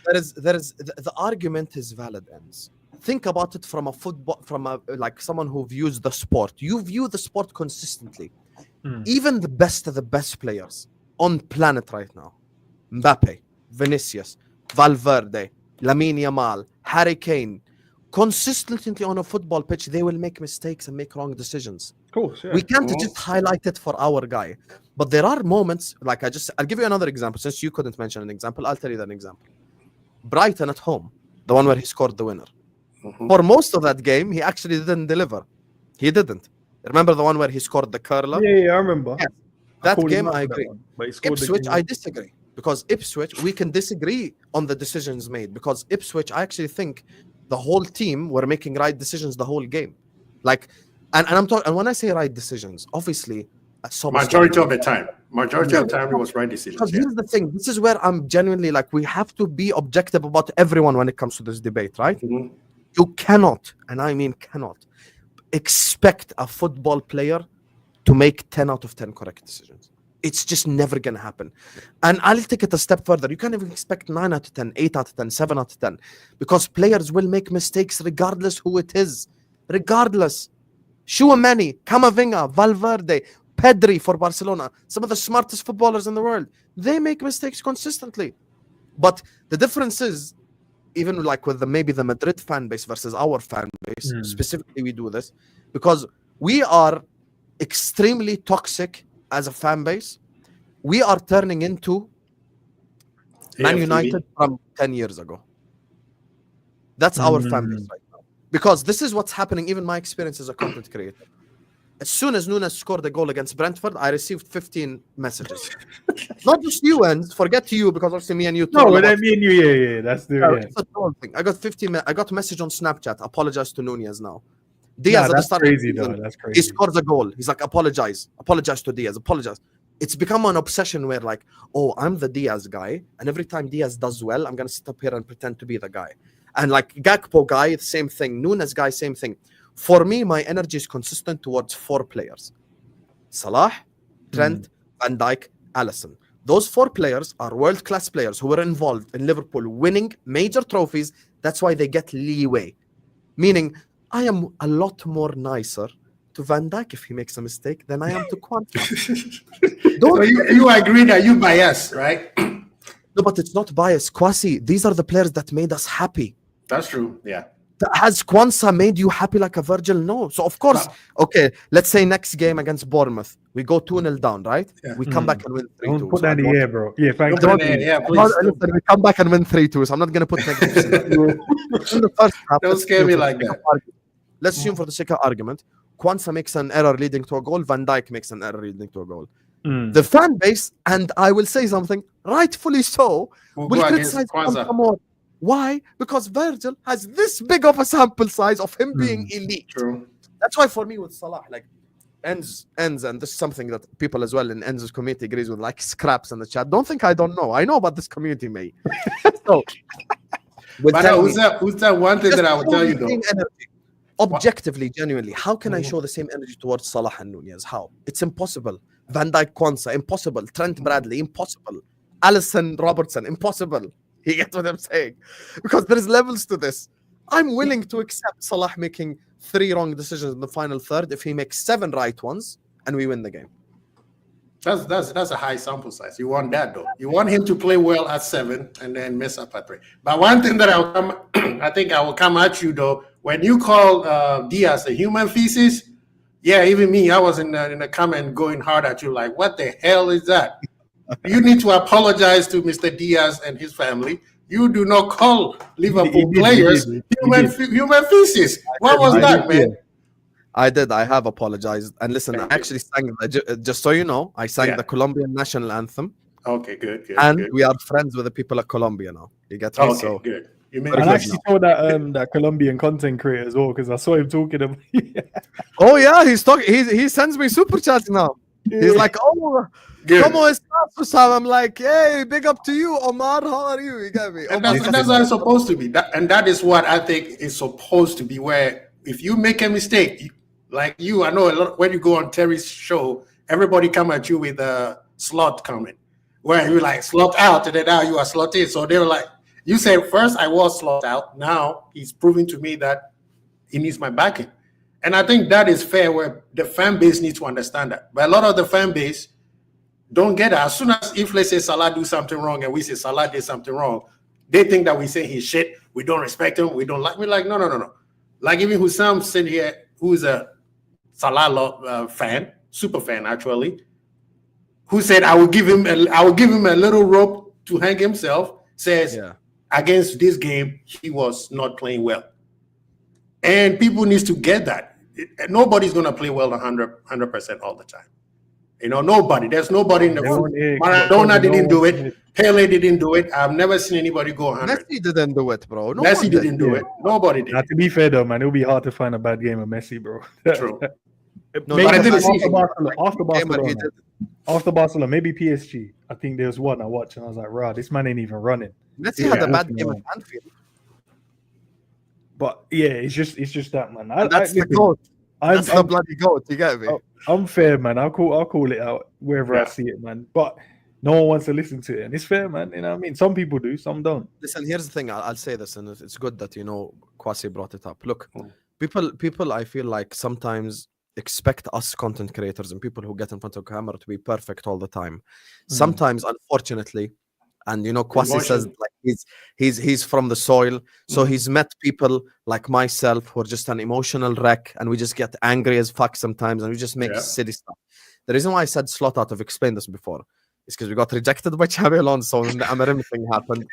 the argument is valid, ends. Think about it from like someone who views the sport. You view the sport consistently. Even the best of the best players on planet right now, Mbappe, Vinicius, Valverde, Lamine Yamal, Harry Kane, consistently on a football pitch, they will make mistakes and make wrong decisions. Of course, yeah. We can't just highlight it for our guy. I'll give you another example. Since you couldn't mention an example, I'll tell you that example. Brighton at home, the one where he scored the winner. For most of that game, he actually didn't deliver. He didn't. Remember the one where he scored the curler? Yeah, I remember. Yes. I That called him game, out I for that agree. one, but he scored the Ipswich, game. I disagree. Because Ipswich, we can disagree on the decisions made. Because Ipswich, I actually think the whole team were making right decisions the whole game. Like, and I'm talking, and when I say right decisions, obviously, Majority of the time it was right decision. Because here's the thing, this is where I'm genuinely like, we have to be objective about everyone when it comes to this debate, right? You cannot, and I mean cannot, expect a football player to make 10 out of 10 correct decisions. It's just never going to happen. And I'll take it a step further. You can't even expect 9 out of 10, 8 out of 10, 7 out of 10, because players will make mistakes regardless who it is. Regardless. Tchouaméni, Camavinga, Valverde, Pedri for Barcelona, some of the smartest footballers in the world, they make mistakes consistently. But the difference is, even like with maybe the Madrid fan base versus our fan base, specifically we do this because we are extremely toxic as a fan base. We are turning into Man United from 10 years ago. That's our fan base right now. Because this is what's happening, even my experience as a content creator. As soon as Nunes scored a goal against Brentford, I received 15 messages. Not just you, and forget you, because obviously me and you. No, but me and you, yeah, that's the That's the whole thing. I got 15. I got a message on Snapchat. Apologize to Nunez now. Diaz at the that's start crazy, of the though. season, That's he crazy. scores a goal. He's like, apologize to Diaz, apologize. It's become an obsession where like, oh, I'm the Diaz guy, and every time Diaz does well, I'm gonna sit up here and pretend to be the guy. And like Gakpo guy, same thing. Nunes guy, same thing. For me, my energy is consistent towards 4 players: Salah, Trent, Van Dijk, Alisson. Those 4 players are world-class players who were involved in Liverpool winning major trophies. That's why they get leeway. Meaning, I am a lot more nicer to Van Dijk if he makes a mistake than I am to Quanta. So you agree that you bias, right? No, but it's not bias. Kwasi, these are the players that made us happy. That's true, yeah. Has Kwanzaa made you happy like a Virgil? No. So, of course, okay, let's say next game against Bournemouth, we go 2-0 down, right? Yeah. We come back and win 3-2. Don't put that in the air, bro. Yeah, thank Don't you. put it in the air, please. Listen, we come back and win 3-2, so I'm not going to put negatives in the first half. Don't scare me like that. Let's assume for the sake of argument, Kwanzaa makes an error leading to a goal, Van Dijk makes an error leading to a goal. The fan base, and I will say something, rightfully so, We'll will go against criticize Kwanzaa. Kwanzaa more. Why? Because Virgil has this big of a sample size of him being elite. True. That's why for me with Salah, like ends, and this is something that people as well in Enz's community agrees with, like scraps in the chat. Don't think I don't know. I know about this community, mate. So, But who's that one thing that I would tell you though? Energy. Objectively, genuinely, how can I show the same energy towards Salah and Nunez? How? It's impossible. Van Dijk, Kwanzaa, impossible. Trent Bradley, impossible. Alisson, Robertson, impossible. You get what I'm saying? Because there's levels to this. I'm willing to accept Salah making 3 wrong decisions in the final third if he makes 7 right ones and we win the game. That's a high sample size. You want that though. You want him to play well at 7 and then mess up at 3. But one thing that I think I will come at you though, when you call Diaz a human feces, yeah, even me, I was in the comment going hard at you like, what the hell is that? You need to apologize to Mr. Diaz and his family. You do not call Liverpool He did, players he human feces. What was that, man? I did. I have apologized. And listen, I actually sang, just so you know, I sang the Colombian national anthem. Okay, good. And we are friends with the people of Colombia now. You get me? Okay, So good. You And I actually saw that that Colombian content creator as well, because I saw him talking about. oh yeah, he's talking. He sends me super chats now. He's like, oh, ¿cómo estás, HUSAM? I'm like, hey, big up to you, Omar. How are you? You get me? And that's how it's supposed to be. That is what I think is supposed to be. Where if you make a mistake, like you, I know a lot. When you go on Terry's show, everybody come at you with a slot comment, where you like slot out, and then now you are slot in. So they were like, you said first I was slot out. Now he's proving to me that he needs my backing. And I think that is fair, where the fan base needs to understand that. But a lot of the fan base don't get it. As soon as, if let's say Salah do something wrong and we say Salah did something wrong, they think that we say he's shit. We don't respect him. We don't like. We're like, no. Like even HUSAM sitting here, who's a Salah fan, super fan actually, who said I will give him a little rope to hang himself. Says against this game he was not playing well, and people needs to get that. Nobody's gonna play well 100% all the time. You know, nobody. There's nobody in the world. Maradona didn't do it. Pele didn't do it. I've never seen anybody go 100. Messi didn't do it, bro. Messi didn't do it. Nobody did. Now, to be fair though, man, it'll be hard to find a bad game of Messi, bro. True. Maybe but I didn't see after Barcelona, maybe PSG. I think there was one I watched and I was like, "Rah, this man ain't even running." Messi had a bad game at Anfield. But yeah, it's just that, man. That's the goat. That's the bloody goat. You get me? I'm fair, man. I'll call it out wherever I see it, man. But no one wants to listen to it, and it's fair, man. You know what I mean? Some people do, some don't. Listen, here's the thing. I'll say this, and it's good that Kwasi brought it up. Look, people, I feel like sometimes expect us content creators and people who get in front of camera to be perfect all the time. Sometimes, unfortunately, and Kwasi says like he's from the soil, so he's met people like myself who are just an emotional wreck, and we just get angry as fuck sometimes, and we just make silly stuff. The reason why I said slot out, I've explained this before, is because we got rejected by Xabi Alonso and the Amarim thing happened.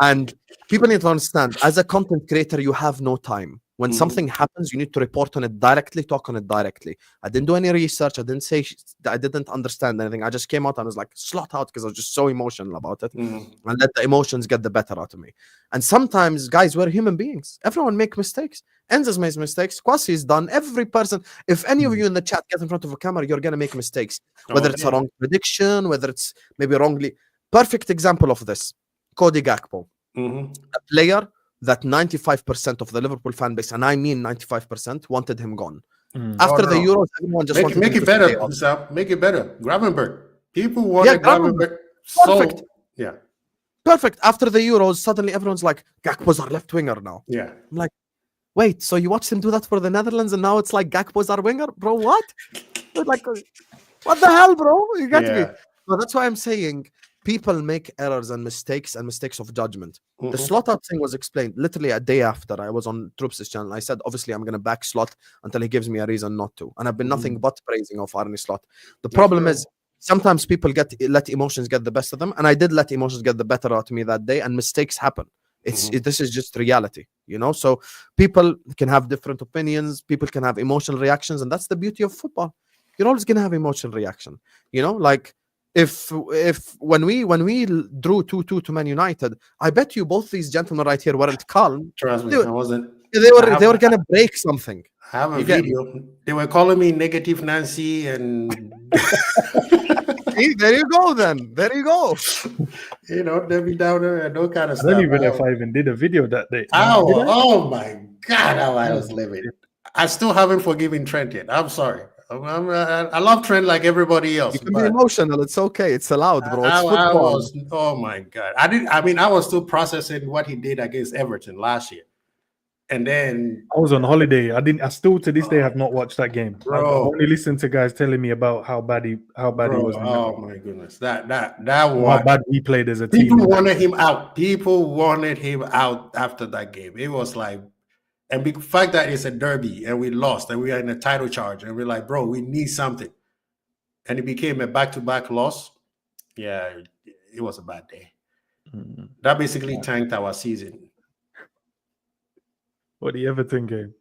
And people need to understand, as a content creator, you have no time. When something happens, you need to report on it directly, talk on it directly. I didn't do any research. I didn't say I didn't understand anything. I just came out and was like, slot out, because I was just so emotional about it. And let the emotions get the better out of me. And sometimes, guys, we're human beings. Everyone makes mistakes. Enzo's makes mistakes. Kwasi is done. Every person, if any of you in the chat get in front of a camera, you're going to make mistakes. Whether it's a wrong prediction, whether it's maybe wrongly. Perfect example of this, Cody Gakpo. A player that 95% of the Liverpool fan base, and I mean 95%, wanted him gone. After the Euros, everyone just wanted make him it to better. stay on. Make it better. Gravenberg. People wanted Gravenberg. Perfect. Perfect. After the Euros, suddenly everyone's like, Gakpo's our left winger now. Yeah. I'm like, wait, so you watched him do that for the Netherlands, and now it's like Gakpo's our winger, bro? What? Like, what the hell, bro? You got me. So that's why I'm saying people make errors and mistakes of judgment. The slot out thing was explained literally a day after I was on Troops' channel. I said, obviously, I'm going to back Slot until he gives me a reason not to. And I've been nothing but praising of Arne Slot. The problem is sometimes people let emotions get the best of them. And I did let emotions get the better out of me that day, and mistakes happen. This is just reality, So people can have different opinions. People can have emotional reactions. And that's the beauty of football. You're always going to have emotional reaction, like, If when we drew 2-2 to Man United, I bet you both these gentlemen right here weren't calm. Trust me, I wasn't. They were gonna break something. I have a video. They were calling me negative Nancy, and See, there you go. Then there you go. Debbie Downer and no kind of stuff. I don't even know if I even did a video that day. Oh my God, how I was living. I still haven't forgiven Trent yet. I'm sorry. I love Trent like everybody else. You can be emotional. It's okay. It's allowed, bro. It's football. Oh my God. I was still processing what he did against Everton last year. And then I was on holiday. I still to this day have not watched that game. Bro. I've only listened to guys telling me about how bad he was. Oh my goodness. That how bad we played as a team. People wanted him out. People wanted him out after that game. It was like, and the fact that it's a derby and we lost and we are in a title charge and we're like, bro, we need something. And it became a back-to-back loss. Yeah, it was a bad day. That basically tanked our season. What the Everton game?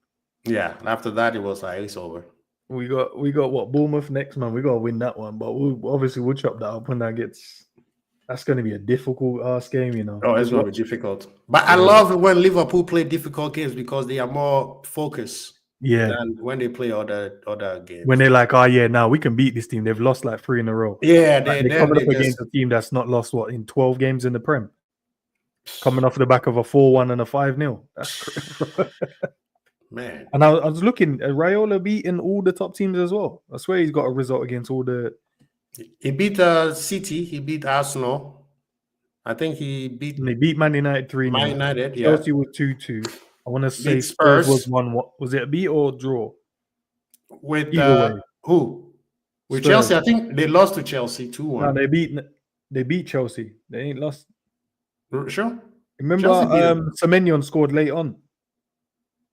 Yeah, after that it was like it's over. We got what, Bournemouth next, man. We gotta win that one, but we'll chop that up when that gets. That's going to be a difficult ass game, you know. Oh, it's going to be difficult. But I love it when Liverpool play difficult games because they are more focused. Yeah. Than when they play other games. When they're like, oh yeah, now we can beat this team. They've lost like 3 in a row. Yeah, they're coming up against a team that's not lost in 12 games in the Prem. Coming off the back of a 4-1 and a 5-0. That's crazy. Man. And I was looking, Raiola beating all the top teams as well. I swear he's got a result against all the. He beat City. He beat Arsenal. I think he beat. They beat Man United 3-0. Man United, yeah. Chelsea was 2-2. I want to say Spurs was 1. Was it a beat or a draw? With who? With Spurs. Chelsea, I think they lost to Chelsea 2-1. No, they beat Chelsea. They ain't lost. Sure. Remember, Semenyo scored late on.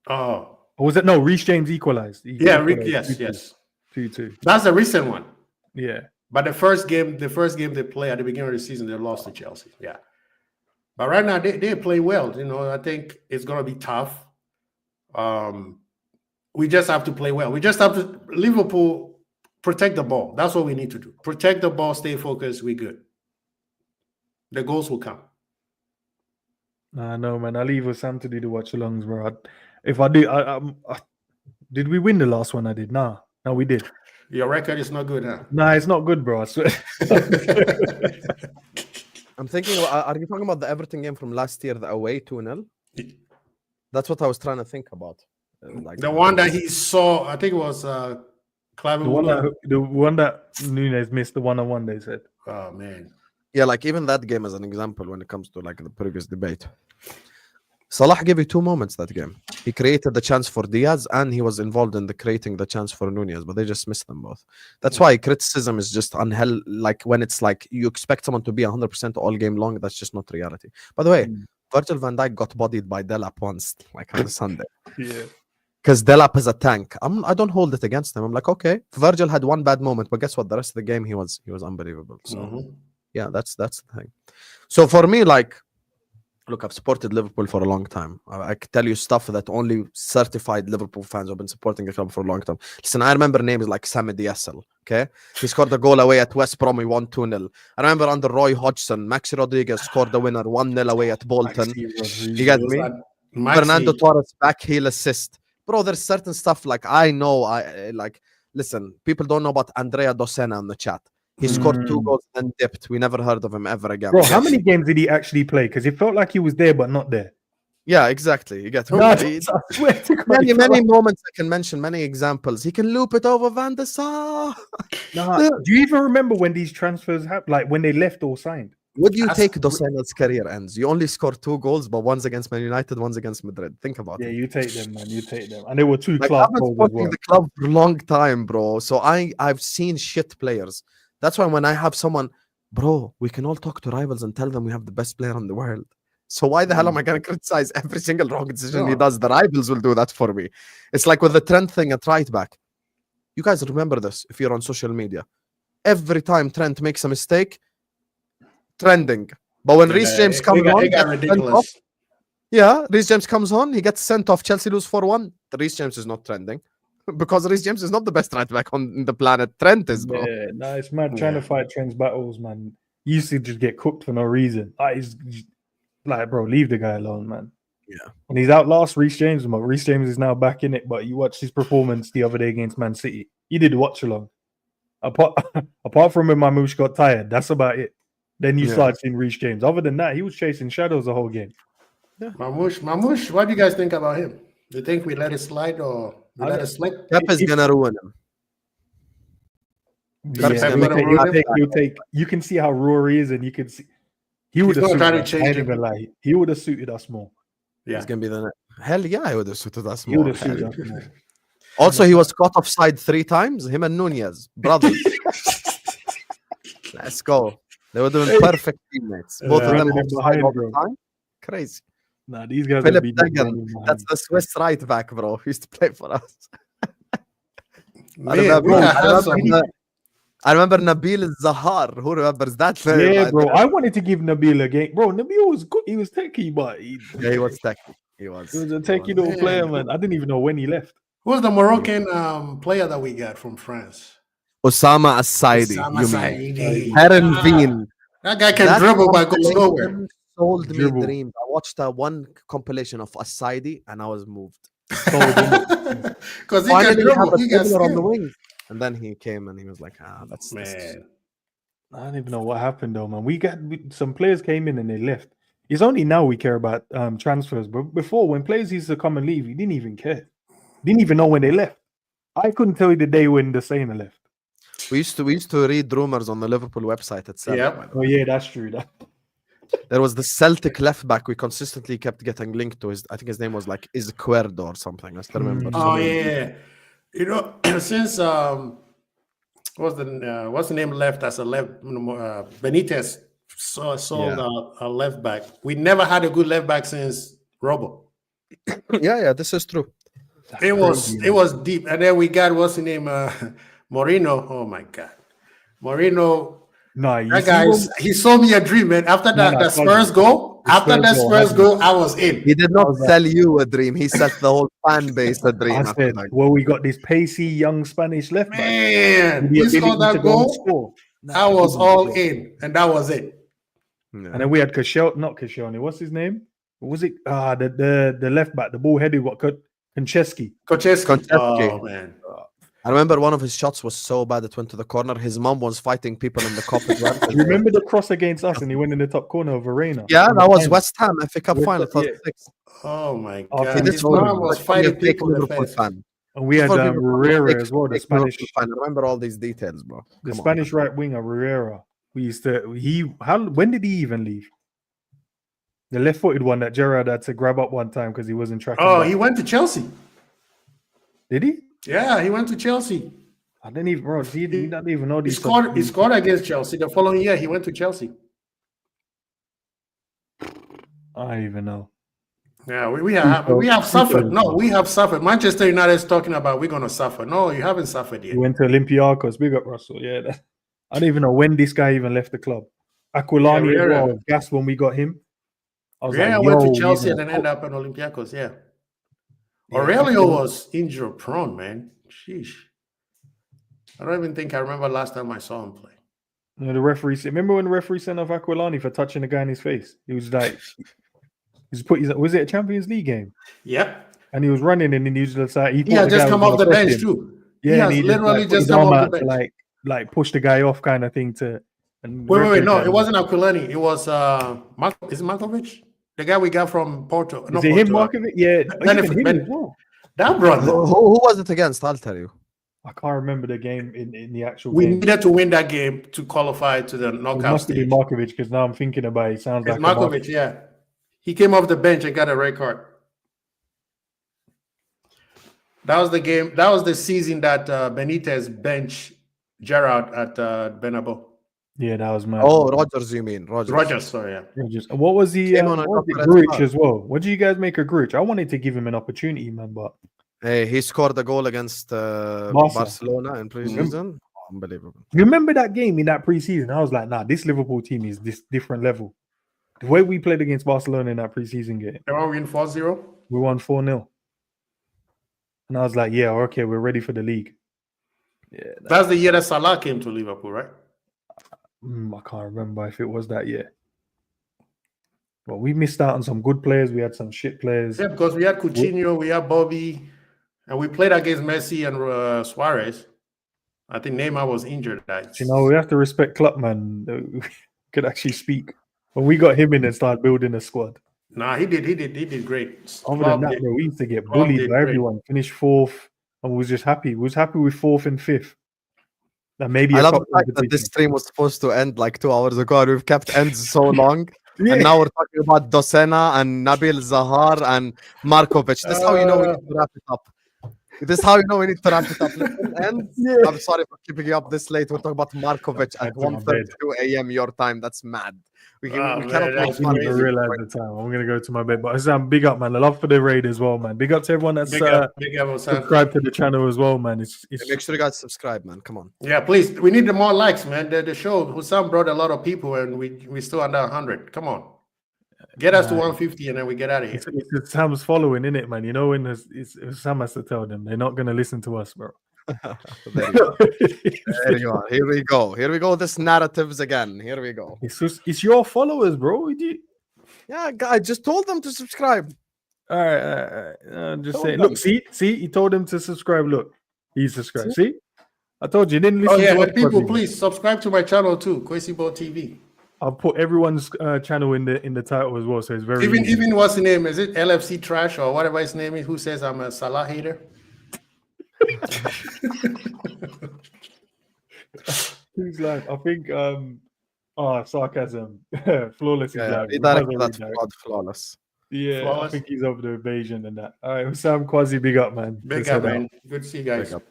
Oh. Or was it no? Reece James equalized. Yes. 2-2. That's the recent one. Yeah. But the first game they play at the beginning of the season, they lost to Chelsea. Yeah. But right now they play well. You know, I think it's gonna be tough. We just have to play well. We just have to Liverpool protect the ball. That's what we need to do. Protect the ball, stay focused, we good. The goals will come. No, man. I'll leave with Sam to do the watch-alongs, bro. If I do, did we win the last one I did? Nah. No, we did. Your record is not good, huh? Nah, it's not good, bro. I swear. I'm thinking, are you talking about the Everton game from last year, the away 2-0? That's what I was trying to think about. Like the one that he saw, I think it was the one that Nunes missed, the 1-on-1, they said. Oh, man. Yeah, like even that game as an example when it comes to like the previous debate. Salah gave you 2 moments that game. He created the chance for Diaz and he was involved in creating the chance for Nunez, but they just missed them both. That's why criticism is just like when it's like you expect someone to be 100% all game long, that's just not reality. By the way, Virgil van Dijk got bodied by Delap once, like on Sunday. Yeah. Because Delap is a tank. I don't hold it against him. I'm like, okay, Virgil had 1 bad moment, but guess what? The rest of the game he was unbelievable. So yeah, that's the thing. So for me, like, look, I've supported Liverpool for a long time. I can tell you stuff that only certified Liverpool fans have been supporting the club for a long time. Listen, I remember names like Sami Diassel, okay? He scored a goal away at West Brom, he won 2-0. I remember under Roy Hodgson, Maxi Rodriguez scored the winner 1-0 away at Bolton. You get me? Fernando Torres back heel assist. Bro, there's certain stuff like I know, listen, people don't know about Andrea Dosena in the chat. He scored 2 goals and dipped. We never heard of him ever again. Bro, how many games did he actually play? Because it felt like he was there but not there. Yeah, exactly. You get many moments I can mention, many examples. He can loop it over Van der Sar. Do you even remember when these transfers happened? Like when they left or signed? Would you take Dosena's career ends? You only scored 2 goals, but one's against Man United, one's against Madrid. Think about it. Yeah, you take them, man. You take them. And there were 2 like, club I've been supporting the club for a long time, bro. So I've seen shit players. That's why when I have someone, bro, we can all talk to rivals and tell them we have the best player in the world. So why the hell am I going to criticize every single wrong decision he does? The rivals will do that for me. It's like with the Trent thing at right back. You guys remember this if you're on social media. Every time Trent makes a mistake, trending. But when Reece James comes on, Reece James comes on, he gets sent off. Chelsea lose 4-1. Reece James is not trending. Because Reece James is not the best right back on the planet. Trent is, bro. Yeah, no, it's mad trying to fight Trent's battles, man. You used to just get cooked for no reason. Like, bro, leave the guy alone, man. Yeah. When he's outlast Reece James, Reece James is now back in it. But you watched his performance the other day against Man City. He did watch along. Apart from when Mamouche got tired, that's about it. Then you start seeing Reece James. Other than that, he was chasing shadows the whole game. Yeah. Mamouche, what do you guys think about him? Do you think we let it slide or we let it slip? Pep is gonna ruin him. You can see how raw he is, and you can see he would have suited us more. Yeah, he's gonna be the hell yeah, he would have suited us more. Also, he was caught offside 3 times. Him and Nunez, brothers. Let's go. They would have been perfect teammates. Both of them offside all the time. Crazy. Nah, these guys Philip Degan, that's the Swiss right back, bro. He used to play for us. I I remember Nabil Zahar. Who remembers that name? Yeah, bro. I wanted to give Nabil a game. Bro, Nabil was good. He was techie, but he was techie. He was. a techie little player, man. I didn't even know when he left. Who's the Moroccan player that we got from France? Osama As-Saidi. Osama You mean? Saidi. Herenveen. That guy can dribble but goes nowhere. compilation Sold me Dribble. dreams. I watched one compilation of As-Saidi and I was moved. Because he can Finally, we have dribble. a He got dribbler on the skill. wing. And then he came and he was like, that's Man. I don't even know what happened though, man. Some players came in and they left. It's only now we care about transfers, but before when players used to come and leave, he didn't even care. Didn't even know when they left. I couldn't tell you the day when the Sainer left. We used to read rumors on the Liverpool website itself. Yep. Oh yeah, that's true. There was the Celtic left back we consistently kept getting linked to. I think his name was like Izquierdo or something. I still remember. Oh yeah. You know, since what's the name left as a left Benitez sold a left back. We never had a good left back since Robo. Yeah, this is true. It was deep. And then we got what's the name? Moreno. Oh my god. Moreno. No, That guy, he sold me a dream, man. After that Spurs goal, I was in. He did not sell you a dream. He sold the whole fan base a dream. I said, well, we got this pacey young Spanish left back. Man, he scored that goal. I was all in, and that was it. Yeah. And then we had Koscielny. What's his name? Was it the left back, the ball headed Konchesky. Oh man. I remember one of his shots was so bad it went to the corner. His mom was fighting people in the cup as well. You remember the cross against us and he went in the top corner of Arena? Yeah, that was West Ham FA Cup final. Oh my god. His mom was fighting people in the fan. And we had Herrera as well, the Spanish. I remember all these details, bro. The Spanish right winger, Herrera. When did he even leave? The left-footed one that Gerrard had to grab up one time because he wasn't tracking. Oh, he went to Chelsea. Did he? Yeah, he went to Chelsea. I didn't even, bro. He didn't even know these. He scored against Chelsea. The following year, he went to Chelsea. I don't even know. Yeah, we have suffered. No, we have suffered. Manchester United is talking about we're going to suffer. No, you haven't suffered yet. He went to Olympiacos. Big up, Russell. Yeah, I don't even know when this guy even left the club. Aquilani as well. Gas when we got him. I went to Chelsea and then ended up in Olympiacos. Yeah. Aurelio was injury prone, man. Sheesh. I don't even think I remember last time I saw him play. You know, the referee. Remember when the referee sent off Aquilani for touching the guy in his face? He was like, was it a Champions League game? Yep. And he was running and then he was just like, he had just come off the bench too. Yeah, he literally just come off the bench. Like push the guy off kind of thing to. Wait. No, it wasn't Aquilani. It was is it Markovic? The guy we got from Porto. Is it him, Markovic? Yeah. That brother. Who was it against? I'll tell you. I can't remember the game in the actual We game. needed to win that game to qualify to the knockout It must stage. have been Markovic because now I'm thinking about it. Sounds It's like Markovic, yeah. He came off the bench and got a red card. That was the game. That was the season that Benitez benched Gerrard at Bernabeu. Yeah, that was mad. Oh, Rodgers, you mean? Rodgers, sorry, yeah. Rodgers. What was the Gruitch as well? What do you guys make of Gruitch? I wanted to give him an opportunity, man, but hey, he scored a goal against Barcelona in preseason. Unbelievable. Remember that game in that preseason? I was like, nah, this Liverpool team is this different level. The way we played against Barcelona in that preseason game. They were winning 4-0? We won 4-0. And I was like, yeah, okay, we're ready for the league. Yeah, that's the year that Salah came to Liverpool, right? I can't remember if it was that year. But we missed out on some good players. We had some shit players. Yeah, because we had Coutinho, we had Bobby, and we played against Messi and Suarez. I think Neymar was injured. You know, we have to respect Klopp, man. Could actually speak. When we got him in and started building a squad. Nah, he did great. Other than that, bro, we used to get bullied by everyone. Finished fourth, and we was just happy. We was happy with fourth and fifth. And maybe I love the fact that this stream was supposed to end like 2 hours ago, and we've kept ends so long. Yeah. And now we're talking about Dosena and Nabil Zahar and Markovic. That's how you know we need to wrap it up. This is how you know we need to wrap it up. And I'm sorry for keeping you up this late. We're talking about Markovic at 1:32 a.m. your time. That's mad. We cannot I make didn't even realize the time. I'm gonna go to my bed. But Sam, big up, man. I love for the raid as well, man. Big up to everyone that's Big up, Sam. subscribed to the channel as well, man. It's Make sure you guys subscribe, man. Come on. Yeah, please. We need more likes, man. The show, Husam brought a lot of people, and we still under 100. Come on, get us to 150, and then we get out of here. it's Sam's following, innit, man? You know when Sam has to tell them they're not gonna listen to us, bro. There you are. Here we go. Here we go. This narratives again. Here we go. It's your followers, bro. Yeah, I just told them to subscribe. All right. I'm just saying. Look, see, he told them to subscribe. Look, he subscribed. See, I told you, didn't listen. Oh yeah, to and people, please subscribe to my channel too, Kwesibo TV. I'll put everyone's channel in the title as well, so it's very even what's the name? Is it LFC Trash or whatever his name is? Who says I'm a Salah hater? He's like, I think sarcasm. Flawless is like that's flawless. Yeah, Flawless. I think he's over the evasion and that. All right, Sam Quasi, big up, man. Big up, man. Good to see you guys. Big up.